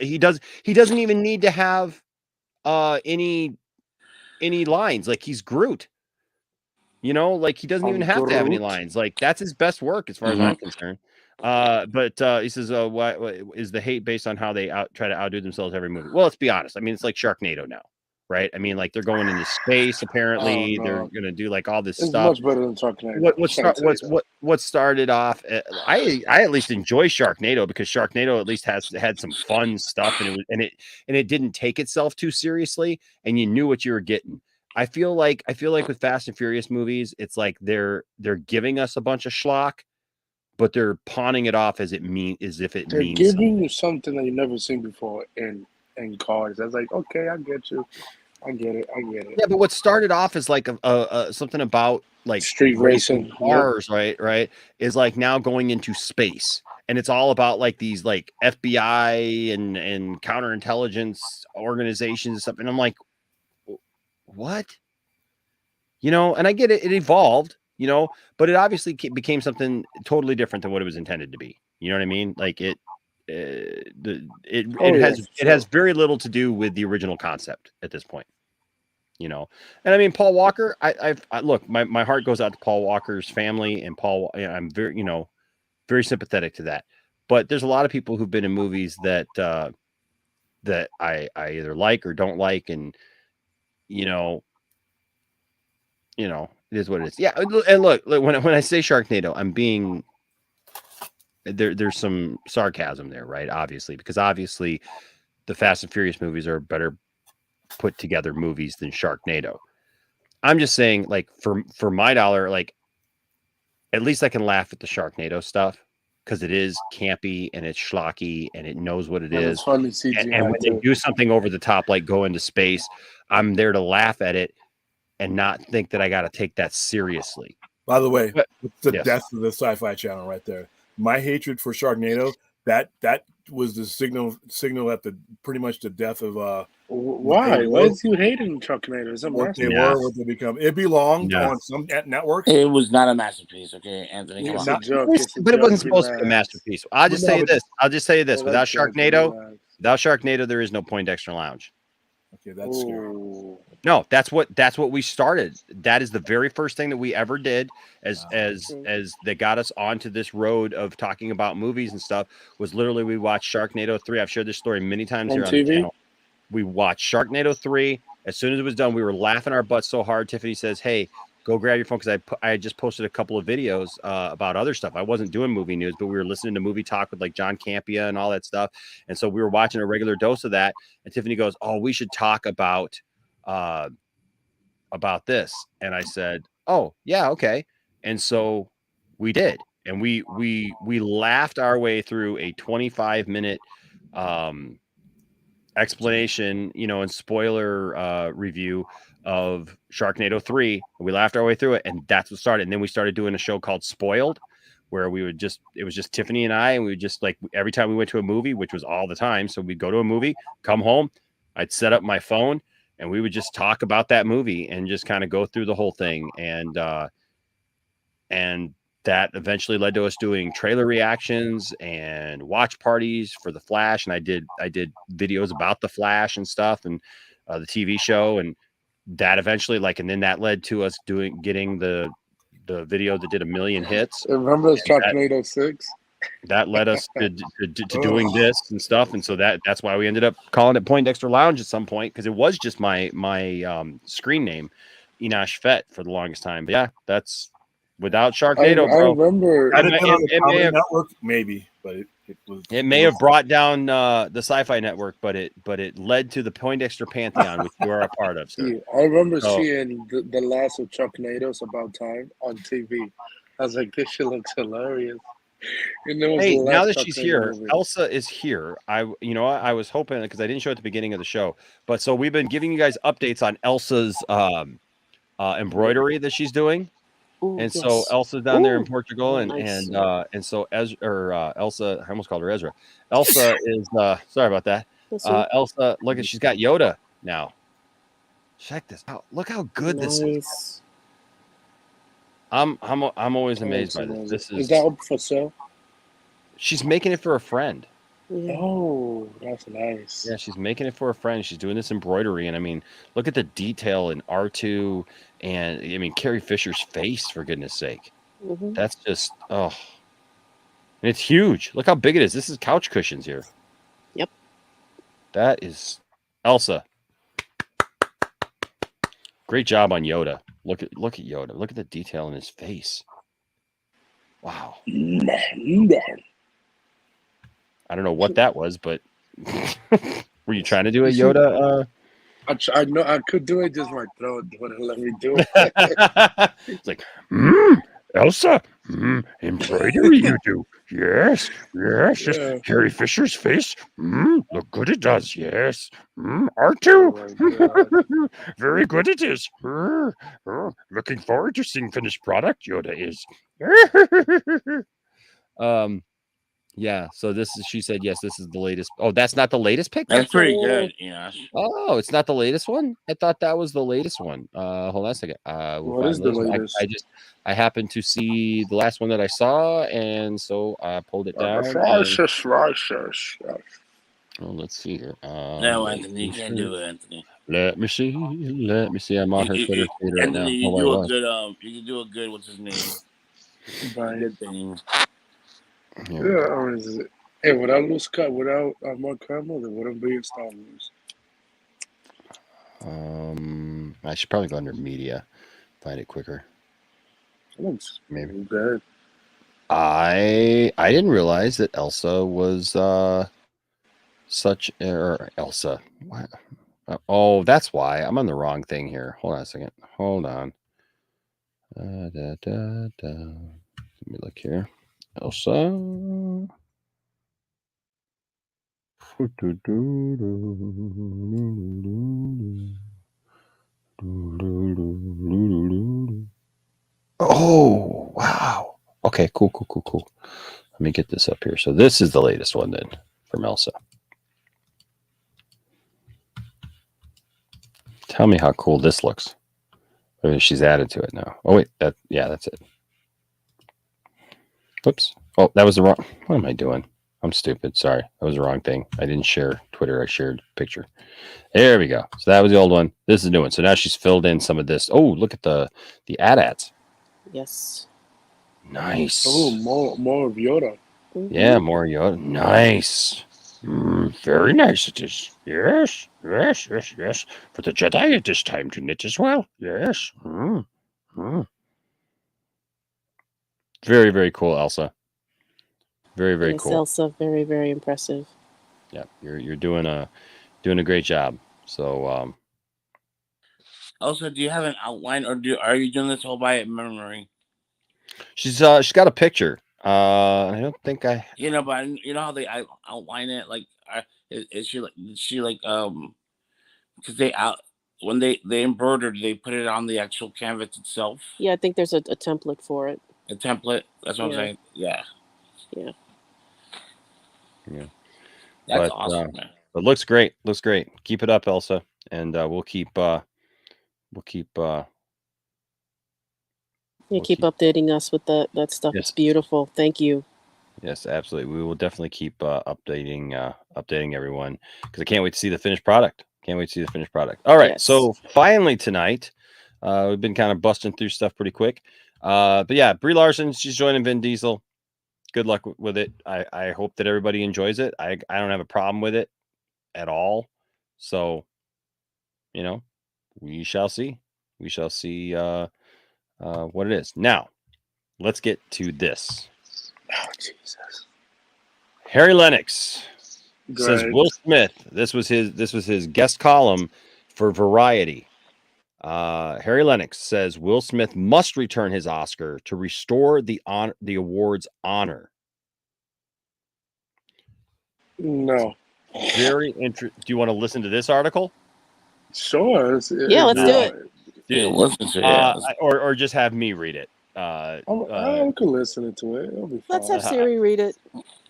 He doesn't even need to have any lines. He's Groot. He doesn't even have to have any lines. That's his best work as far as I'm concerned. But he says, what is the hate based on how they try to outdo themselves every movie? Well, let's be honest. I mean, it's like Sharknado now, right? I mean, they're going into space. Apparently, they're going to do all this stuff. It's much better than Sharknado. What started off? I at least enjoy Sharknado because Sharknado at least had some fun stuff, and it didn't take itself too seriously, and you knew what you were getting. I feel like with Fast and Furious movies, it's like they're giving us a bunch of schlock, but they're pawning it off as if it means they're giving you something that you've never seen before in cars. That's like, okay, I get you. I get it. Yeah, but what started off as something about street racing cars, right, is now going into space. And it's all about these FBI and counterintelligence organizations and stuff. And I'm like, what? And I get it. It evolved, but it obviously became something totally different than what it was intended to be. You know what I mean? It has very little to do with the original concept at this point. And I mean, Paul Walker, I look, my heart goes out to Paul Walker's family and Paul. I'm very, very sympathetic to that. But there's a lot of people who've been in movies that I either like or don't like, and it is what it is. Yeah, and look when I say Sharknado, I'm being there's some sarcasm there, right? Obviously, because the Fast and Furious movies are better put together movies than Sharknado. I'm just saying, for my dollar, at least I can laugh at the Sharknado stuff because it is campy and it's schlocky and it knows what it is. It's funny CGI and when they do something over the top, like go into space, I'm there to laugh at it and not think that I got to take that seriously. By the way, it's the death of the Sci-Fi Channel right there. My hatred for Sharknado, that was the signal at pretty much the death of why is you hating Sharknado? It's a what they were, what they become. It belonged on some networks. It was not a masterpiece, okay, Anthony. Come on. But it wasn't supposed to be a masterpiece. I'll just tell you this. Without Sharknado, there is no Poindexter Lounge. Okay, that's scary. No, that's what we started. That is the very first thing that we ever did as that got us onto this road of talking about movies and stuff. Was literally we watched Sharknado 3. I've shared this story many times here on the channel. We watched Sharknado 3. As soon as it was done, we were laughing our butts so hard. Tiffany says, "Hey, go grab your phone," because I just posted a couple of videos about other stuff. I wasn't doing movie news, but we were listening to Movie Talk with like John Campia and all that stuff. And so we were watching a regular dose of that. And Tiffany goes, "Oh, we should talk about this." And I said, "Oh, yeah, okay." And so we did. And we laughed our way through a 25-minute explanation, and spoiler review of Sharknado 3. We laughed our way through it, and that's what started. And then we started doing a show called Spoiled, where it was just Tiffany and I, and we would just, like, every time we went to a movie, which was all the time, so we'd go to a movie, come home, I'd set up my phone, and we would just talk about that movie and just kind of go through the whole thing. And that eventually led to us doing trailer reactions and watch parties for The Flash. And I did videos about The Flash and stuff, and the TV show. And that eventually, and then that led to us getting the video that did 1 million hits. Remember Sharknado 6? That led us to doing this and stuff. And so that's why we ended up calling it Poindexter Lounge at some point, because it was just my screen name, Enosh Fett, for the longest time. But yeah, that's without Sharknado, bro. I remember it network, maybe, but it may have brought down the Sci-Fi Network, but it led to the Poindexter Pantheon, which you are a part of, sir. Yeah, I remember seeing the last of Sharknado's About Time on TV. I was like, this shit looks hilarious. And hey, now that she's here, Elsa is here. I was hoping, because I didn't show at the beginning of the show, but so we've been giving you guys updates on Elsa's embroidery that she's doing. Ooh, and yes. So Elsa's down there in Portugal, and so Elsa, I almost called her Ezra. Elsa is sorry about that. Elsa, look at, she's got Yoda now. Check this out. Look how good this is. I'm always amazed by this. Is that up for sale? She's making it for a friend. Oh, that's nice. Yeah, she's making it for a friend. She's doing this embroidery, and I mean, look at the detail in R2, and I mean Carrie Fisher's face, for goodness sake. Mm-hmm. That's just and it's huge. Look how big it is. This is couch cushions here. Yep. That is Elsa. Great job on Yoda. Look at Yoda. Look at the detail in his face. Wow. I don't know what that was, but were you trying to do a Yoda? I know I could do it, just my throat wouldn't let me do it. It's like, Elsa, embroidery you do. Yes. Yeah. Carrie Fisher's face. Look good it does. Yes. R2. Very good it is. Looking forward to seeing finished product. Yoda is. Yeah, so she said, yes, this is the latest. Oh, that's not the latest pick? That's pretty good, yeah. Oh, it's not the latest one? I thought that was the latest one. Hold on a second. What is the latest? I happened to see the last one that I saw, and so I pulled it down. Oh, let's see here. No, Anthony, you can't do it, Anthony. Let me see. I'm on her Twitter feed right now. You can do a good, what's his name? Good thing. Yeah, hey, without loose cut, without Mark Hamill, there wouldn't be a Star Wars. I should probably go under media, find it quicker. Looks maybe good. I didn't realize that Elsa was Elsa. What? Oh, that's why I'm on the wrong thing here. Hold on a second. Hold on. Let me look here. Elsa. Oh, wow. Okay, cool. Let me get this up here. So this is the latest one then from Elsa. Tell me how cool this looks. She's added to it now. Oh, wait. That's it. Oops. Oh, that was the wrong. What am I doing? I'm stupid. Sorry. That was the wrong thing. I didn't share Twitter. I shared picture. There we go. So that was the old one. This is the new one. So now she's filled in some of this. Oh, look at the AT-ATs. Yes. Nice. Oh, more of Yoda. Yeah, more Yoda. Nice. Very nice it is. Yes. For the Jedi, it is time to knit as well. Yes. Very, very cool, Elsa. Very, very Yes, cool. Elsa, very, very impressive. Yeah, you're doing a great job. So Also, do you have an outline, or are you doing this all by memory? she's got a picture. I don't think I. But you know how they outline it. Like, is she like because when they embroidered, they put it on the actual canvas itself. Yeah, I think there's a template for it. A template. That's what I'm saying. Yeah. Yeah. That's awesome, man. But looks great. Looks great. Keep it up, Elsa, and we'll keep. Yeah, keep updating us with that stuff. Yes. It's beautiful. Thank you. Yes, absolutely. We will definitely keep updating everyone because I can't wait to see the finished product. All right. Yes. So finally tonight, we've been kind of busting through stuff pretty quick. But yeah, Brie Larson, she's joining Vin Diesel. Good luck with it. I hope that everybody enjoys it. I don't have a problem with it at all. So, we shall see. We shall see what it is. Now, let's get to this. Oh, Jesus. Harry Lenix says Great. Will Smith. This was his guest column for Variety. Harry Lenix says Will Smith must return his Oscar to restore the award's honor. No. Very interesting. Do you want to listen to this article? Sure. Let's do it. Listen to it. Or just have me read it. I could listen to it. It'll be fine. Let's have Siri read it.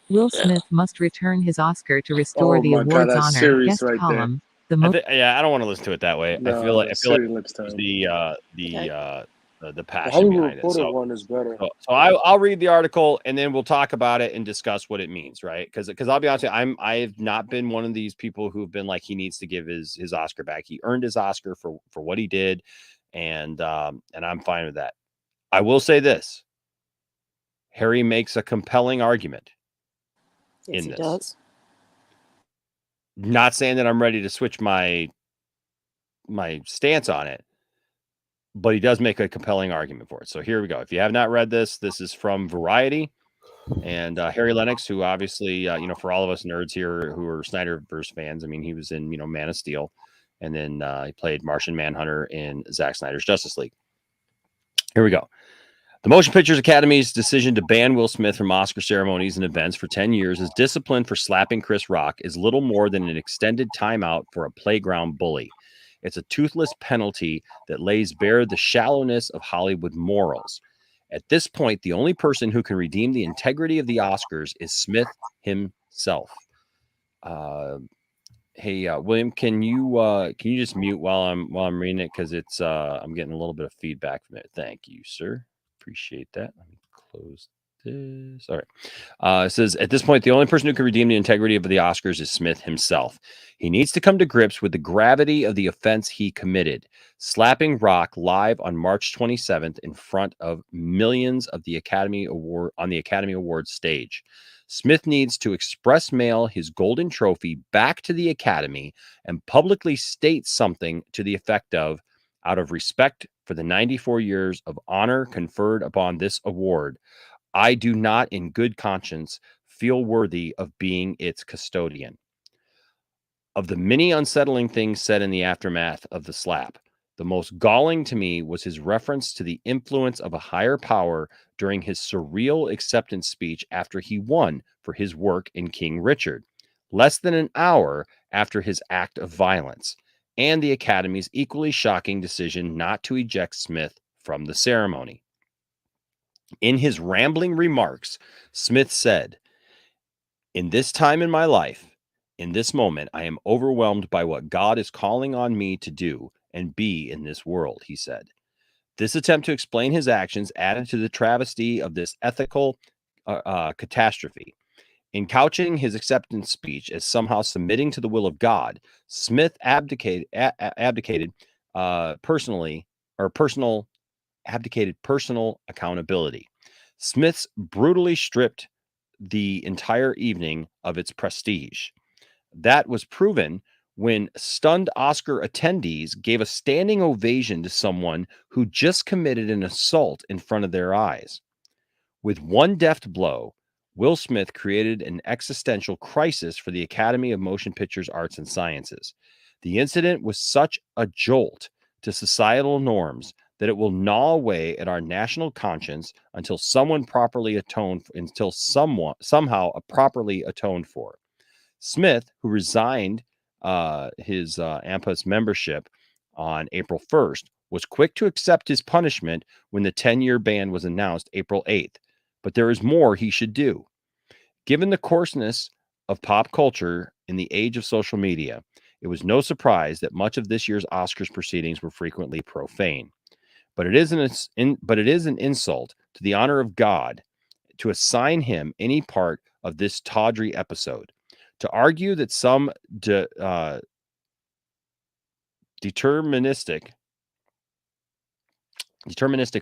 Will Smith must return his Oscar to restore the award's honor. Siri's Guest right column. I don't want to listen to it that way. No, I feel like the passion Hollywood behind it. Reporter one is better. So I'll read the article and then we'll talk about it and discuss what it means, right? Because I'll be honest with you, I've not been one of these people who've been like he needs to give his Oscar back. He earned his Oscar for what he did, and I'm fine with that. I will say this: Harry makes a compelling argument. Yes, in he this. does. Not saying that I'm ready to switch my stance on it, but he does make a compelling argument for it. So here we go. If you have not read this, this is from Variety, and Harry Lenix, who obviously, for all of us nerds here who are Snyderverse fans, I mean, he was in, Man of Steel, and then he played Martian Manhunter in Zack Snyder's Justice League. Here we go. The Motion Pictures Academy's decision to ban Will Smith from Oscar ceremonies and events for 10 years as discipline for slapping Chris Rock is little more than an extended timeout for a playground bully. It's a toothless penalty that lays bare the shallowness of Hollywood morals. At this point, the only person who can redeem the integrity of the Oscars is Smith himself. Hey, William, can you just mute while I'm reading it, because it's I'm getting a little bit of feedback from it. Thank you, sir. Appreciate that. Let me close this. All right. It says, at this point, the only person who can redeem the integrity of the Oscars is Smith himself. He needs to come to grips with the gravity of the offense he committed, slapping Rock live on March 27th in front of millions of the Academy Awards stage. Smith needs to express mail his golden trophy back to the Academy and publicly state something to the effect of, out of respect for the 94 years of honor conferred upon this award, I do not in good conscience feel worthy of being its custodian. Of the many unsettling things said in the aftermath of the slap, the most galling to me was his reference to the influence of a higher power during his surreal acceptance speech after he won for his work in King Richard, less than an hour after his act of violence, and the Academy's equally shocking decision not to eject Smith from the ceremony. In his rambling remarks, Smith said, "In this time in my life, in this moment, I am overwhelmed by what God is calling on me to do and be in this world," he said. This attempt to explain his actions added to the travesty of this ethical catastrophe. In couching his acceptance speech as somehow submitting to the will of God, Smith abdicated personal accountability. Smith's brutally stripped the entire evening of its prestige. That was proven when stunned Oscar attendees gave a standing ovation to someone who just committed an assault in front of their eyes. With one deft blow, Will Smith created an existential crisis for the Academy of Motion Pictures Arts and Sciences. The incident was such a jolt to societal norms that it will gnaw away at our national conscience until somehow properly atoned for. Smith, who resigned his AMPAS membership on April 1st, was quick to accept his punishment when the 10-year ban was announced April 8th. But there is more he should do. Given the coarseness of pop culture in the age of social media, it was no surprise that much of this year's Oscars proceedings were frequently profane. But it is an insult to the honor of God to assign him any part of this tawdry episode. To argue that some deterministic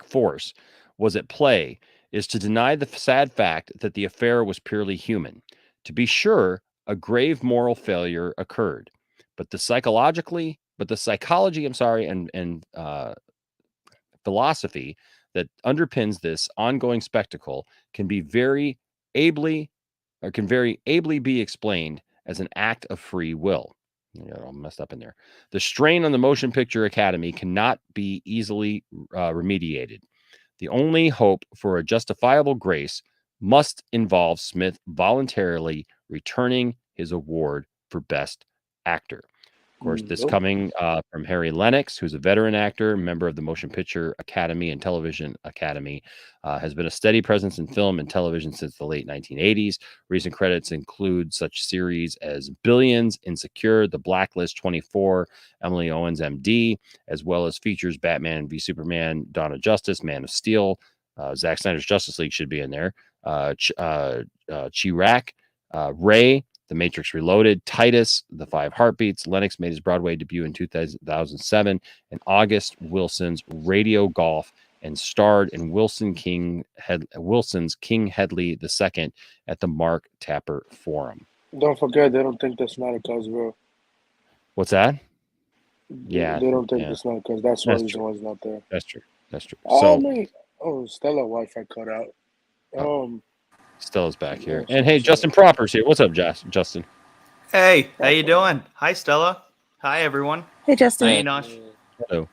force was at play is to deny the sad fact that the affair was purely human. To be sure, a grave moral failure occurred, but the psychology, and philosophy that underpins this ongoing spectacle can very ably be explained as an act of free will. All messed up in there. The strain on the Motion Picture Academy cannot be easily remediated. The only hope for a justifiable grace must involve Smith voluntarily returning his award for Best Actor. Of course, this coming from Harry Lenix, who's a veteran actor, member of the Motion Picture Academy and Television Academy, has been a steady presence in film and television since the late 1980s. Recent credits include such series as Billions, Insecure, The Blacklist, 24, Emily Owens, MD, as well as features Batman v Superman, Dawn of Justice, Man of Steel, Zack Snyder's Justice League should be in there, Chirac, Ray, The Matrix Reloaded, Titus, The Five Heartbeats. Lenix made his Broadway debut in 2007, and August Wilson's Radio Golf, and starred in Wilson's King Hedley II at the Mark Tapper Forum. Don't forget, they don't think that's not a cause, bro. What's that? Yeah, they don't think it's not because that's why reason why it's not there. That's true. Stella Wi-Fi cut out. Stella's back here. And hey, Justin Proper's here. What's up, Justin? Hey, how you doing? Hi, Stella. Hi, everyone. Hey, Justin. Hi, Enosh. Hello.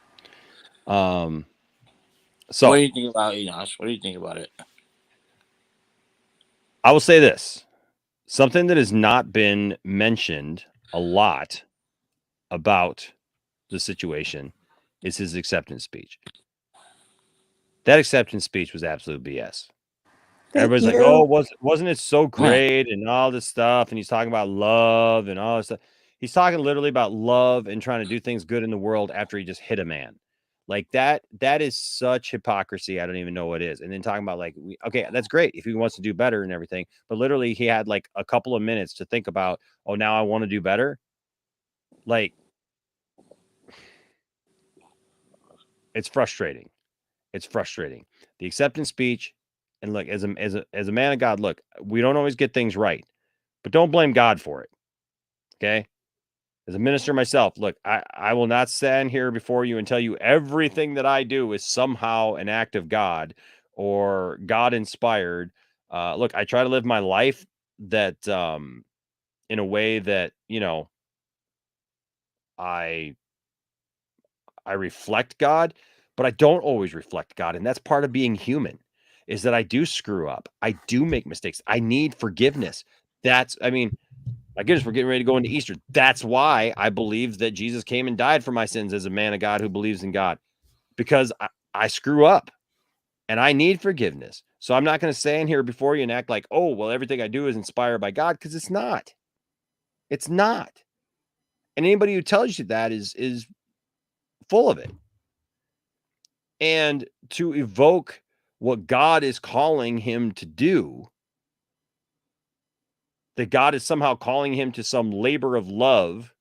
So what do you think about Enosh? What do you think about it? I will say this. Something that has not been mentioned a lot about the situation is his acceptance speech. That acceptance speech was absolute BS. Everybody's like, oh, wasn't it so great and all this stuff? And he's talking about love and all this stuff. He's talking literally about love and trying to do things good in the world after he just hit a man. Like that is such hypocrisy. I don't even know what it is. And then talking about like, okay, that's great if he wants to do better and everything. But literally he had like a couple of minutes to think about, oh, now I want to do better. Like, it's frustrating. It's frustrating. The acceptance speech. And look, as a man of God, look, we don't always get things right, but don't blame God for it. Okay. As a minister myself, look, I will not stand here before you and tell you everything that I do is somehow an act of God or God inspired. Look, I try to live my life that in a way that, I reflect God, but I don't always reflect God. And that's part of being human. Is that I do screw up. I do make mistakes. I need forgiveness. My goodness, we're getting ready to go into Easter. That's why I believe that Jesus came and died for my sins as a man of God who believes in God, because I screw up and I need forgiveness. So I'm not going to stand here before you and act like, oh, well, everything I do is inspired by God, because it's not. It's not. And anybody who tells you that is full of it. And to evoke what God is calling him to do that God is somehow calling him to some labor of love.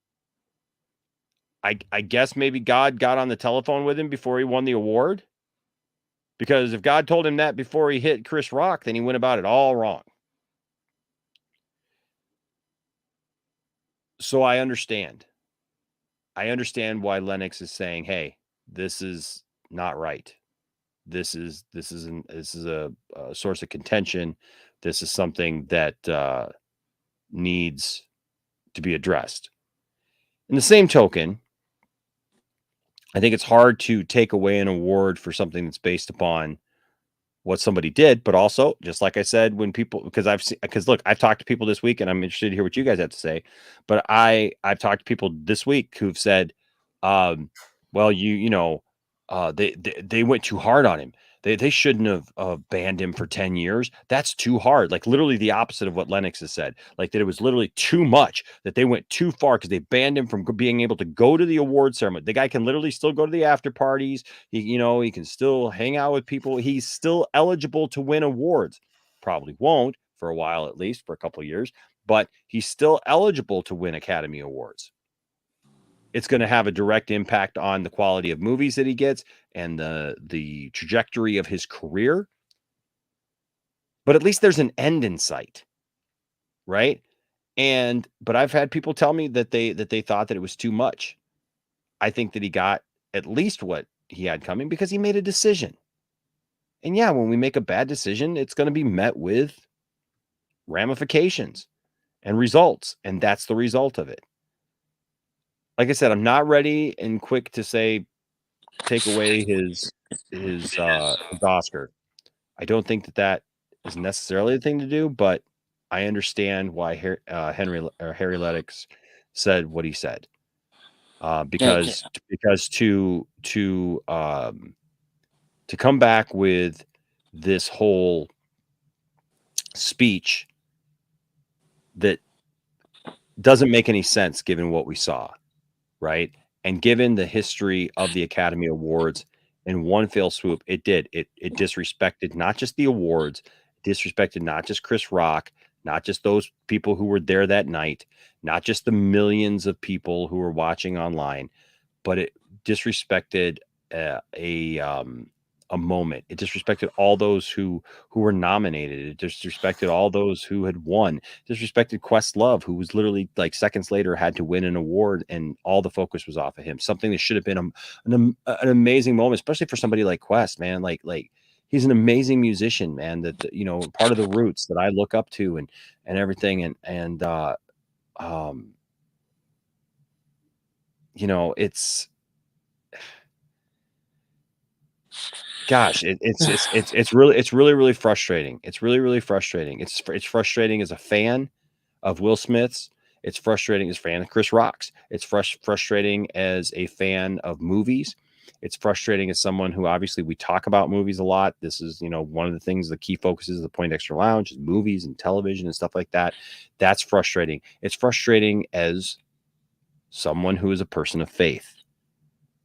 I guess maybe God got on the telephone with him before he won the award. Because if God told him that before he hit Chris Rock, then he went about it all wrong. So I understand. I understand why Lenix is saying, "Hey, this is not right. This is a source of contention. This is something that needs to be addressed." In the same token, I think it's hard to take away an award for something that's based upon what somebody did, but also, just like I said, when people, because look, I've talked to people this week, and I'm interested to hear what you guys have to say. But I've talked to people this week who've said, well, they went too hard on him. They shouldn't have banned him for 10 years. That's too hard. Like literally the opposite of what Lenix has said. Like that it was literally too much, that they went too far because they banned him from being able to go to the award ceremony. The guy can literally still go to the after parties. He can still hang out with people. He's still eligible to win awards. Probably won't for a while, at least for a couple of years, but he's still eligible to win Academy Awards. It's going to have a direct impact on the quality of movies that he gets and the trajectory of his career. But at least there's an end in sight, right? But I've had people tell me that they thought that it was too much. I think that he got at least what he had coming because he made a decision. And yeah, when we make a bad decision, it's going to be met with ramifications and results, and that's the result of it. Like I said, I'm not ready and quick to say take away his Oscar. I don't think that is necessarily the thing to do, but I understand why Harry Lenix said what he said. Because to come back with this whole speech that doesn't make any sense given what we saw, right? And given the history of the Academy Awards, in one fell swoop, it disrespected not just the awards, disrespected not just Chris Rock, not just those people who were there that night, not just the millions of people who were watching online, but it disrespected a moment. It disrespected all those who were nominated. It disrespected all those who had won. It disrespected Questlove, who was literally like seconds later had to win an award, and all the focus was off of him. Something that should have been an amazing moment, especially for somebody like Quest, man. Like he's an amazing musician, man. That part of the roots that I look up to and everything, and it's. Gosh, it's really frustrating. It's really frustrating. It's frustrating as a fan of Will Smith's. It's frustrating as a fan of Chris Rock's. It's frustrating as a fan of movies. It's frustrating as someone who obviously we talk about movies a lot. This is one of the things, the key focuses of the Poindexter Lounge is movies and television and stuff like that. That's frustrating. It's frustrating as someone who is a person of faith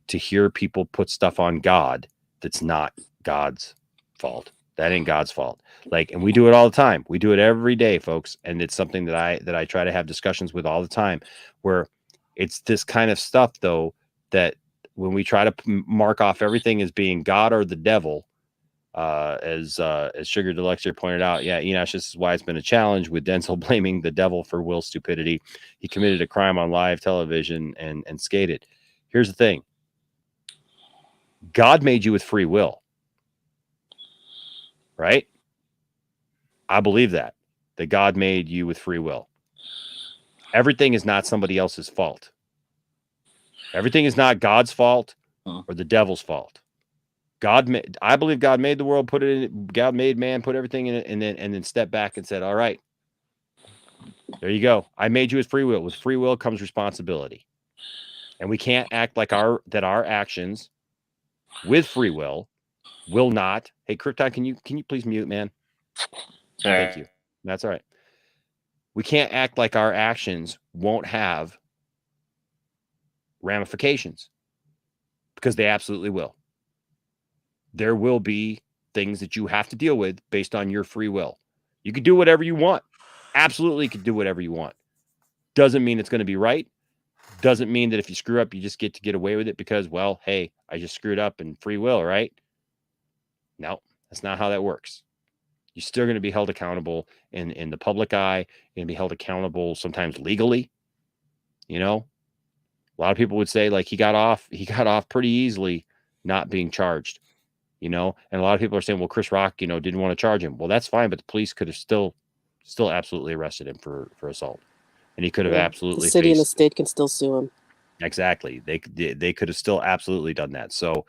to hear people put stuff on God that's not God's fault. That ain't God's fault. And we do it all the time. We do it every day, folks. And it's something that I try to have discussions with all the time, where it's this kind of stuff, though, that when we try to mark off everything as being God or the devil, as Sugar Deluxe here pointed out, yeah, Enosh, this is why it's been a challenge with Denzel blaming the devil for Will's stupidity. He committed a crime on live television and skated. Here's the thing. God made you with free will, right? I believe that God made you with free will. Everything is not somebody else's fault. Everything is not God's fault or the devil's fault. I believe God made the world, put it in. God made man, put everything in it, and then stepped back and said, "All right, there you go. I made you with free will. With free will comes responsibility, and we can't act like our actions with free will not. Hey, Krypton, can you please mute, man? Thank you. That's all right. We can't act like our actions won't have ramifications, because they absolutely will. There will be things that you have to deal with based on your free will. You can do whatever you want. Absolutely can do whatever you want. Doesn't mean it's going to be right. Doesn't mean that if you screw up, you just get away with it because, well, hey, I just screwed up and free will, right? No, that's not how that works. You're still going to be held accountable in the public eye. You're going to be held accountable sometimes legally. You know, a lot of people would say like he got off pretty easily not being charged, you know, and a lot of people are saying, well, Chris Rock, you know, didn't want to charge him. Well, that's fine, but the police could have still absolutely arrested him for assault. And he could have absolutely the city and the faced. state can still sue him. Exactly. They could have still absolutely done that. So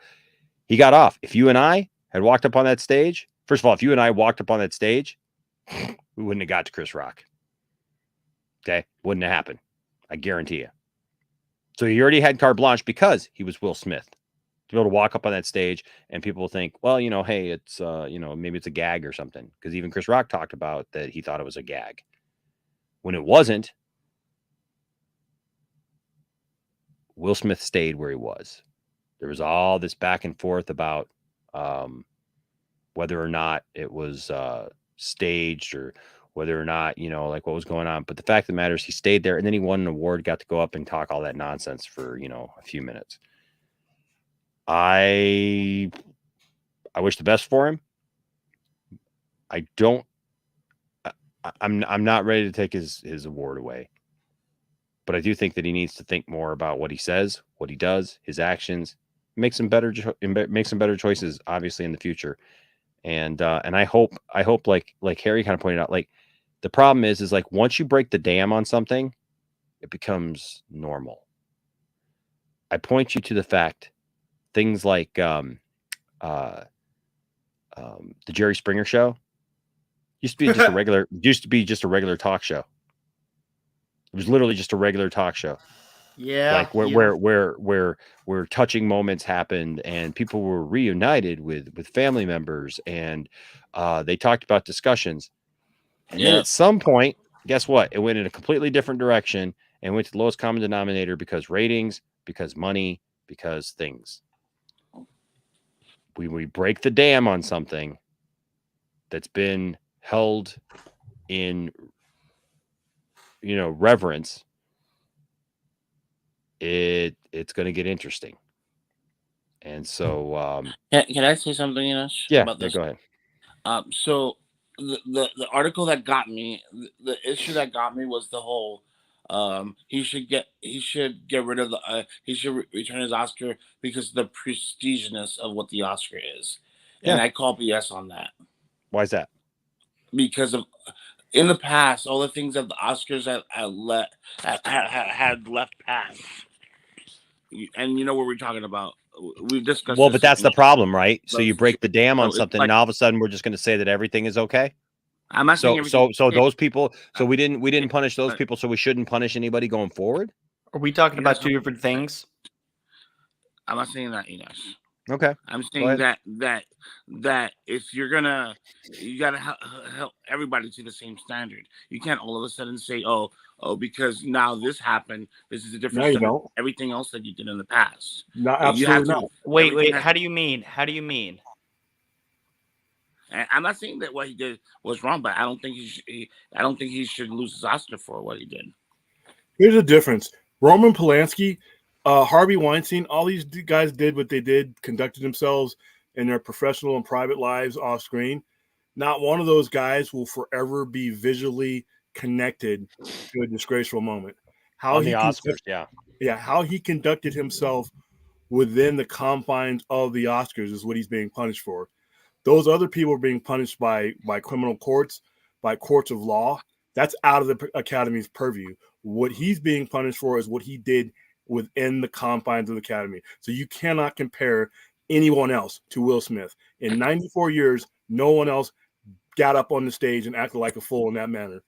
he got off. If you and I had walked up on that stage, first of all, if you and I walked up on that stage, we wouldn't have got to Chris Rock. Okay. Wouldn't have happened. I guarantee you. So he already had carte blanche because he was Will Smith to be able to walk up on that stage and people will think, well, you know, hey, it's, you know, maybe it's a gag or something. Because even Chris Rock talked about that he thought it was a gag. When it wasn't, Will Smith stayed where he was. There was all this back and forth about whether or not it was staged or whether or not, you know, like what was going on. But the fact of the matter is he stayed there and then he won an award, got to go up and talk all that nonsense for, you know, a few minutes. I wish the best for him. I'm not ready to take his award away. But I do think that he needs to think more about what he says, what he does, his actions, make some better choices, obviously, in the future. And I hope like Harry kind of pointed out, like the problem is like once you break the dam on something, it becomes normal. I point you to the fact things like the Jerry Springer show used to be just a regular talk show. It was literally just a regular talk show. Yeah. Like where touching moments happened and people were reunited with family members and they talked about discussions. And then at some point, guess what? It went in a completely different direction and went to the lowest common denominator because ratings, because money, because things. We break the dam on something that's been held in, you know, reverence. It's going to get interesting. And so can I say something, about this? Go ahead. So the article that got me, the issue that got me was the whole he should get rid of the he should return his Oscar because of the prestiginess of what the Oscar is. And I call BS on that. Why is that? Because of in the past, all the things that the Oscars had left past. And you know what we're talking about. We've discussed. Well, but that's the problem, right? So you break the dam on so something, like, and all of a sudden we're just going to say that everything is okay. I'm not saying everything. So those people. So we didn't punish those people. So we shouldn't punish anybody going forward. Are we talking about two different things? I'm not saying that, Enos. Okay. I'm saying that if you're gonna, you gotta help everybody to the same standard. You can't all of a sudden say, oh, because now this happened. This is a different standard than everything else that you did in the past. No, absolutely not. Wait. How do you mean? How do you mean? And I'm not saying that what he did was wrong, but I don't think he should lose his Oscar for what he did. Here's the difference: Roman Polanski, Harvey Weinstein, all these guys did what they did, conducted themselves in their professional and private lives off screen. Not one of those guys will forever be visually connected to a disgraceful moment. How on the Oscars, how he conducted himself within the confines of the Oscars is what he's being punished for. Those other people are being punished by criminal courts, by courts of law. That's out of the Academy's purview. What he's being punished for is what he did within the confines of the Academy. So you cannot compare anyone else to Will Smith. In 94 years, no one else got up on the stage and acted like a fool in that manner.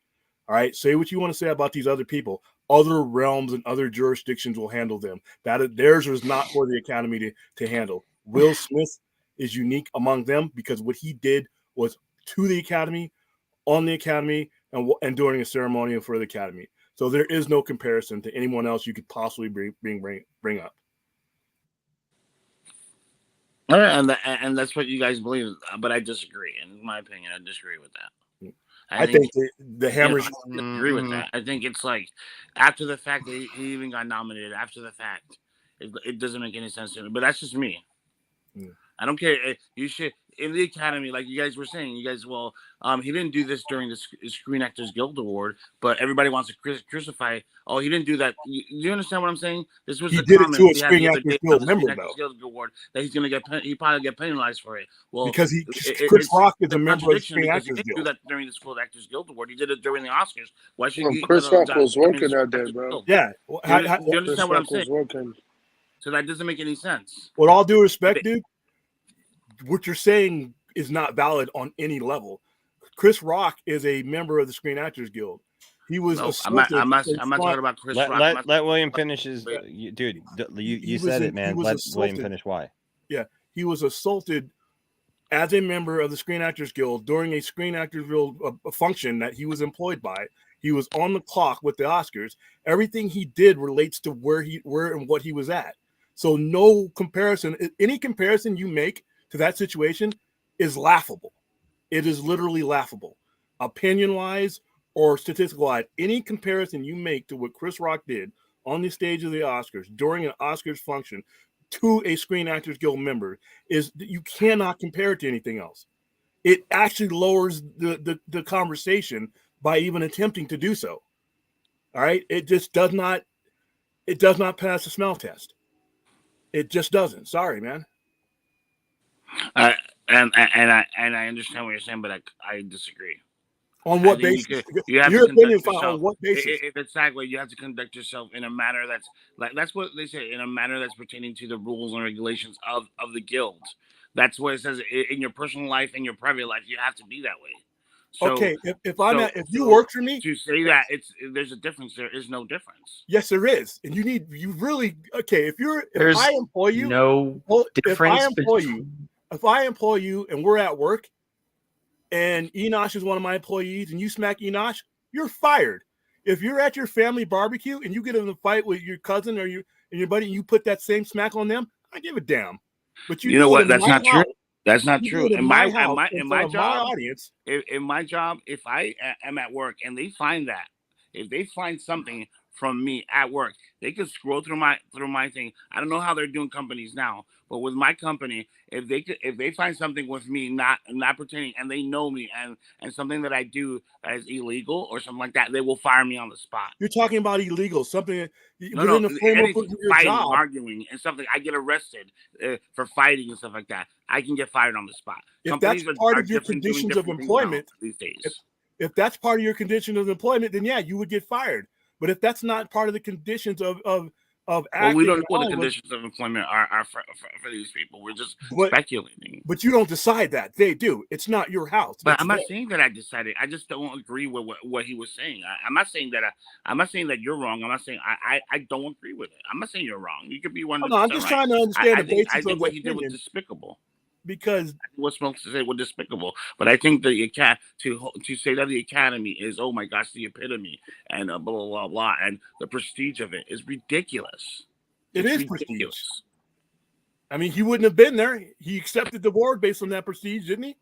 All right, say what you want to say about these other people. Other realms and other jurisdictions will handle them. Theirs is not for the Academy to handle. Will Smith is unique among them because what he did was to the Academy, on the Academy, and during a ceremony for the Academy. So there is no comparison to anyone else you could possibly bring up. All right, and that's what you guys believe, but I disagree. In my opinion, I disagree with that. I think the hammers. I agree with that. I think it's like after the fact that he even got nominated. After the fact, it doesn't make any sense to me. But that's just me. Yeah. I don't care. You should in the Academy, like you guys were saying. You guys, he didn't do this during the Screen Actors Guild Award, but everybody wants to crucify. Oh, he didn't do that. You understand what I'm saying? This was the comment to a we had the other Screen day Actors about Guild the member, Screen Actors though. Guild Award that he's gonna get. He probably get penalized for it. Well, because Chris Rock is a member of the Screen because Actors he didn't Guild. do that during the Screen Actors Guild Award. He did it during the Oscars. Why shouldn't he? Chris Rock was working that day, bro. Yeah, you understand what I'm saying? So that doesn't make any sense. With all due respect, dude, what you're saying is not valid on any level. Chris Rock is a member of the Screen Actors Guild. He was. I'm not talking about Chris Rock. Let William finish his. Dude, you said it, man. Let William finish. Why? Yeah, he was assaulted as a member of the Screen Actors Guild during a Screen Actors Guild function that he was employed by. He was on the clock with the Oscars. Everything he did relates to where and what he was at. So no comparison. Any comparison you make to that situation is laughable. It is literally laughable. Opinion-wise or statistical-wise, any comparison you make to what Chris Rock did on the stage of the Oscars during an Oscars function to a Screen Actors Guild member is you cannot compare it to anything else. It actually lowers the conversation by even attempting to do so. All right? It just does not pass the smell test. It just doesn't. Sorry, man. And I understand what you're saying, but I disagree. On what basis? You have Your to opinion conduct yourself. on what basis? If it's that way, you have to conduct yourself in a manner that's what they say, in a manner that's pertaining to the rules and regulations of the guild. That's what it says in your personal life and your private life. You have to be that way. So, okay, if you work for me, to say that there's a difference, there is no difference. Yes, there is, and if I employ you, if I employ you and we're at work, and Enosh is one of my employees, and you smack Enosh, you're fired. If you're at your family barbecue and you get in a fight with your cousin or your buddy, and you put that same smack on them, I give a damn. But you know what? That's not true. That's not You true. do it In my job, audience, in my job, if I am at work and they find that, if they find something from me at work, they could scroll through my thing. I don't know how they're doing companies now, but with my company, if they find something with me not pertaining, and they know me and something that I do that is illegal or something like that, they will fire me on the spot. You're talking about illegal, something within the framework of your fighting, job, arguing, and something. I get arrested for fighting and stuff like that. I can get fired on the spot. If that's part of your conditions of employment these days, if that's part of your condition of employment, then yeah, you would get fired. But if that's not part of the conditions of acting, we don't know what the conditions of employment are for these people. We're just speculating. But you don't decide that; they do. It's not your house. But I'm not saying that I decided. I just don't agree with what he was saying. I'm not saying that. I'm not saying that you're wrong. I'm not saying I don't agree with it. I'm not saying you're wrong. You could be one. No, I'm just trying to understand the basis I think of what the he did was opinion. despicable. Because what Smokes to say was despicable, but I think the to say that the Academy is, oh my gosh, the epitome and blah blah blah blah, and the prestige of it is ridiculous. It is prestige. I mean, he wouldn't have been there. He accepted the award based on that prestige, didn't he?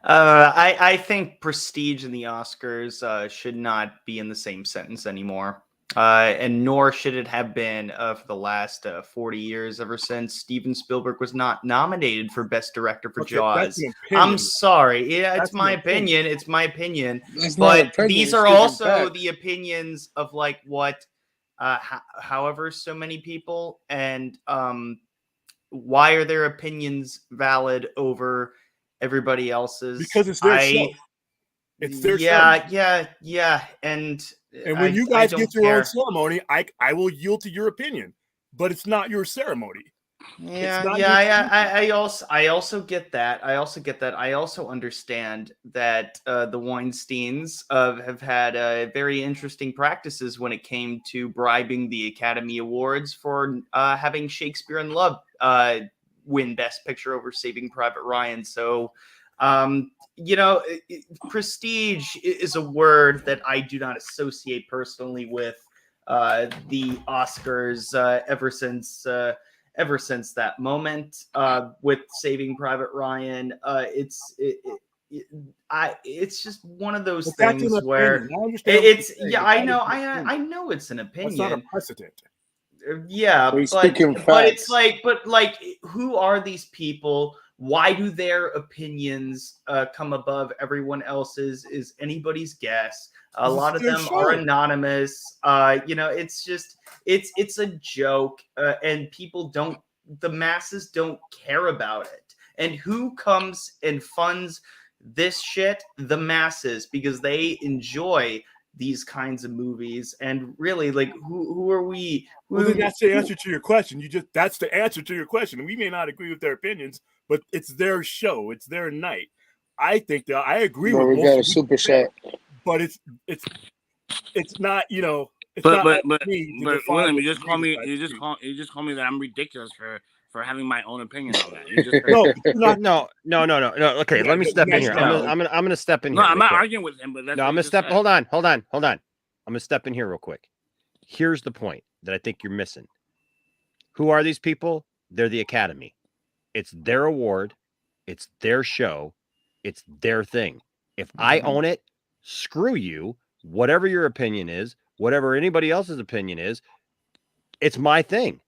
I think prestige and the Oscars should not be in the same sentence anymore. And nor should it have been for the last 40 years, ever since Steven Spielberg was not nominated for Best Director for Jaws. I'm sorry. Yeah, it's my opinion. It's my opinion. But these are also the opinions of like what, however, so many people. And why are their opinions valid over everybody else's? Because it's their show. It's their show. Yeah. And when you guys get your own ceremony, I will yield to your opinion, but it's not your ceremony. I also get that. I also understand that the Weinsteins have had very interesting practices when it came to bribing the Academy Awards for having Shakespeare in Love win Best Picture over Saving Private Ryan. So, prestige is a word that I do not associate personally with the Oscars ever since that moment with Saving Private Ryan. it's just one of those But that's things an where opinion. I understand what it's you're saying, yeah, but I that know, is an opinion. I know it's an opinion. That's not a precedent. Yeah, But he's but speaking it's facts. like who are these people? Why do their opinions come above everyone else's? Is anybody's guess. A This is lot of their them are show. anonymous. You know, it's just it's a joke, and people don't. The masses don't care about it. And who comes and funds this shit? The masses, because they enjoy these kinds of movies. And really, like, who are we? Well, then that's the answer to your question. That's the answer to your question. We may not agree with their opinions, but it's their show. It's their night. I think that I agree Bro, with we most got a of super chat. but it's not, it's But not but up but to me to but define William, what you the just call neighbor me decides to do. you just call me that I'm ridiculous for having my own opinion on that. You just said No, No. Okay, Yeah, let me step in here. no. I'm gonna step in No, here. I'm real not quick. arguing with him, but that's No, what I'm he gonna just step. said. Hold on. I'm gonna step in here real quick. Here's the point that I think you're missing. Who are these people? They're the Academy. It's their award. It's their show. It's their thing. If I own it, screw you. Whatever your opinion is, whatever anybody else's opinion is, it's my thing.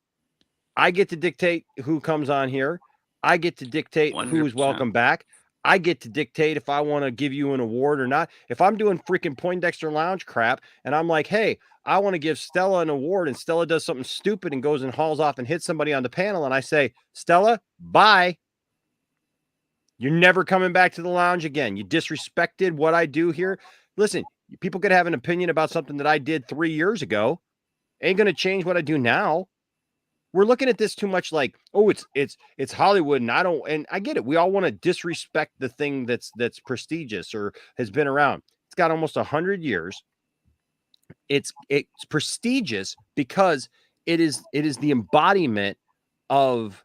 I get to dictate who comes on here. I get to dictate who's 100%. welcome back. I get to dictate if I want to give you an award or not. If I'm doing freaking Poindexter Lounge crap and I'm like, hey, I want to give Stella an award, and Stella does something stupid and goes and hauls off and hits somebody on the panel, and I say, Stella, bye. You're never coming back to the lounge again. You disrespected what I do here. Listen, people could have an opinion about something that I did 3 years ago. Ain't going to change what I do now. We're looking at this too much like, oh, it's Hollywood, and I get it. We all want to disrespect the thing that's prestigious or has been around. It's got almost 100 years. It's prestigious because it is the embodiment of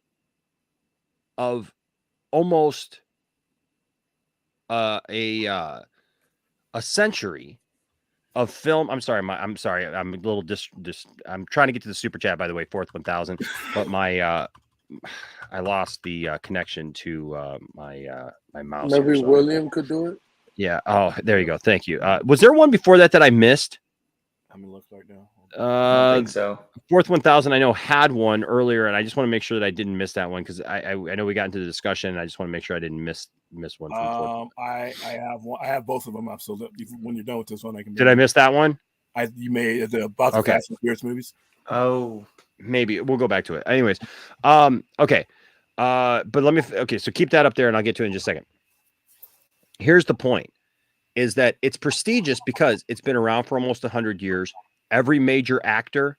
almost a century of film. I'm sorry. I'm a little I'm trying to get to the super chat, by the way, 4th 1000, but my I lost the connection to my mouse. Maybe here, so William could do it. Yeah. Oh, there you go. Thank you. Was there one before that I missed? I'm gonna look right now. I don't think so. 4th 1000, I know, had one earlier, and I just want to make sure that I didn't miss that one because I know we got into the discussion, and I just want to make sure I didn't miss one. I have one. I have both of them up. So that when you're done with this one, I can. Did I miss that one? You may about the Fast and Furious movies. Oh, maybe we'll go back to it. Anyways, okay. But let me. Okay, so keep that up there, and I'll get to it in just a second. Here's the point: is that it's prestigious because it's been around for almost 100 years. Every major actor,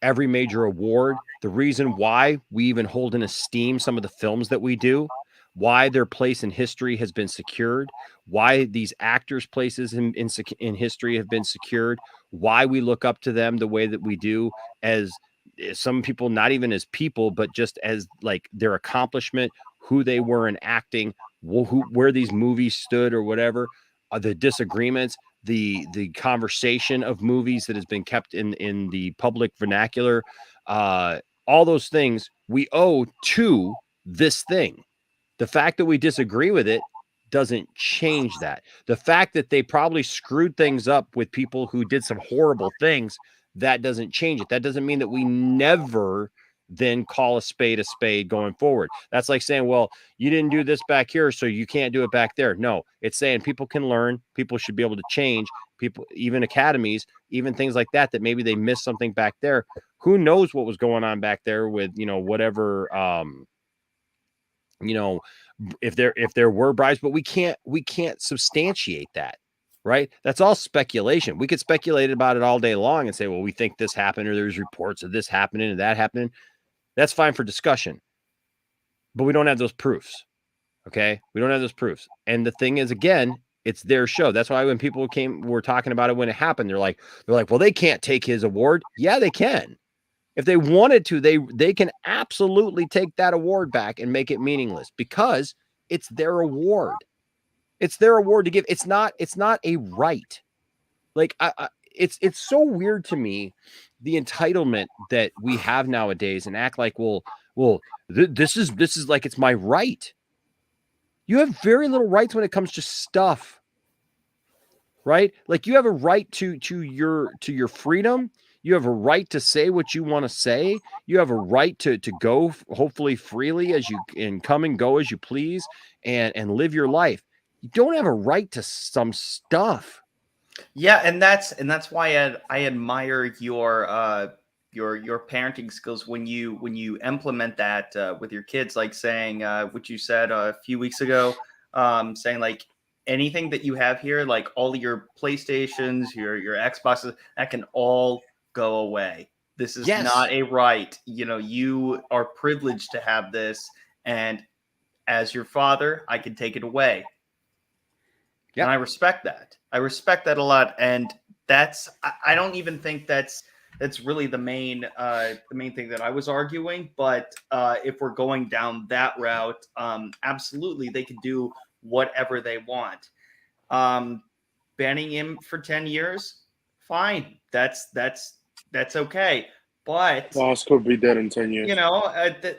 every major award, the reason why we even hold in esteem some of the films that we do, why their place in history has been secured, why these actors' places in history have been secured, why we look up to them the way that we do, as some people, not even as people, but just as like their accomplishment, who they were in acting, where these movies stood or whatever, the disagreements, the conversation of movies that has been kept in the public vernacular, all those things we owe to this thing. The fact that we disagree with it doesn't change that. The fact that they probably screwed things up with people who did some horrible things, that doesn't change it. That doesn't mean that we never then call a spade going forward. That's like saying, well, you didn't do this back here, so you can't do it back there. No, it's saying people can learn, people should be able to change, people, even academies, even things like that maybe they missed something back there. Who knows what was going on back there with, whatever, if there were bribes, but we can't substantiate that. Right? That's all speculation. We could speculate about it all day long and say, well, we think this happened, or there's reports of this happening and that happening. That's fine for discussion, but we don't have those proofs. Okay. We don't have those proofs. And the thing is, again, it's their show. That's why when people were talking about it when it happened, they're like, well, they can't take his award. Yeah, they can. If they wanted to, they can absolutely take that award back and make it meaningless because it's their award. It's their award to give. It's not a right. Like it's so weird to me, the entitlement that we have nowadays, and act like, well, this is like it's my right. You have very little rights when it comes to stuff, right? Like you have a right to your freedom. You have a right to say what you want to say. You have a right to go hopefully freely as you and come and go as you please and live your life. You don't have a right to some stuff. Yeah, and that's why I admire your parenting skills when you implement that with your kids, like saying what you said a few weeks ago, saying like anything that you have here, like all your PlayStations, your Xboxes, that can all go away. This is not a right. You know, you are privileged to have this, and as your father, I can take it away. Yep. And I respect that. I respect that a lot, and I don't even think that's really the main thing that I was arguing. But if we're going down that route, absolutely, they can do whatever they want. Banning him for 10 years, fine. That's okay. But Boss could be dead in 10 years. You know,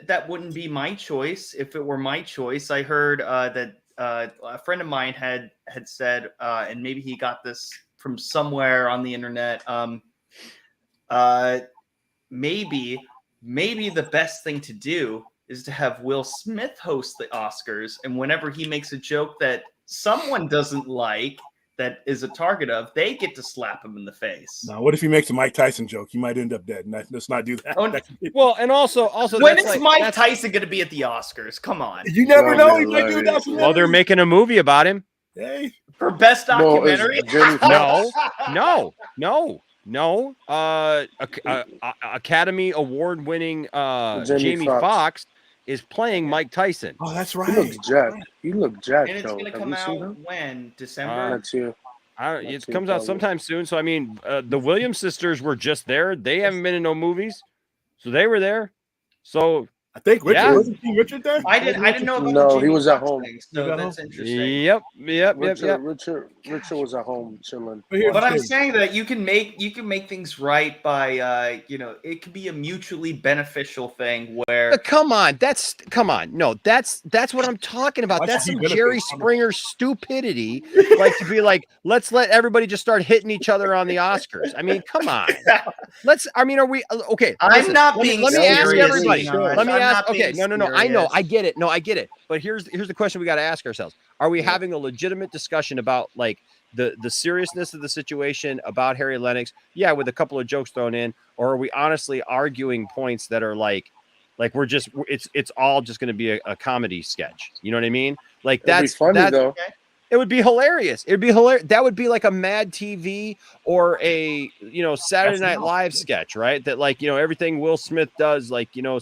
that wouldn't be my choice. If it were my choice, I heard that a friend of mine had said, and maybe he got this from somewhere on the internet. Maybe the best thing to do is to have Will Smith host the Oscars, and whenever he makes a joke that someone doesn't like, that is a target of, they get to slap him in the face. Now, what if he makes a Mike Tyson joke? He might end up dead. Let's not do that. Well, and also, when is Mike Tyson going to be at the Oscars? Come on, you never know. He might do that. Well, they're making a movie about him. Hey, for best documentary. No. Academy Award-winning Jamie Foxx is playing Mike Tyson. Oh, that's right. He looked jacked. And it's going to come out when? December? Next year. It comes out sometime soon. So, I mean, the Williams sisters were just there. They haven't been in no movies. So they were there. So I think Richard wasn't Richard there? I didn't know about No, he was at home. So that's interesting. Yep. Richard was at home chilling. But I'm saying that you can make things right by it could be a mutually beneficial thing where come on. No, that's what I'm talking about. That's some Jerry Springer stupidity. Like to be like, let's let everybody just start hitting each other on the Oscars. I mean, come on. Are we okay? I'm not being let me ask everybody. Let me ask. Okay, no. I know. I get it. No, I get it. But here's the question we got to ask ourselves: are we having a legitimate discussion about like the seriousness of the situation about Harry Lenix? Yeah, with a couple of jokes thrown in, or are we honestly arguing points that are like we're just it's all just going to be a comedy sketch? You know what I mean? Like that's funny though. It would be hilarious. It'd be hilarious. That would be like a Mad TV or a Saturday Night Live sketch, right? That everything Will Smith does,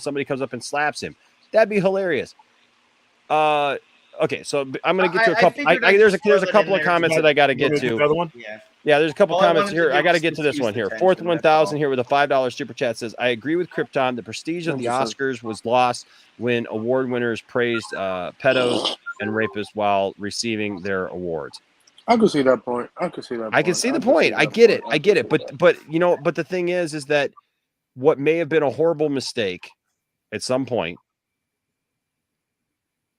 somebody comes up and slaps him. That'd be hilarious. Okay, so I'm gonna get to a couple. There's a couple of comments that I got to get to. Another one? Yeah, there's a couple comments here. I got to get to this one here. Fourth 1,000 here with a $5 super chat says, I agree with Krypton. The prestige of the Oscars was lost when award winners praised pedos and rapists while receiving their awards. I can see that point. I can see the point. I get it. But the thing is that what may have been a horrible mistake at some point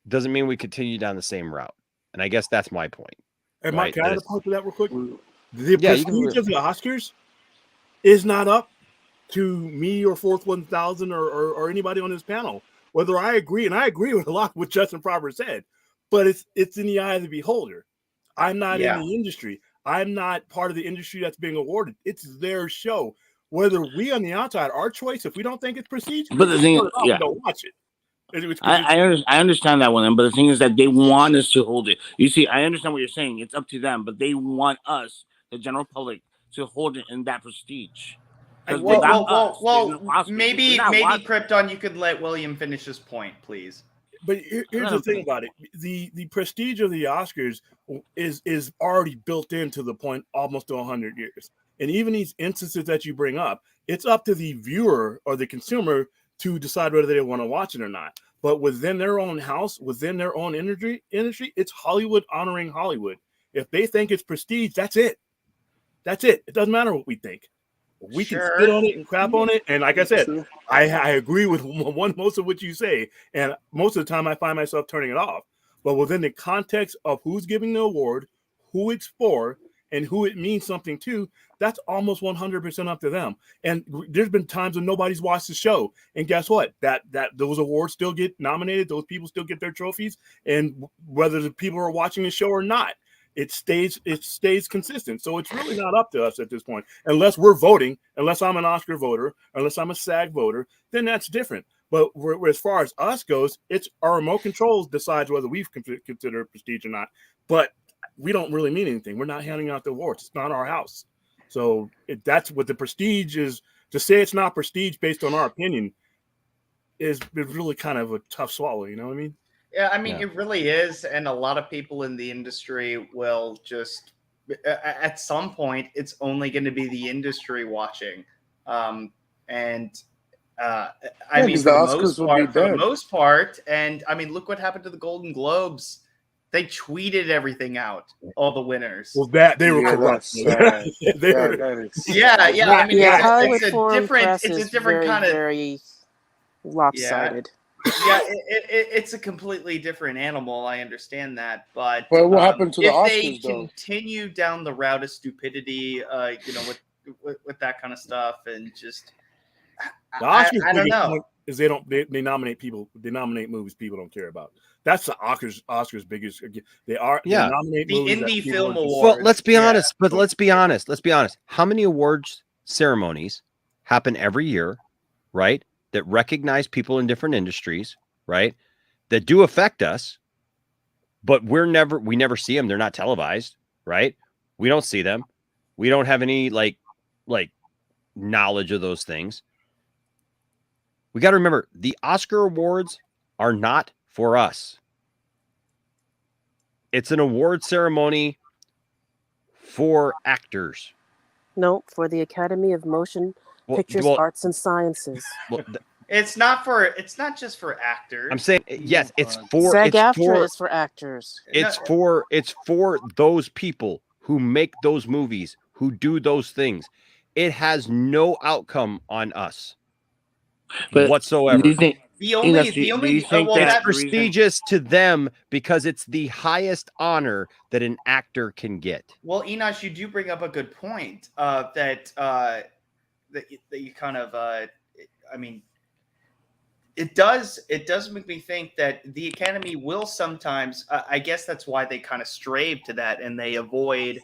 doesn't mean we continue down the same route. And I guess that's my point. And Mike, can I add a point to that real quick? The prestige of the Oscars is not up to me or Fourth 1,000 or anybody on this panel. Whether I agree, and I agree with a lot of what Justin Proper said, but it's in the eye of the beholder. I'm not in the industry. I'm not part of the industry that's being awarded. It's their show. Whether we on the outside, our choice, if we don't think it's prestige, but the thing is, don't watch it. I understand that one, but the thing is that they want us to hold it. You see, I understand what you're saying. It's up to them, but they want us, the general public, to hold it in that prestige. Maybe Krypton, you could let William finish his point, please. But here's the thing about it: the prestige of the Oscars is already built into the point almost to 100 years. And even these instances that you bring up, it's up to the viewer or the consumer to decide whether they want to watch it or not. But within their own house, within their own industry, it's Hollywood honoring Hollywood. If they think it's prestige, that's it. That's it. It doesn't matter what we think. We can spit on it and crap on it. And like I said, I agree with most of what you say. And most of the time I find myself turning it off. But within the context of who's giving the award, who it's for, and who it means something to, that's almost 100% up to them. And there's been times when nobody's watched the show, and guess what? That those awards still get nominated. Those people still get their trophies, and whether the people are watching the show or not, it stays consistent. So it's really not up to us at this point, unless we're voting. Unless I'm an Oscar voter, unless I'm a SAG voter, then that's different. But as far as us goes, it's our remote controls decides whether we consider it prestige or not. But we don't really mean anything. We're not handing out the awards. It's not our house. So that's what the prestige is. To say it's not prestige based on our opinion is really kind of a tough swallow. You know what I mean? Yeah, I mean, it really is. And a lot of people in the industry will just, at some point, it's only going to be the industry watching. I mean, for the most part, and I mean, look what happened to the Golden Globes. They tweeted everything out, all the winners. Well, they were corrupt. Yeah. I mean, Hollywood it's a Foreign different, Press it's a is different kind of very lopsided. Yeah, it's a completely different animal. I understand that, but what happened to the Oscars, if they though? continue down the route of stupidity, with that kind of stuff, and just the Oscars I don't know. Is they nominate people. They nominate movies people don't care about. That's the Oscars biggest. They nominate the movies Indie Film Awards. Well, let's be honest. But let's be honest. How many awards ceremonies happen every year, right? That recognize people in different industries, right? That do affect us, but we never see them. They're not televised, right? We don't see them. We don't have any like knowledge of those things. We got to remember the Oscar awards are not for us. It's an award ceremony for actors. No, for the Academy of Motion Pictures, Arts and Sciences. It's not just for actors. I'm saying yes. It's for SAG-AFTRA is for actors. It's for those people who make those movies, who do those things. It has no outcome on us whatsoever. Do you think it's prestigious to them because it's the highest honor that an actor can get. Well, Enosh, you do bring up a good point that you kind of I mean, it does make me think that the Academy will sometimes I guess that's why they kind of strave to that, and they avoid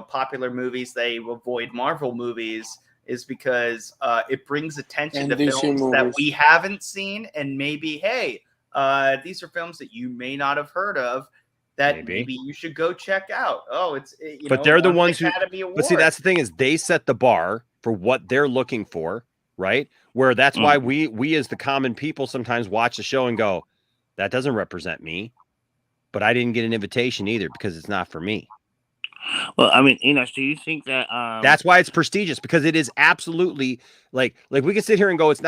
popular movies, they avoid Marvel movies, is because it brings attention to films that we haven't seen, and maybe, hey, these are films that you may not have heard of that maybe you should go check out. Oh, but they're the ones who. But see, that's the thing is they set the bar for what they're looking for, right? Where that's why we as the common people sometimes watch the show and go, that doesn't represent me, but I didn't get an invitation either because it's not for me. Well, I mean, Enosh, do you think that that's why it's prestigious, because it is absolutely like we can sit here and go, where's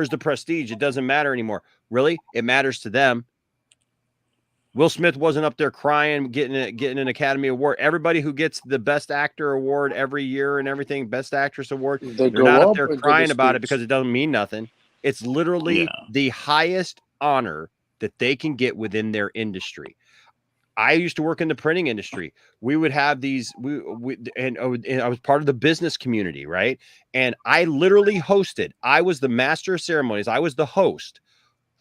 the prestige? It doesn't matter anymore. Really? It matters to them. Will Smith wasn't up there crying, getting an Academy Award. Everybody who gets the Best Actor Award every year and everything, Best Actress Award, they're not up there crying about it because it doesn't mean nothing. It's literally the highest honor that they can get within their industry. I used to work in the printing industry. We would have these, and I was part of the business community, right? And I literally hosted. I was the master of ceremonies. I was the host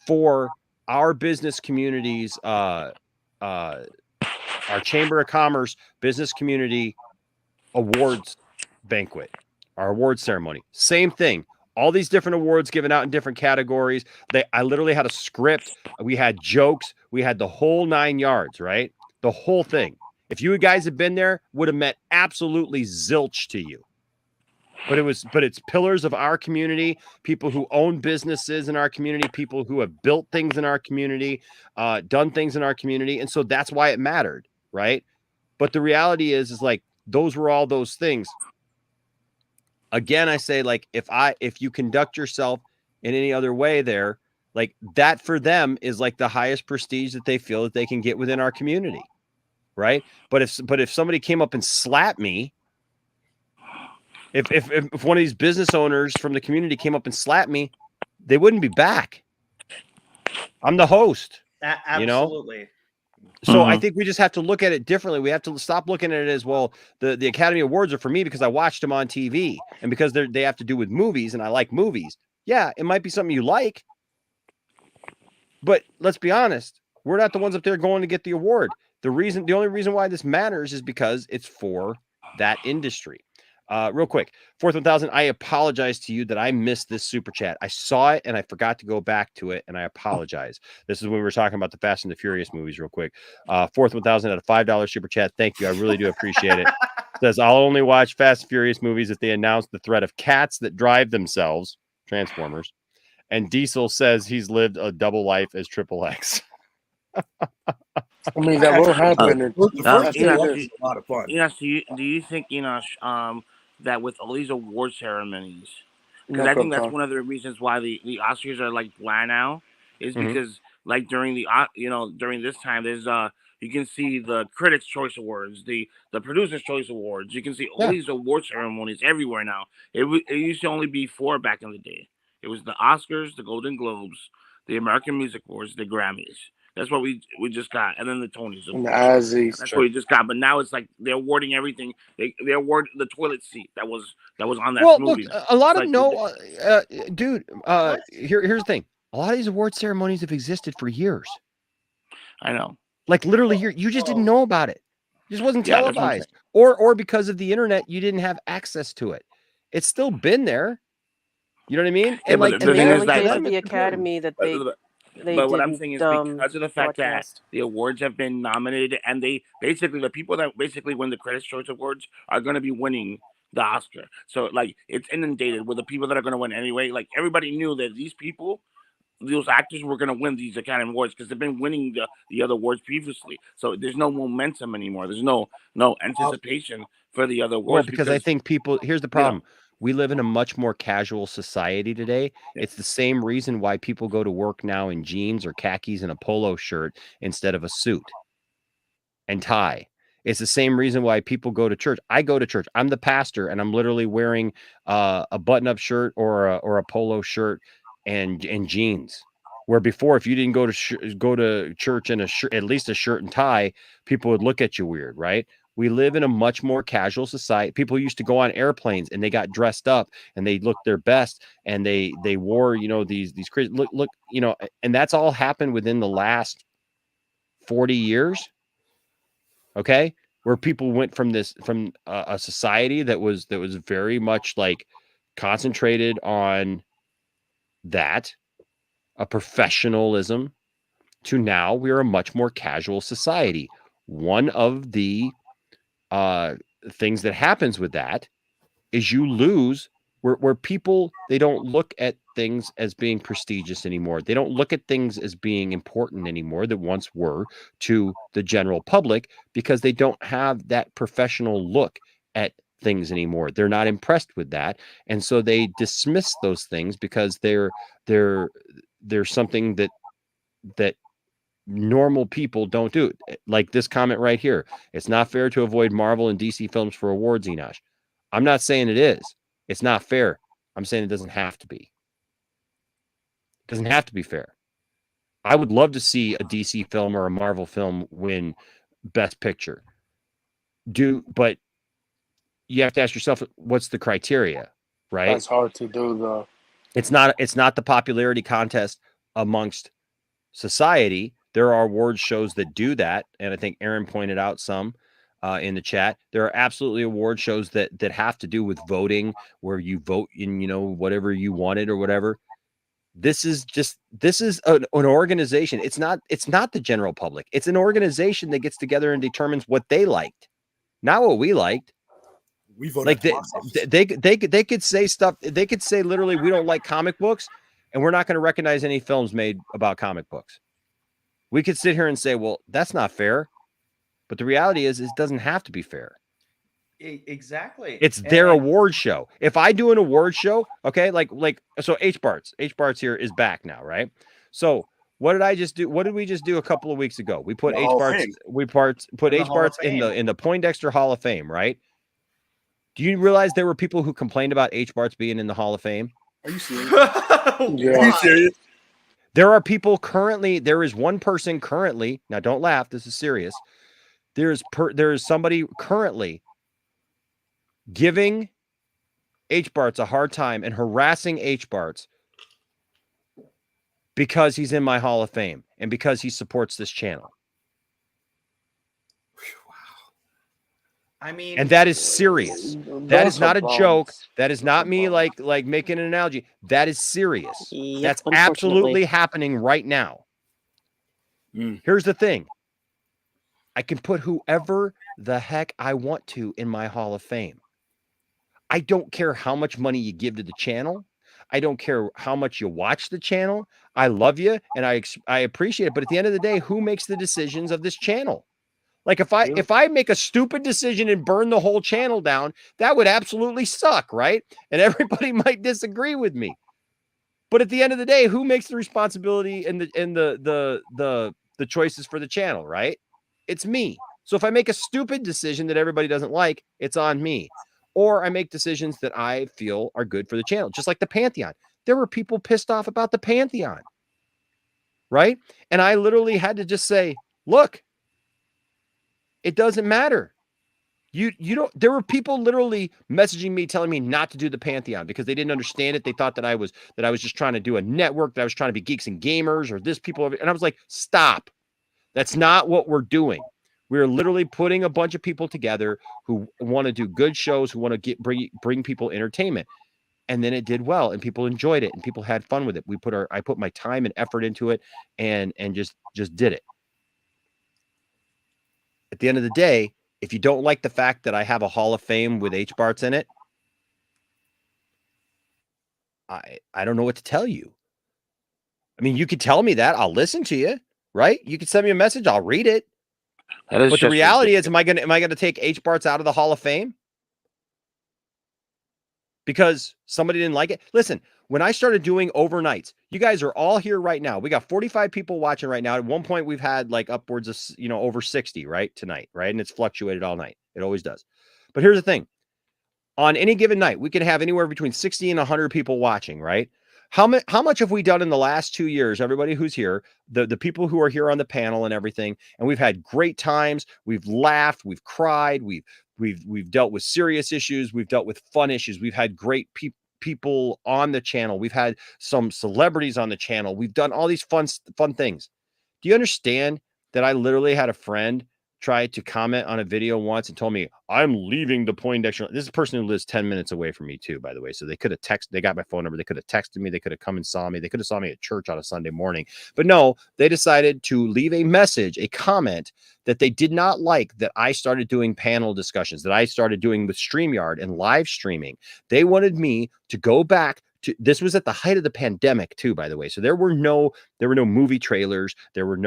for our business communities, our Chamber of Commerce business community awards banquet, our awards ceremony. Same thing. All these different awards given out in different categories. I literally had a script. We had jokes. We had the whole 9 yards, right? The whole thing. If you guys had been there, would have meant absolutely zilch to you. But it's pillars of our community, people who own businesses in our community, people who have built things in our community, done things in our community. And so that's why it mattered, right? But the reality is like, those were all those things. Again, I say, like, if you conduct yourself in any other way there, like that for them is like the highest prestige that they feel that they can get within our community. Right. But if somebody came up and slapped me, if one of these business owners from the community came up and slapped me, they wouldn't be back. I'm the host. Absolutely. So I think we just have to look at it differently. We have to stop looking at it as, well, the Academy Awards are for me because I watched them on TV and because they have to do with movies and I like movies. Yeah, it might be something you like, but let's be honest, we're not the ones up there going to get the award. The only reason why this matters is because it's for that industry. Real quick, Fourth 1000, I apologize to you that I missed this super chat. I saw it and I forgot to go back to it, and I apologize. This is when we were talking about the Fast and the Furious movies. Real quick, Fourth 1000 at a $5 super chat. Thank you, I really do appreciate it. Says, I'll only watch Fast and Furious movies if they announce the threat of cats that drive themselves, Transformers. And Diesel says he's lived a double life as Triple X. I mean, that will happen. The first two was a lot of fun. Do you think, that with all these award ceremonies, because I think that's one of the reasons why the Oscars are like bland now, is because like during this time there's you can see the Critics' Choice Awards, the Producers' Choice Awards. You can see all these award ceremonies everywhere now. It used to only be 4 back in the day. It was the Oscars, the Golden Globes, the American Music Awards, the Grammys. That's what we just got, and then the Tonys. And the Azzies. That's what we just got. But now it's like they're awarding everything. They award the toilet seat that was on that movie. Look, a lot of dude. Here's the thing. A lot of these award ceremonies have existed for years. I know. Like literally, you just didn't know about it. It just wasn't televised, or because of the internet, you didn't have access to it. It's still been there. You know what I mean? And like the early days of the Academy that they. But what I'm saying is because of the fact that the awards have been nominated, and they basically, the people that basically win the Critics' Choice Awards are going to be winning the Oscar. So like it's inundated with the people that are going to win anyway. Like everybody knew that those actors were going to win these Academy Awards because they've been winning the other awards previously. So there's no momentum anymore. There's no anticipation for the other awards. Well, because I think people, here's the problem. We live in a much more casual society today. It's the same reason why people go to work now in jeans or khakis and a polo shirt instead of a suit and tie. It's the same reason why people go to church. I go to church. I'm the pastor, and I'm literally wearing a button-up shirt or a polo shirt and jeans. Where before, if you didn't go to church in at least a shirt and tie, people would look at you weird, right? We live in a much more casual society. People used to go on airplanes and they got dressed up and they looked their best and they wore, these crazy look, and that's all happened within the last 40 years. Okay. Where people went from a society that was very much like concentrated on that, a professionalism, to now we're a much more casual society. One of the things that happens with that is you lose where people, they don't look at things as being prestigious anymore. They don't look at things as being important anymore that once were to the general public, because they don't have that professional look at things anymore. They're not impressed with that, and so they dismiss those things because they're something that normal people don't do. Like this comment right here. It's not fair to avoid Marvel and DC films for awards, Enosh. I'm not saying it is. It's not fair. I'm saying it doesn't have to be. It doesn't have to be fair. I would love to see a DC film or a Marvel film win Best Picture. But you have to ask yourself, what's the criteria, right? That's hard to do, though. It's not the popularity contest amongst society. There are award shows that do that, and I think Aaron pointed out some in the chat. There are absolutely award shows that have to do with voting, where you vote in whatever you wanted or whatever. This is an organization. It's not the general public. It's an organization that gets together and determines what they liked, not what we liked. We voted like they could say stuff. They could say literally, we don't like comic books, and we're not going to recognize any films made about comic books. We could sit here and say, well, that's not fair. But the reality is it doesn't have to be fair. Exactly. It's their award show. If I do an award show, okay, so H-Barts here is back now, right? So what did I just do? What did we just do a couple of weeks ago? We put H-Barts in the Poindexter Hall of Fame, right? Do you realize there were people who complained about H-Barts being in the Hall of Fame? Are you serious? Are you serious? There are people currently, there is one person currently, now don't laugh, this is serious. There is somebody currently giving H-Barts a hard time and harassing H-Barts because he's in my Hall of Fame and because he supports this channel. I mean, and that is serious. That is not a joke. That is not me like making an analogy. That is serious. Yep, That's unfortunately. absolutely happening right now. Here's the thing. I can put whoever the heck I want to in my Hall of Fame. I don't care how much money you give to the channel. I don't care how much you watch the channel. I love you and I appreciate it. But at the end of the day, who makes the decisions of this channel? Like if I make a stupid decision and burn the whole channel down, that would absolutely suck, right? And everybody might disagree with me. But at the end of the day, who makes the responsibility and the choices for the channel, right? It's me. So if I make a stupid decision that everybody doesn't like, it's on me. Or I make decisions that I feel are good for the channel, just like the Pantheon. There were people pissed off about the Pantheon, right? And I literally had to just say, look, it doesn't matter. You don't. There were people literally messaging me, telling me not to do the Pantheon because they didn't understand it. They thought that I was just trying to do a network, that I was trying to be geeks and gamers or this people. And I was like, stop. That's not what we're doing. We're literally putting a bunch of people together who want to do good shows, who want to bring people entertainment. And then it did well, and people enjoyed it, and people had fun with it. I put my time and effort into it, and just did it. At the end of the day, if you don't like the fact that I have a Hall of Fame with H-Barts in it, I don't know what to tell you. I mean, you could tell me that. I'll listen to you, right? You could send me a message. I'll read it. But the reality is, am I gonna take H-Barts out of the Hall of Fame because somebody didn't like it? Listen, when I started doing overnights, you guys are all here right now. We got 45 people watching right now. At one point, we've had like upwards of, over 60, right? Tonight, right? And it's fluctuated all night. It always does. But here's the thing. On any given night, we can have anywhere between 60 and 100 people watching, right? How much have we done in the last 2 years? Everybody who's here, the people who are here on the panel and everything, and we've had great times. We've laughed, we've cried, we've dealt with serious issues, we've dealt with fun issues. We've had great people on the channel. We've had some celebrities on the channel. We've done all these fun things. Do you understand that I literally had a friend tried to comment on a video once and told me, I'm leaving the Poindexter. This is a person who lives 10 minutes away from me too, by the way. So they could have texted, they got my phone number. They could have texted me. They could have come and saw me. They could have saw me at church on a Sunday morning. But no, they decided to leave a message, a comment that they did not like that I started doing panel discussions, that I started doing with StreamYard and live streaming. They wanted me to go back to, this was at the height of the pandemic too, by the way. So there were no movie trailers. There was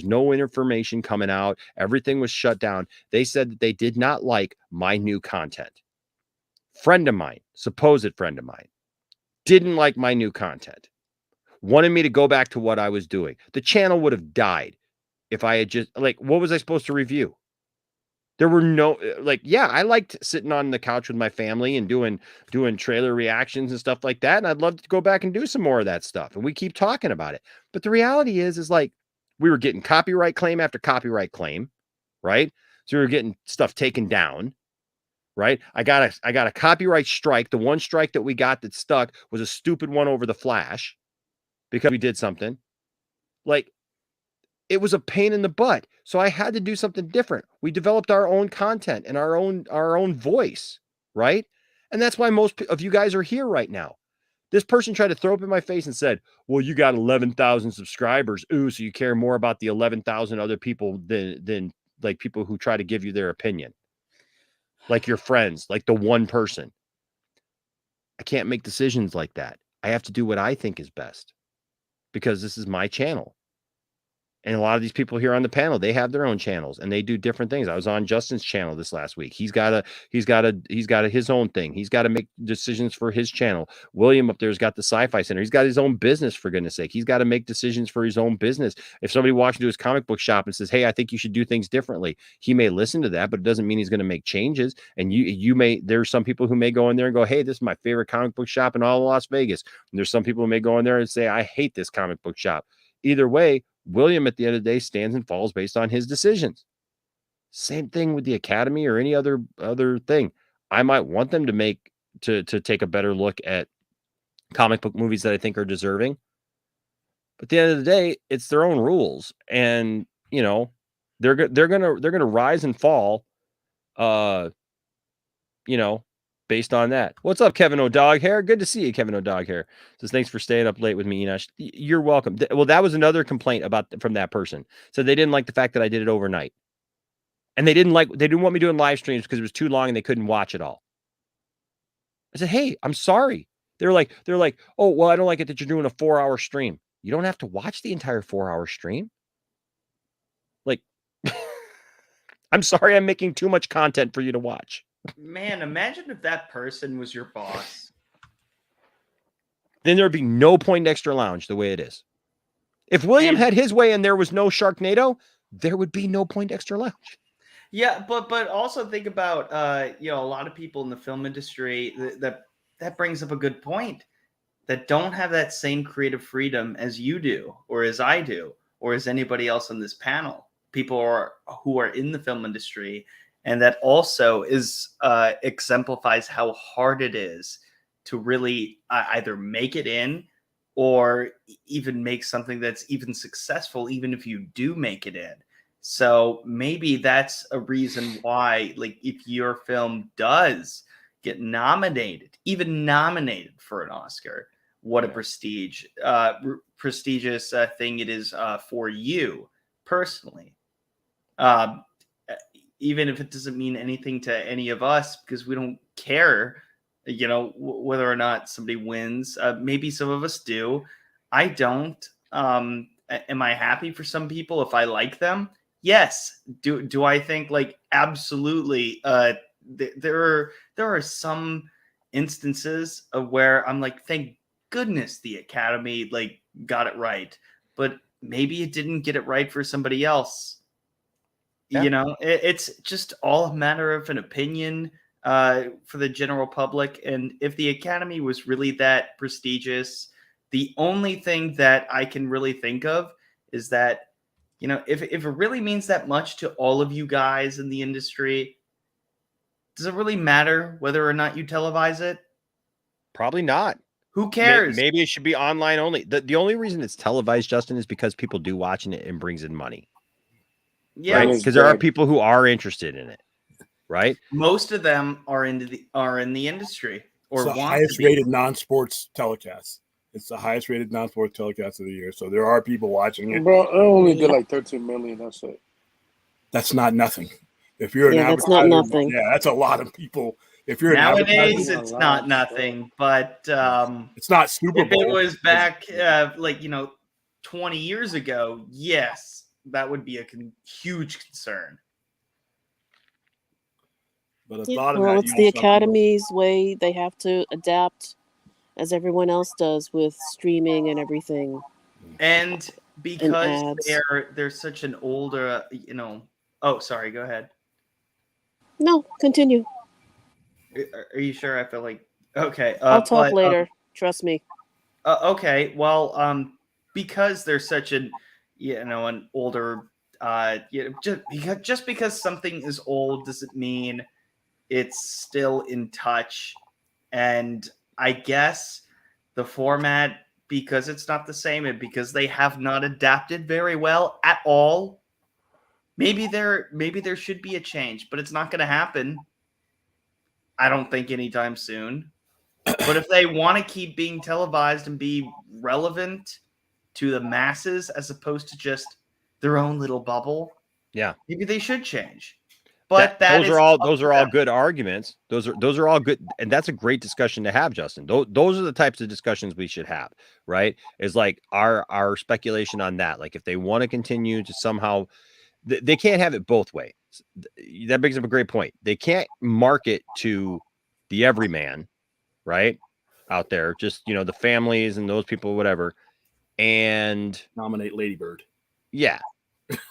no information coming out. Everything was shut down. They said that they did not like my new content. Friend of mine, supposed friend of mine, didn't like my new content. Wanted me to go back to what I was doing. The channel would have died if I had just, what was I supposed to review? There were no, I liked sitting on the couch with my family and doing trailer reactions and stuff like that. And I'd love to go back and do some more of that stuff. And we keep talking about it. But the reality is we were getting copyright claim after copyright claim, right? So we were getting stuff taken down, right? I got a copyright strike. The one strike that we got that stuck was a stupid one over the Flash because we did something. It was a pain in the butt. So I had to do something different. We developed our own content and our own voice, right? And that's why most of you guys are here right now. This person tried to throw up in my face and said, well, you got 11,000 subscribers. Ooh, so you care more about the 11,000 other people than people who try to give you their opinion. Like your friends, like the one person. I can't make decisions like that. I have to do what I think is best because this is my channel. And a lot of these people here on the panel, they have their own channels and they do different things. I was on Justin's channel this last week. He's got his own thing. He's got to make decisions for his channel. William up there's got the Sci-Fi Center. He's got his own business, for goodness sake. He's got to make decisions for his own business. If somebody walks into his comic book shop and says, "Hey, I think you should do things differently," he may listen to that, but it doesn't mean he's going to make changes. And there's some people who may go in there and go, "Hey, this is my favorite comic book shop in all of Las Vegas." And there's some people who may go in there and say, "I hate this comic book shop." Either way, William at the end of the day stands and falls based on his decisions. Same thing with the Academy or any other thing. I might want them to take a better look at comic book movies that I think are deserving. But at the end of the day, it's their own rules, and they're gonna rise and fall, based on that. What's up, Kevin O'Doghair? Good to see you, Kevin O'Doghair. Says, thanks for staying up late with me, Enosh. You're welcome. Well, that was another complaint from that person. So they didn't like the fact that I did it overnight. And they didn't want me doing live streams because it was too long and they couldn't watch it all. I said, "Hey, I'm sorry." They're like, "Oh, well, I don't like it that you're doing a 4-hour stream." You don't have to watch the entire 4-hour stream. Like, I'm sorry, I'm making too much content for you to watch. Man, imagine if that person was your boss. Then there'd be no Poindexter Lounge the way it is. If William had his way and there was no Sharknado, there would be no Poindexter Lounge. Yeah, but also think about a lot of people in the film industry that brings up a good point, that don't have that same creative freedom as you do, or as I do, or as anybody else on this panel. People who are in the film industry. And that also exemplifies how hard it is to really either make it in or even make something that's even successful, even if you do make it in. So maybe that's a reason why, like, if your film does get nominated, even nominated for an Oscar, what a prestigious thing it is for you personally. Even if it doesn't mean anything to any of us, because we don't care, whether or not somebody wins. Maybe some of us do. I don't. Am I happy for some people if I like them? Yes. Do I think, like, absolutely? There are some instances of where I'm like, thank goodness the Academy got it right, but maybe it didn't get it right for somebody else. Yeah. It's just all a matter of an opinion for the general public. And if the Academy was really that prestigious, the only thing that I can really think of is that, if it really means that much to all of you guys in the industry, does it really matter whether or not you televise it? Probably not. Who cares? Maybe it should be online only. The only reason it's televised, Justin, is because people do watch it and brings in money. Yeah, because right? There are people who are interested in it, right? Most of them are in the industry, or it's the highest rated non-sports telecast. It's the highest rated non-sports telecast of the year. So there are people watching it. Bro, it only did like 13 million. That's it. That's not nothing. If you're that's not nothing. Yeah, that's a lot of people. If you're nowadays, it's not nothing. But it's not Super Bowl. If it was back 20 years ago, yes, that would be a huge concern. But it's the Academy's way. They have to adapt, as everyone else does, with streaming and everything. And because they're such an older, Oh, sorry. Go ahead. No, continue. Are you sure? I feel like okay. I'll talk later. Trust me. Okay. Well, because they're such an older, just because something is old doesn't mean it's still in touch. And I guess the format, because it's not the same and because they have not adapted very well at all, maybe there should be a change, but it's not going to happen. I don't think anytime soon. But if they want to keep being televised and be relevant to the masses as opposed to just their own little bubble, yeah, maybe they should change. But those are all good arguments. Those are all good, and that's a great discussion to have, Justin. Those are the types of discussions we should have, right? Is like our speculation on that. Like if they want to continue to somehow, they can't have it both ways. That brings up a great point. They can't market to the everyman, right, out there, just the families and those people, whatever, and nominate Lady Bird. Yeah,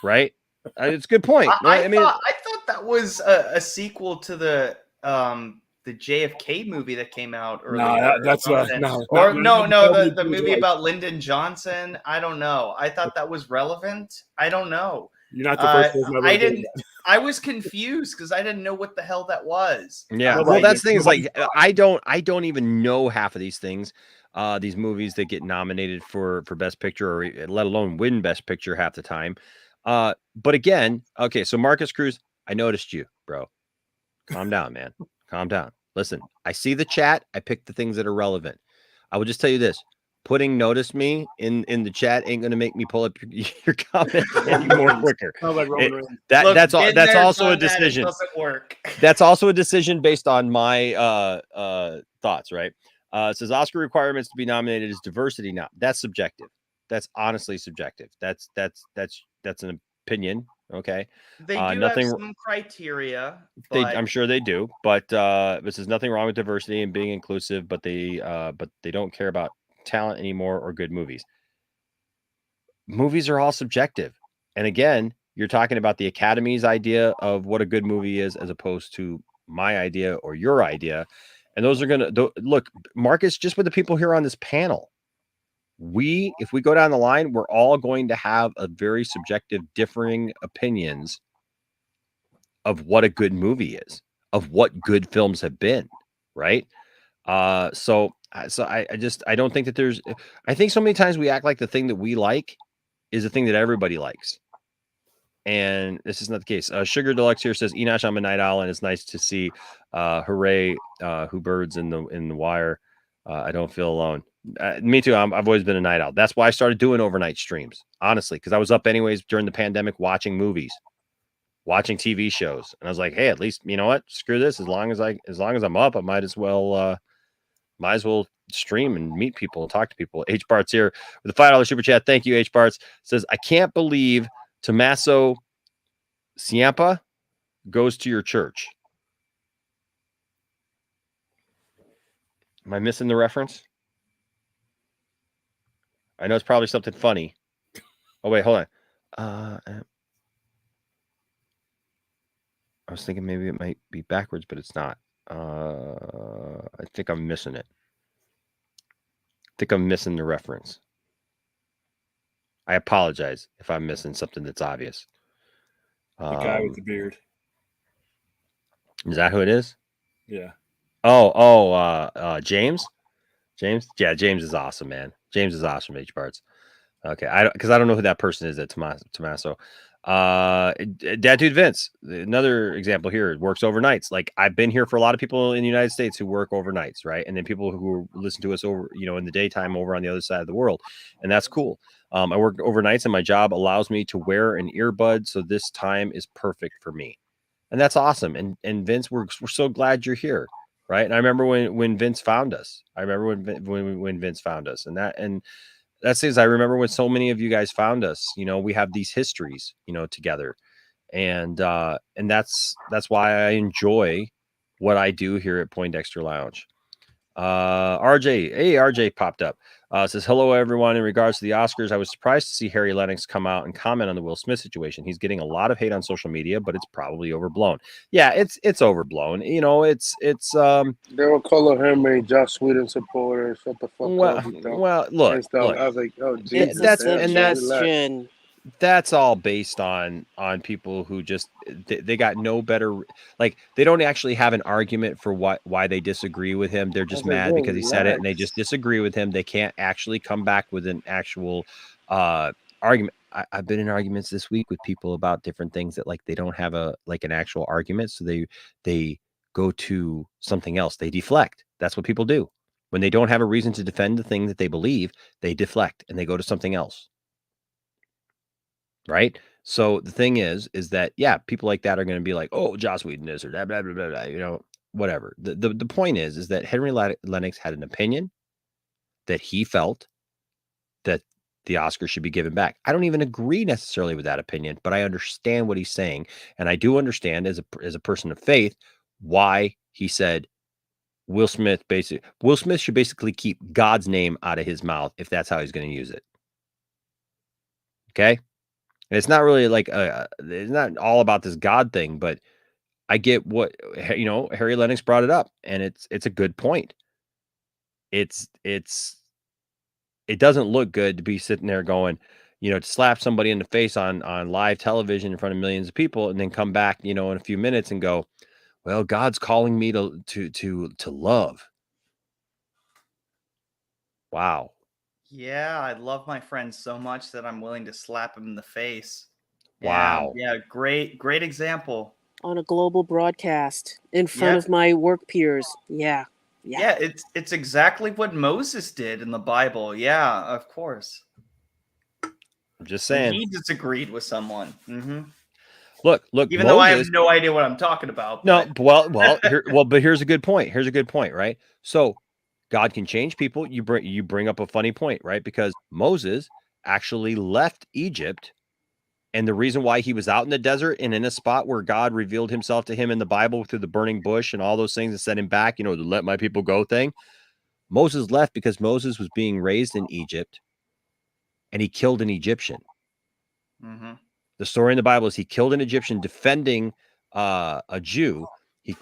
right. It's a good point. I thought that was a sequel to the JFK movie that came out earlier. The movie about Lyndon Johnson. I don't know. I thought that was relevant. I don't know. You're not the first person. I was confused because I didn't know what the hell that was. Yeah, well, that's the thing is like I don't even know half of these things. These movies that get nominated for Best Picture or let alone win Best Picture half the time. But again, okay, so Marcus Cruz, I noticed you, bro. Calm down, man. Calm down. Listen, I see the chat. I pick the things that are relevant. I will just tell you this. Putting notice me in the chat ain't going to make me pull up your comment any more quicker. That's also a decision. Doesn't work. That's also a decision based on my thoughts, right? It says Oscar requirements to be nominated is diversity. Now that's subjective. That's honestly subjective. That's an opinion. Okay. They do have some criteria. I'm sure they do, but this is nothing wrong with diversity and being inclusive, but they don't care about talent anymore or good movies. Movies are all subjective. And again, you're talking about the Academy's idea of what a good movie is as opposed to my idea or your idea. And those are going to look, Marcus, just with the people here on this panel, if we go down the line, we're all going to have a very subjective, differing opinions of what a good movie is, of what good films have been, right? So I don't think that I think so many times we act like the thing that we like is the thing that everybody likes. And this is not the case. Sugar Deluxe here says, Enosh, I'm a night owl, and it's nice to see hooray, who birds in the wire. I don't feel alone. Me too. I've always been a night owl. That's why I started doing overnight streams, honestly, because I was up anyways during the pandemic watching movies, watching TV shows. And I was like, hey, at least, you know what? Screw this. As long as I'm up, I might as well stream and meet people and talk to people. H Bart's here with a $5 super chat. Thank you, H Bart's. Says, I can't believe Tommaso Ciampa goes to your church. Am I missing the reference? I know it's probably something funny. Oh, wait, hold on. I was thinking maybe it might be backwards, but it's not. I think I'm missing it. I think I'm missing the reference. I apologize if I'm missing something that's obvious. The guy with the beard. Is that who it is? Yeah. James? James? Yeah, James is awesome, man. James is awesome, H Parts. Okay, because I don't know who that person is at Tommaso. Dad Dude Vince, another example here, works overnights. Like I've been here for a lot of people in the United States who work overnights, right? And then people who listen to us over, in the daytime over on the other side of the world. And that's cool. I work overnights and my job allows me to wear an earbud. So this time is perfect for me. And that's awesome. And Vince, we're so glad you're here. Right. And I remember when Vince found us. I remember when Vince found us, and that's I remember when so many of you guys found us. We have these histories, together, and that's why I enjoy what I do here at Poindexter Lounge. RJ popped up. Says, hello, everyone. In regards to the Oscars, I was surprised to see Harry Lenix come out and comment on the Will Smith situation. He's getting a lot of hate on social media, but it's probably overblown. Yeah, it's overblown. They were calling him a Joss Whedon supporter. Shut the fuck up. Well, look. I was like, oh, Jesus. That's all based on people who just they got no better, like they don't actually have an argument for why they disagree with him. They're just mad because he said it and they just disagree with him. They can't actually come back with an actual argument. I've been in arguments this week with people about different things that like they don't have an actual argument, so they go to something else. They deflect. That's what people do when they don't have a reason to defend the thing that they believe. They deflect and they go to something else. Right. So the thing is that, yeah, people like that are going to be like, oh, Joss Whedon is or blah, blah, blah, blah, blah, you know, whatever. The point is that Henry Lennox had an opinion that he felt that the Oscar should be given back. I don't even agree necessarily with that opinion, but I understand what he's saying. And I do understand as a person of faith why he said Will Smith should basically keep God's name out of his mouth if that's how he's going to use it. Okay? And it's not really like it's not all about this God thing, but I get what, you know, Harry Lennox brought it up, and it's a good point. It doesn't look good to be sitting there going, you know, to slap somebody in the face on live television in front of millions of people and then come back, you know, in a few minutes and go, well, God's calling me to love. Wow. Yeah, I love my friend so much that I'm willing to slap him in the face. Wow. Yeah, great example. On a global broadcast in front of my work peers. Yeah. Yeah, it's exactly what Moses did in the Bible. Yeah, of course. I'm just When saying. he disagreed with someone. Mm-hmm. Look. Even Moses, though I have no idea what I'm talking about. No, but... but here's a good point. Here's a good point, right? So God can change people. You bring up a funny point, right? Because Moses actually left Egypt, and the reason why he was out in the desert and in a spot where God revealed himself to him in the Bible through the burning bush and all those things and sent him back, you know, the let my people go thing. Moses left because Moses was being raised in Egypt, and he killed an Egyptian. Mm-hmm. The story in the Bible is he killed an Egyptian defending a Jew. He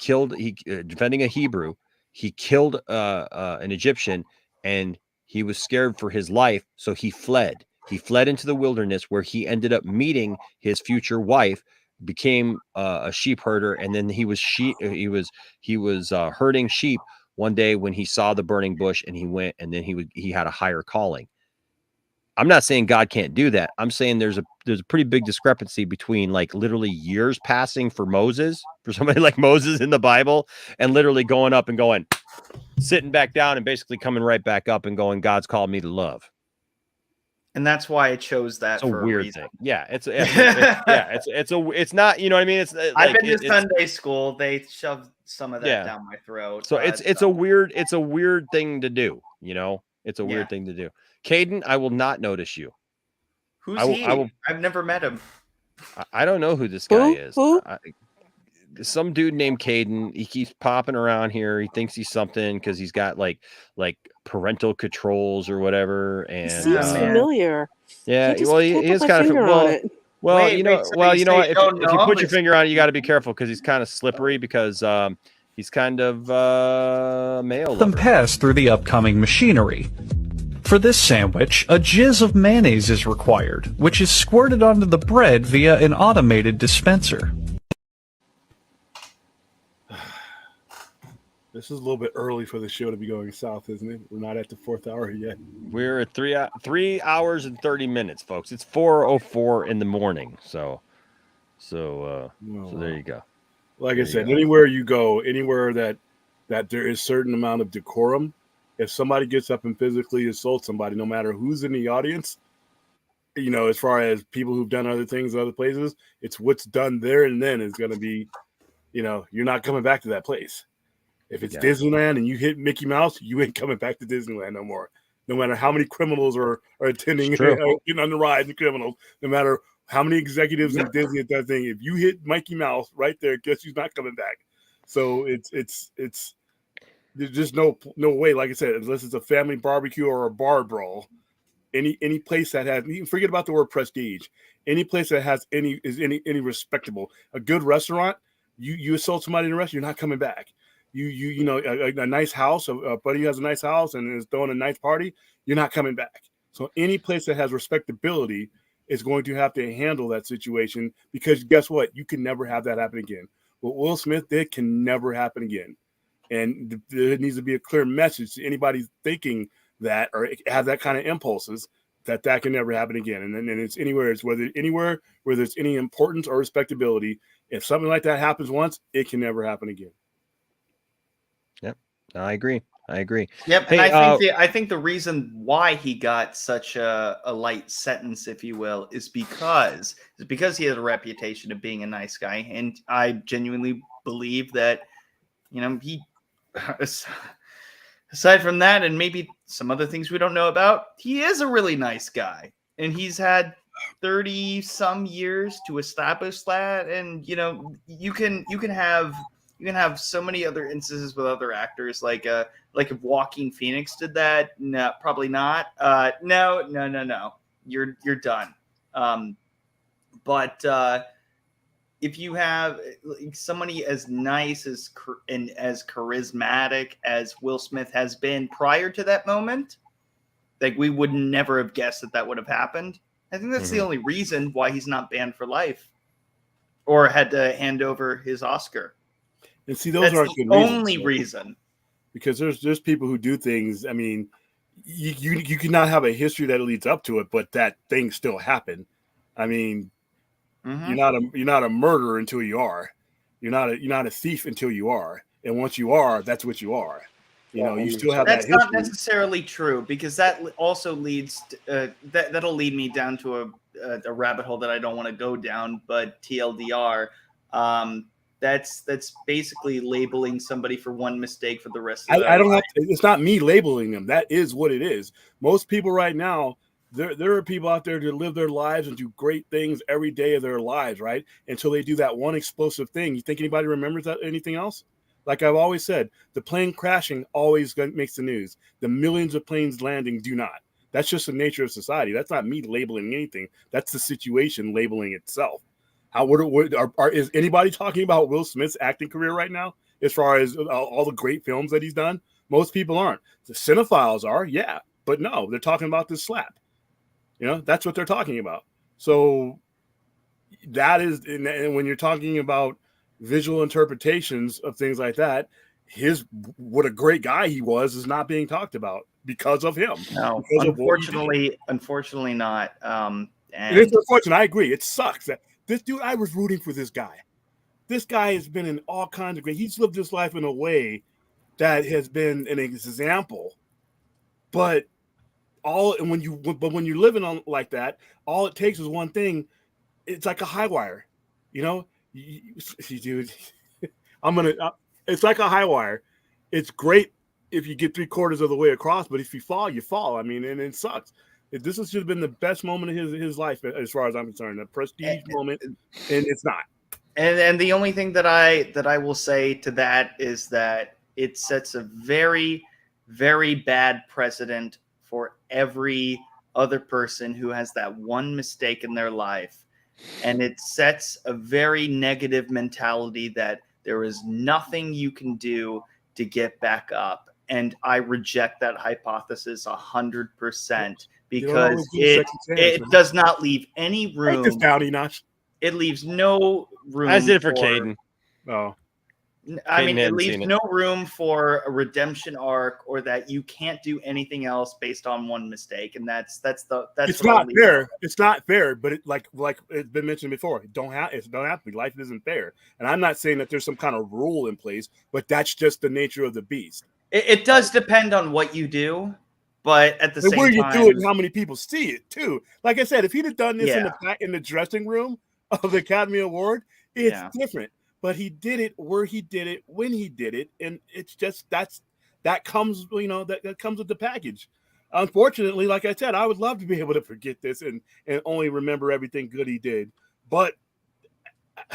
defending a Hebrew. He killed an Egyptian, and he was scared for his life, so he fled. He fled into the wilderness, where he ended up meeting his future wife, became a sheep herder, and then he was herding sheep one day when he saw the burning bush, and he went, and then he had a higher calling. I'm not saying God can't do that. I'm saying there's a pretty big discrepancy between like literally years passing for somebody like Moses in the Bible, and literally going up and going, sitting back down and basically coming right back up and going, God's called me to love. And that's why I chose that for a weird reason. thing. Yeah, it's not, you know what I mean? It's like, I've been to Sunday school. They shoved some of that down my throat. So it's a weird thing to do, you know? It's a weird thing to do. Caden, I will not notice you. Who's he? I've never met him. I don't know who this guy is. Some dude named Caden. He keeps popping around here. He thinks he's something because he's got like parental controls or whatever. And he seems familiar. Yeah, he is kind of you know what? If you put your finger on it, you got to be careful because he's kind of slippery because he's kind of male. Them pass through the upcoming machinery. For this sandwich, a jizz of mayonnaise is required, which is squirted onto the bread via an automated dispenser. This is a little bit early for the show to be going south, isn't it? We're not at the 4th hour yet. We're at 3 hours and 30 minutes, folks. It's 4:04 in the morning. So there you go. Like I said, anywhere you go, anywhere that there is certain amount of decorum, if somebody gets up and physically assaults somebody, no matter who's in the audience, you know, as far as people who've done other things in other places, it's what's done there and then is going to be, you know, you're not coming back to that place. If it's Disneyland and you hit Mickey Mouse, you ain't coming back to Disneyland no more. No matter how many criminals are attending getting on the ride, the criminals, no matter how many executives in Disney at that thing, if you hit Mickey Mouse right there, guess who's not coming back? So it's there's just no way, like I said, unless it's a family barbecue or a bar brawl, any place that has, even forget about the word prestige, any place that has any respectable, a good restaurant, you assault somebody in a restaurant, you're not coming back. You know, a nice house, a buddy has a nice house and is throwing a nice party, you're not coming back. So any place that has respectability is going to have to handle that situation, because guess what? You can never have that happen again. What Will Smith did can never happen again. And there needs to be a clear message to anybody thinking that or have that kind of impulses that can never happen again. And then it's anywhere where there's any importance or respectability. If something like that happens once, it can never happen again. Yep, I agree. I agree. Yep, Hey, and I think the reason why he got such a light sentence, if you will, is because he had a reputation of being a nice guy, and I genuinely believe that, he aside from that, and maybe some other things we don't know about, he is a really nice guy, and he's had 30 some years to establish that. And you can have so many other instances with other actors, like if Joaquin Phoenix did that. No, probably not. No, you're done. But if you have somebody as nice and as charismatic as Will Smith has been prior to that moment, like, we would never have guessed that would have happened. I think that's the only reason why he's not banned for life or had to hand over his Oscar. And see, those aren't the good reasons. Only reason. Because there's people who do things. I mean, you cannot have a history that leads up to it, but that thing still happened. I mean, you're not a murderer until you are. You're not a thief until you are. And once you are, that's what you are. You still have that history. That's not necessarily true, because that also leads to, that'll lead me down to a rabbit hole that I don't want to go down. But TLDR, that's basically labeling somebody for one mistake for the rest of their I don't life. have to, it's not me labeling them. That is what it is. Most people right now, there are people out there that live their lives and do great things every day of their lives, right? Until they do that one explosive thing. You think anybody remembers that? Anything else? Like I've always said, the plane crashing always makes the news. The millions of planes landing do not. That's just the nature of society. That's not me labeling anything. That's the situation labeling itself. Is anybody talking about Will Smith's acting career right now, as far as all the great films that he's done? Most people aren't. The cinephiles are, yeah, but no, they're talking about this slap. That's what they're talking about. So that is, and when you're talking about visual interpretations of things like that, what a great guy he was is not being talked about because of him. No, unfortunately not. And it's unfortunate. I agree. It sucks that this dude, I was rooting for this guy. This guy has been in all kinds of great. He's lived his life in a way that has been an example. But when you're living on like that, all it takes is one thing. It's like a high wire, dude. It's like a high wire. It's great if you get 3/4 of the way across, but if you fall, you fall. I mean, and it sucks. This should have been the best moment of his life, as far as I'm concerned, a prestige moment, and it's not. And the only thing that I will say to that is that it sets a very, very bad precedent for every other person who has that one mistake in their life. And it sets a very negative mentality that there is nothing you can do to get back up. And I reject that hypothesis 100%, because it does not leave any room. This down, Enoch. It leaves no room. I did it for Caden. Oh. I mean, it leaves no room for a redemption arc, or that you can't do anything else based on one mistake, and that's it's not fair. It's not fair, but it like it's been mentioned before. It don't have to be. Life isn't fair, and I'm not saying that there's some kind of rule in place, but that's just the nature of the beast. It does depend on what you do, but at the same time, where you do it and how many people see it too. Like I said, if he'd have done this in the dressing room of the Academy Award, it's different. But he did it where he did it, when he did it, and it's just that comes that comes with the package. Unfortunately, like I said, I would love to be able to forget this and only remember everything good he did, but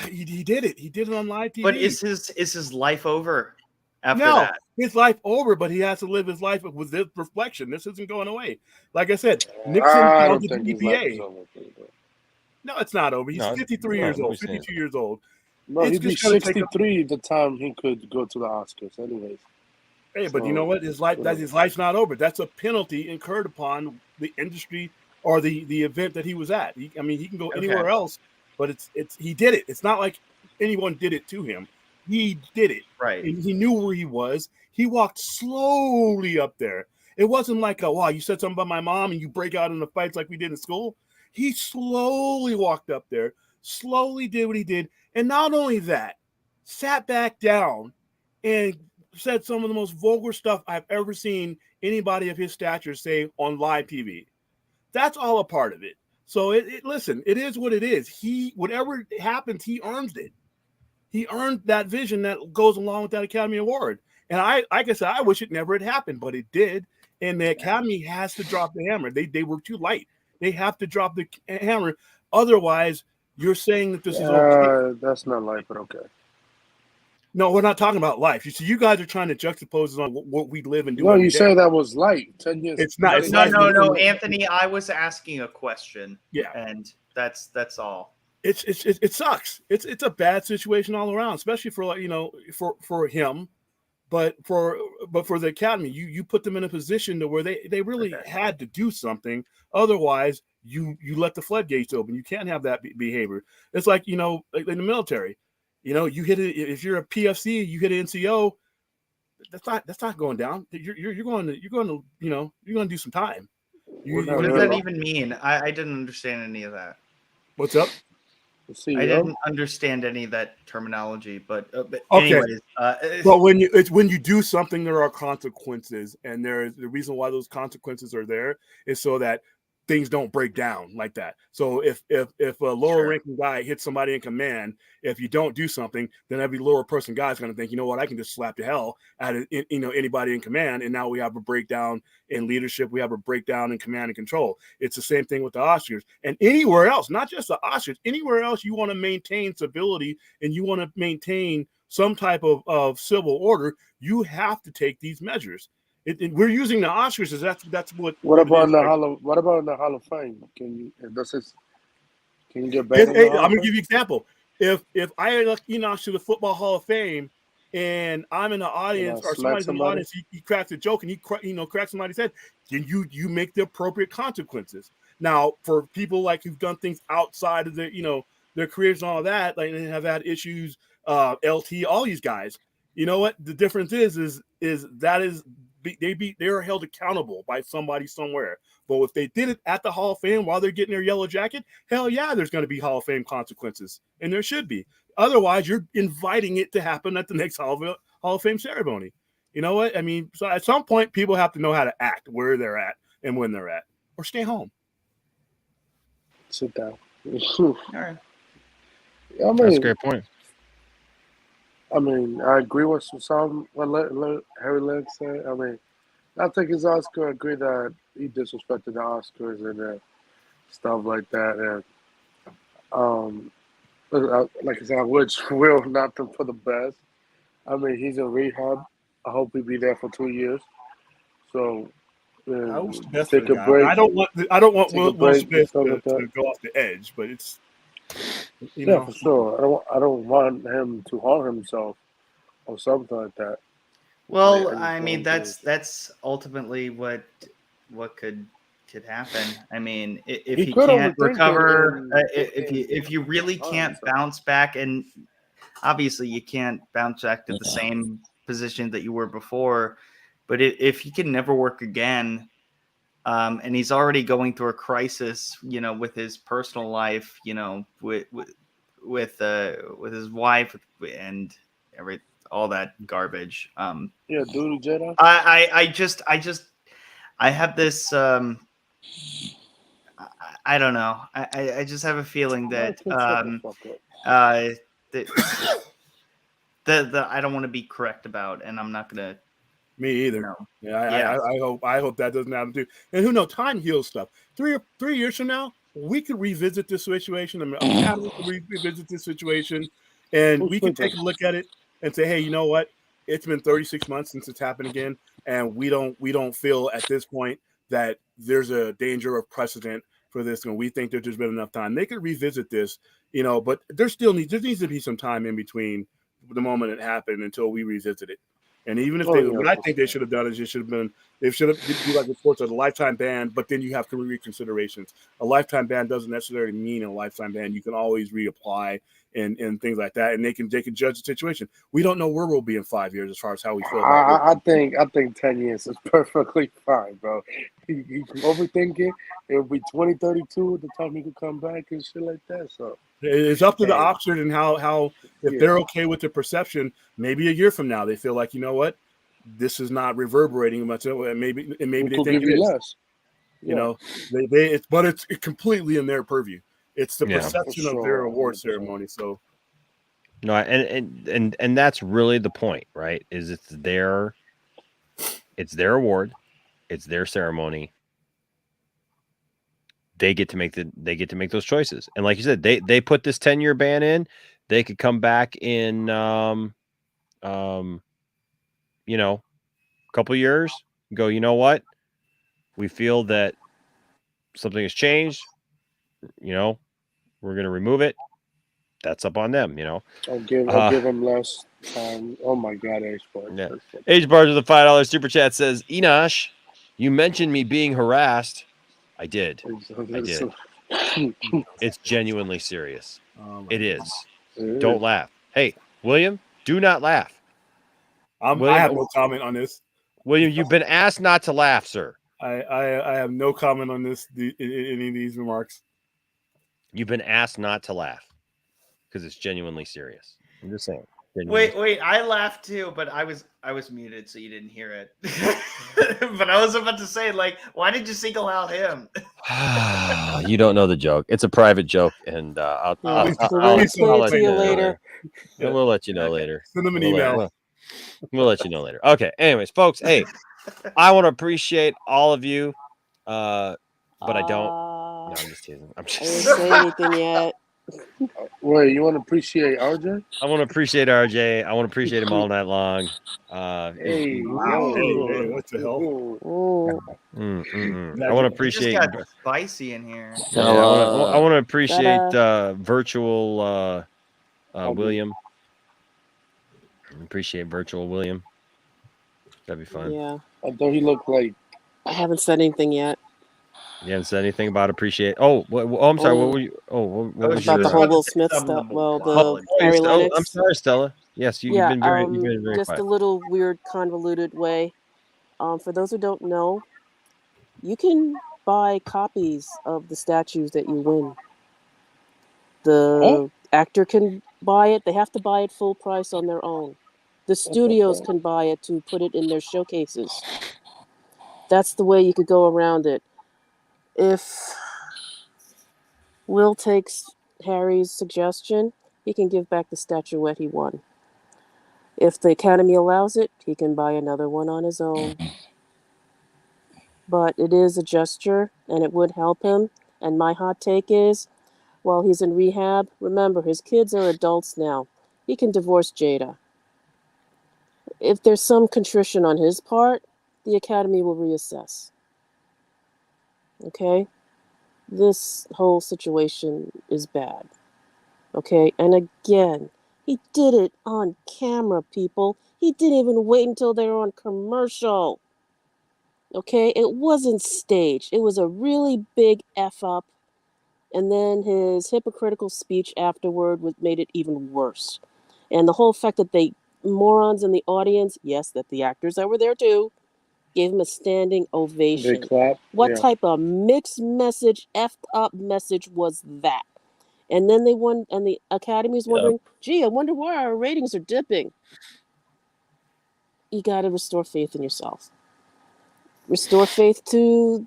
he did it. He did it on live TV. But is his life over after that? His life over, but he has to live his life with this reflection. This isn't going away. Like I said, Nixon found the EPA. No, it's not over. He's 53 years old, 52 years old. No, he'd be 63 the time he could go to the Oscars, anyways. Hey, but you know what? His life's not over. That's a penalty incurred upon the industry or the event that he was at. He can go anywhere else, but he did it. It's not like anyone did it to him. He did it. Right. And he knew where he was. He walked slowly up there. It wasn't like, wow, you said something about my mom and you break out in the fights like we did in school. He slowly walked up there, slowly did what he did. And not only that, sat back down and said some of the most vulgar stuff I've ever seen anybody of his stature say on live TV. That's all a part of it. So listen, it is what it is. Whatever happens, he earned it. He earned that vision that goes along with that Academy Award. And like I said, I wish it never had happened, but it did. And the Academy has to drop the hammer. They were too light. They have to drop the hammer. Otherwise, you're saying that this is okay. That's not light, but okay. No, we're not talking about life. You see, you guys are trying to juxtapose on what we live and do. No, you say that was light. 10 years. It's not. No, Anthony. I was asking a question. Yeah, and that's all. It sucks. It's a bad situation all around, especially for for him, but for the Academy, you put them in a position to where they really had to do something. Otherwise, you let the floodgates open. You can't have that behavior. It's like in the military. You hit it if you're a PFC, you hit an NCO. That's not going down. You're going to do some time. What does that even mean? I didn't understand any of that. What's up? I didn't understand any of that terminology, but okay. Anyways, but when you do something, there are consequences, and the reason why those consequences are there is so that things don't break down like that. So if a lower ranking guy hits somebody in command, if you don't do something, then every lower person guy is going to think, you know what, I can just slap the hell out of anybody in command, and now we have a breakdown in leadership. We have a breakdown in command and control. It's the same thing with the Oscars and anywhere else, not just the Oscars. Anywhere else you want to maintain stability and you want to maintain some type of civil order, you have to take these measures. We're using the Oscars as that's what. What about in the Hall of Fame? Can you get better? I'm gonna give you an example. If I elect Enoch to the Football Hall of Fame, and I'm in the audience or somebody's in the audience, he cracks a joke and he cracks somebody's head, then you make the appropriate consequences. Now, for people like who've done things outside of their careers and all that, like they have had issues, LT, all these guys. You know what the difference is they are held accountable by somebody somewhere. But if they did it at the Hall of Fame while they're getting their yellow jacket, hell yeah, there's going to be Hall of Fame consequences, and there should be. Otherwise, you're inviting it to happen at the next Hall of Fame ceremony. You know what I mean? So at some point, people have to know how to act where they're at and when they're at, or stay home. Sit down. All right. That's a great point. I mean, I agree with what Harry Lenix said. I mean, I think his Oscar, I agree that he disrespected the Oscars and stuff like that. And like I said, I wish Will nothing for the best. I mean, he's in rehab. I hope he'll be there for 2 years. So take a break. I don't want Will Smith to go off the edge, but it's. For sure. I don't want him to harm himself or something like that. Well, I mean, that's ultimately what could happen. I mean, if he can't recover, if you really can't bounce back, and obviously you can't bounce back to the same position that you were before, but if he can never work again. And he's already going through a crisis, with his personal life, with his wife and all that garbage. Duty Jedi. I have this. I don't know. I just have a feeling that that I don't want to be correct about, and I'm not gonna. Me either. No. Yeah, I hope that doesn't happen too. And who knows? Time heals stuff. 3 years from now, we could revisit this situation. I mean, revisit this situation, and we can take a look at it and say, hey, you know what? It's been 36 months since it's happened again, and we don't feel at this point that there's a danger of precedent for this, and we think that there's been enough time. They could revisit this, but there needs to be some time in between the moment it happened until we revisit it. And even if what I think they should have done is they should have do like reports of a lifetime ban, but then you have to reconsiderations. A lifetime ban doesn't necessarily mean a lifetime ban. You can always reapply and things like that, and they can judge the situation. We don't know where we'll be in 5 years as far as how we feel about it. I think 10 years is perfectly fine, bro. He overthinking. It'll be 2032 at the time he can come back and shit like that. So it's up to the Oxford and how if they're okay with the perception, maybe a year from now they feel like, you know what, this is not reverberating much, and maybe they think it is. Less. You know, it's completely in their purview. It's the perception of their award 100%. Ceremony. So, no, and that's really the point, right? Is it's their award, it's their ceremony. They get to make those choices, and like you said, they put this 10-year ban in. They could come back in, you know, a couple years and go, you know what? We feel that something has changed. You know, we're going to remove it. That's up on them, you know. I'll give them less time. Oh my God, H Bar. Yeah. H Bar with a $5 super chat says, Enosh, you mentioned me being harassed. I did. It's genuinely serious. It is. Don't laugh. Hey, William, do not laugh. I have no comment on this. William, you've been asked not to laugh, sir. I have no comment on this. Any of these remarks. You've been asked not to laugh because it's genuinely serious. I'm just saying. Wait, I laughed too, but I was muted, so you didn't hear it. But I was about to say, like, why did you single out him? You don't know the joke. It's a private joke, and I'll let you know later. And we'll let you know later. Send them an email. We'll let you know later. Okay. Anyways, folks, hey, I want to appreciate all of you, but I don't. No, I'm just teasing. I didn't say anything yet. Wait, you want to appreciate RJ? I want to appreciate RJ. I want to appreciate him all night long. Hey, what the hell? I want to appreciate. Just got spicy in here. I want to appreciate virtual William. Appreciate virtual William. That'd be fun. Yeah. I thought he looked like. I haven't said anything yet. You haven't said anything about appreciate. Oh, I'm sorry. What were you? What was about the whole Will Smith stuff? Well, the Harry Lenix. I'm sorry, Stella. Yes, you've been very just quiet. A little weird, convoluted way. For those who don't know, you can buy copies of the statues that you win. The actor can buy it. They have to buy it full price on their own. The studios can buy it to put it in their showcases. That's the way you could go around it. If Will takes Harry's suggestion, he can give back the statuette he won. If the Academy allows it, he can buy another one on his own. But it is a gesture, and it would help him. And my hot take is, while he's in rehab, remember, his kids are adults now. He can divorce Jada. If there's some contrition on his part, the Academy will reassess. Okay? This whole situation is bad. Okay? And again, he did it on camera, people. He didn't even wait until they were on commercial. Okay? It wasn't staged. It was a really big F-up. And then his hypocritical speech afterward made it even worse. And the whole fact that they morons in the audience, yes, that the actors that were there too, gave him a standing ovation. They clap. What type of mixed message, effed up message was that? And then they won, and the Academy's wondering, gee, I wonder why our ratings are dipping. You got to restore faith in yourself. Restore faith to,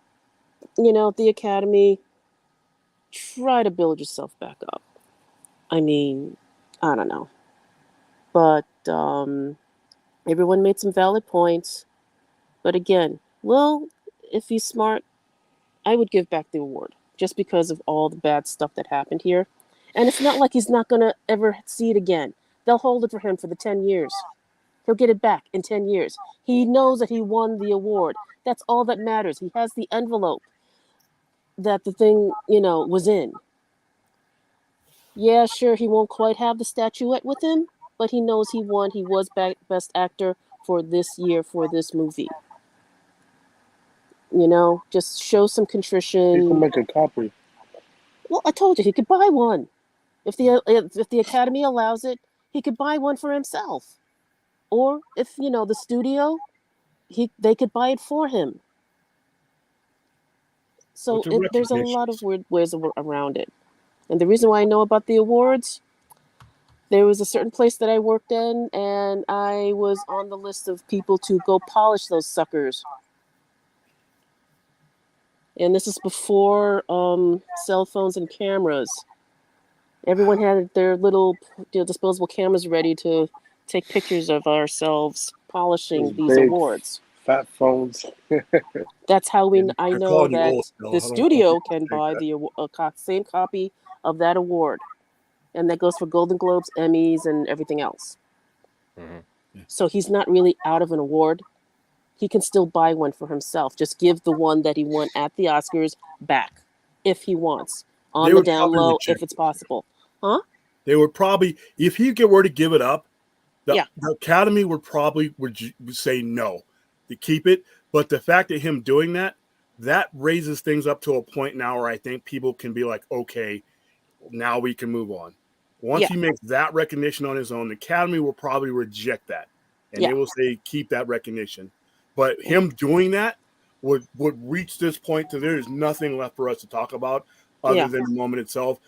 the Academy. Try to build yourself back up. I mean, I don't know. But everyone made some valid points. But again, well, if he's smart, I would give back the award just because of all the bad stuff that happened here. And it's not like he's not going to ever see it again. They'll hold it for him for the 10 years. He'll get it back in 10 years. He knows that he won the award. That's all that matters. He has the envelope that the thing, was in. Yeah, sure, he won't quite have the statuette with him, but he knows he won. He was best actor for this year for this movie. Just show some contrition. He can make a copy. Well, I told you he could buy one. If the Academy allows it, he could buy one for himself. Or if the studio, they could buy it for him. So there's a lot of weird ways around it. And the reason why I know about the awards, there was a certain place that I worked in, and I was on the list of people to go polish those suckers. And this is before cell phones and cameras. Everyone had their little disposable cameras ready to take pictures of ourselves polishing these big awards. fat phones. That's how I They're know calling you that old still. the I don't know if studio you can take buy that. the same copy of that award. And that goes for Golden Globes, Emmys, and everything else. So he's not really out of an award. He can still buy one for himself. Just give the one that he won at the Oscars back if he wants. On the down low, if it's possible. Huh? They would probably, if he were to give it up, the Yeah. Academy would probably would say no to keep it. But the fact that him doing that raises things up to a point now where I think people can be like, okay, now we can move on. Once he makes that recognition on his own, the Academy will probably reject that. And they will say, keep that recognition. But him doing that would reach this point to there's nothing left for us to talk about other than the moment itself.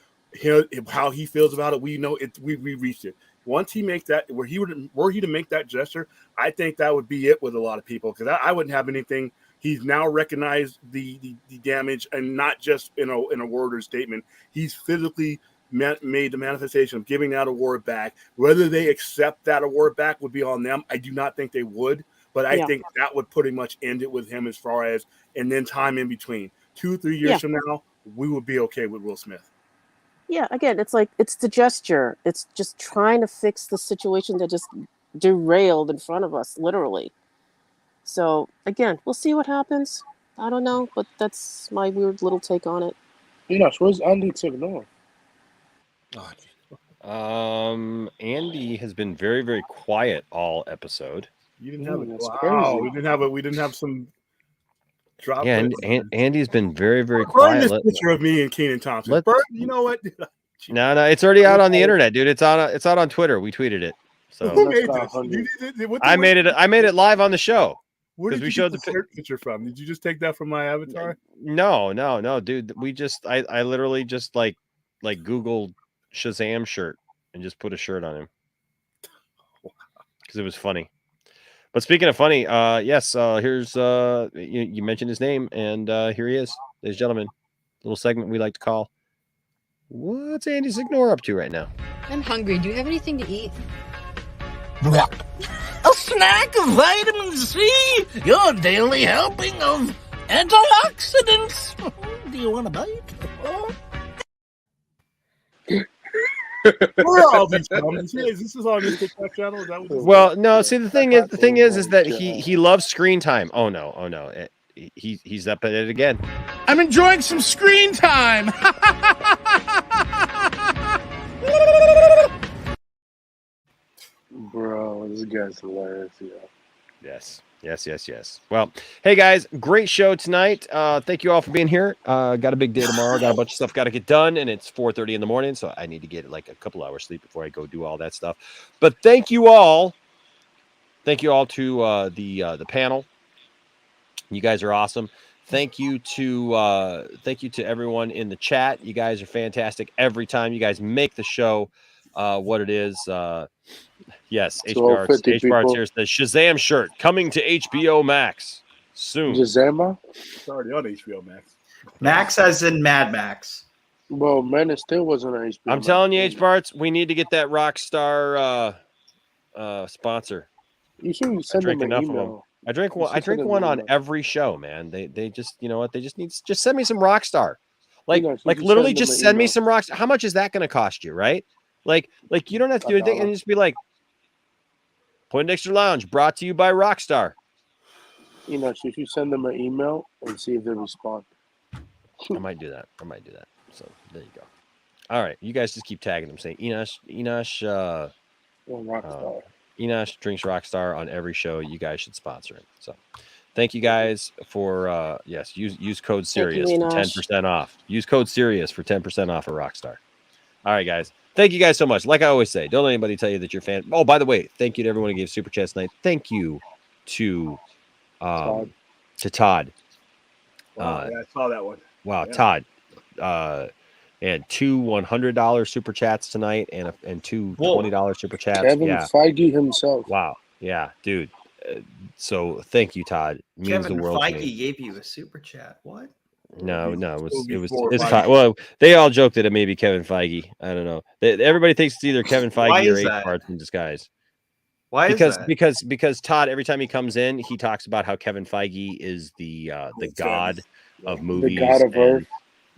How he feels about it, we know it. We reached it. Once he makes that, were he to make that gesture, I think that would be it with a lot of people, because I wouldn't have anything. He's now recognized the damage, and not just in a word or statement. He's physically made the manifestation of giving that award back. Whether they accept that award back would be on them. I do not think they would, but I think that would pretty much end it with him, as far as, and then time in between 2-3 years from now, we would be okay with Will Smith. Yeah, again, it's like, it's the gesture. It's just trying to fix the situation that just derailed in front of us, literally. So, again, we'll see what happens. I don't know, but that's my weird little take on it. Where's Andy Tignor? Andy has been very, very quiet all episode. You didn't have it. Wow, we didn't have some drop. Yeah, Andy's been very, very Burn quiet. this picture of me and Keenan Thompson. You know what? No, it's already out on the internet, dude. It's out on Twitter. We tweeted it. So who made this? I made it live on the show. Where did you get the picture from? Did you just take that from my avatar? No, dude. We just I literally just like Googled Shazam shirt and just put a shirt on him because it was funny. But speaking of funny, yes, here's you mentioned his name, and here he is, ladies and gentlemen. Little segment we like to call "What's Andy Signore up to right now?" I'm hungry. Do you have anything to eat? A snack of vitamin C, your daily helping of antioxidants. Do you want a bite? Where are all these from? Is this on his TikTok channel? Well, no. See, the thing is that he loves screen time. Oh no. He's up at it again. I'm enjoying some screen time. Bro, this guy's hilarious. Yes. Well, hey guys, great show tonight. Thank you all for being here. Got a big day tomorrow. Got a bunch of stuff got to get done, and it's 4:30 in the morning, so I need to get like a couple hours sleep before I go do all that stuff. But thank you all. Thank you all to the panel. You guys are awesome. Thank you to everyone in the chat. You guys are fantastic every time. You guys make the show what it is. Yes, HBO Arts here says Shazam shirt coming to HBO Max soon. Shazam? It's already on HBO Max. Max as in Mad Max. Well, Man of Steel wasn't on HBO. I'm telling you, H-Barts, we need to get that Rockstar sponsor. You should send them an email. I drink one on every show, man. They just, you know what? They just send me some Rockstar. Like literally just send me some Rockstar. How much is that going to cost you, right? Like you don't have to do anything, and just be like, Poindexter Lounge brought to you by Rockstar. So if you send them an email and see if they respond. I might do that. So there you go. All right, you guys just keep tagging them, saying Enosh Enosh drinks Rockstar on every show. You guys should sponsor him. So thank you guys for use code Sirius for 10% off. Use code Sirius for 10% off of Rockstar. All right, guys. Thank you guys so much. Like I always say, don't let anybody tell you that you're a fan. Oh, by the way, thank you to everyone who gave super chats tonight. Thank you to Todd. Wow, I saw that one. Wow, yeah. Todd. And 2 $100 super chats tonight, and 2 $20 super chats. Kevin Feige himself. Wow. Yeah, dude. So thank you, Todd. It means Kevin the world to Feige me. gave you a super chat. What? No, it's Feige. Todd. Well, they all joked that it may be Kevin Feige. I don't know. Everybody thinks it's either Kevin Feige or H. Parts in disguise. Why is that? Because Todd, every time he comes in, he talks about how Kevin Feige is the god of movies, the god of Earth.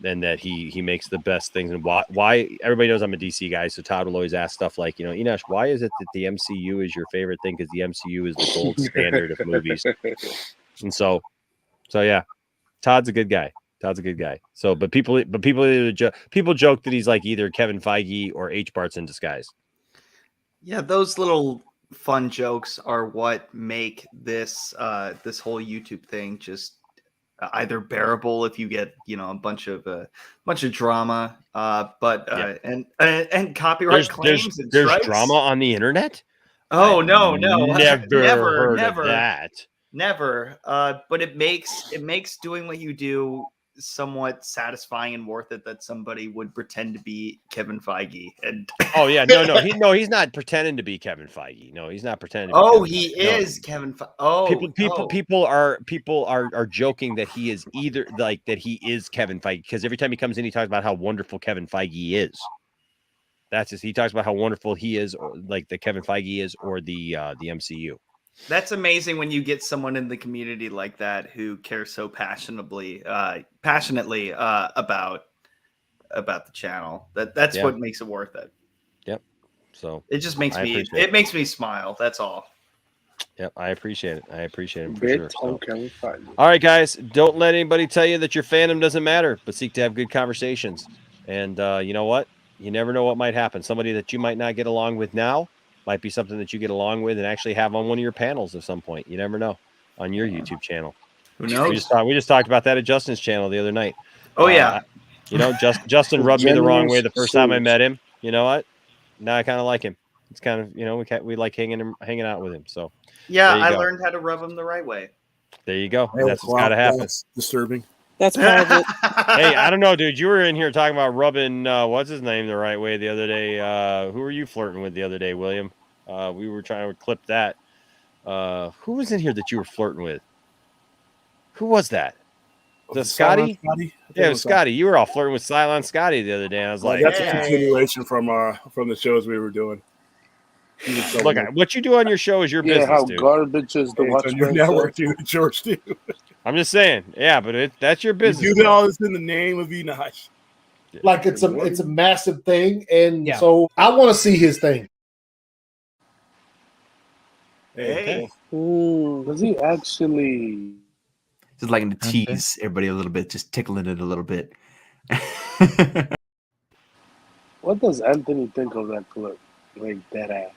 And that he makes the best things. And why everybody knows I'm a DC guy, so Todd will always ask stuff like, Enosh, why is it that the MCU is your favorite thing? Because the MCU is the gold standard of movies. And so yeah, Todd's a good guy. So, but people joke that he's like either Kevin Feige or H. Bart's in disguise. Yeah, those little fun jokes are what make this this whole YouTube thing just either bearable if you get a bunch of drama, and copyright claims. There's drama on the internet. Oh no, never heard of that. Never. But it makes doing what you do somewhat satisfying and worth it that somebody would pretend to be Kevin Feige. And oh yeah, no, he's not pretending to be Kevin Feige. No, he's not pretending. To be Kevin Feige. Is Kevin Feige. Oh, people are joking that he is either like that he is Kevin Feige, because every time he comes in, he talks about how wonderful Kevin Feige is. He talks about how wonderful he is, or like that Kevin Feige is, or the MCU. That's amazing when you get someone in the community like that who cares so passionately about the channel. That's what makes it worth it. Yep. So it just makes me smile. That's all. Yep, I appreciate it. For Big sure. So. All right, guys, don't let anybody tell you that your fandom doesn't matter, but seek to have good conversations. And you know what? You never know what might happen. Somebody that you might not get along with now might be something that you get along with and actually have on one of your panels at some point. You never know on your YouTube channel. Who knows? We just talked about that at Justin's channel the other night. Oh yeah. Justin rubbed me the wrong way the first time I met him. You know what? Now I kind of like him. It's kind of, we like hanging out with him. So yeah, I learned how to rub him the right way. There you go. That's what's got to happen. That's disturbing. That's private. Hey, I don't know, dude. You were in here talking about rubbing what's his name the right way the other day. Who were you flirting with the other day, William? We were trying to clip that. Who was in here that you were flirting with? Who was that? Was it Scotty? Yeah, it was Scotty. You were all flirting with Cylon Scotty the other day. I was like, that's a continuation from the shows we were doing. Look, what you do on your show is your business, how dude. garbage is the Watch your network, dude, George, too. I'm just saying, yeah, but that's your business. You do all this in the name of Enosh. Like it's a massive thing, and so I want to see his thing. Hey. Ooh, does he actually? Just like to tease everybody a little bit, just tickling it a little bit. What does Anthony think of that clip? Like that ass.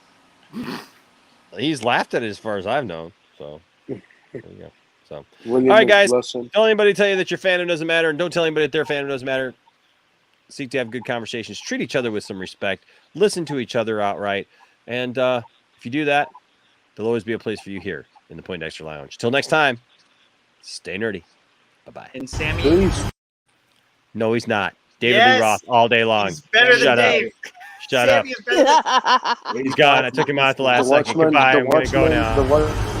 He's laughed at it as far as I've known. So there you go. So William, all right, guys. Larson. Don't anybody tell you that your fandom doesn't matter, and don't tell anybody that their fandom doesn't matter. Seek to have good conversations. Treat each other with some respect. Listen to each other outright. And if you do that, there'll always be a place for you here in the Poindexter Lounge. Till next time, stay nerdy. Bye-bye. And Sammy? No, he's not. David Lee Roth all day long. He's better than Dave. Shut up. He's gone. I took him out at the last second. Goodbye. I'm going to go now.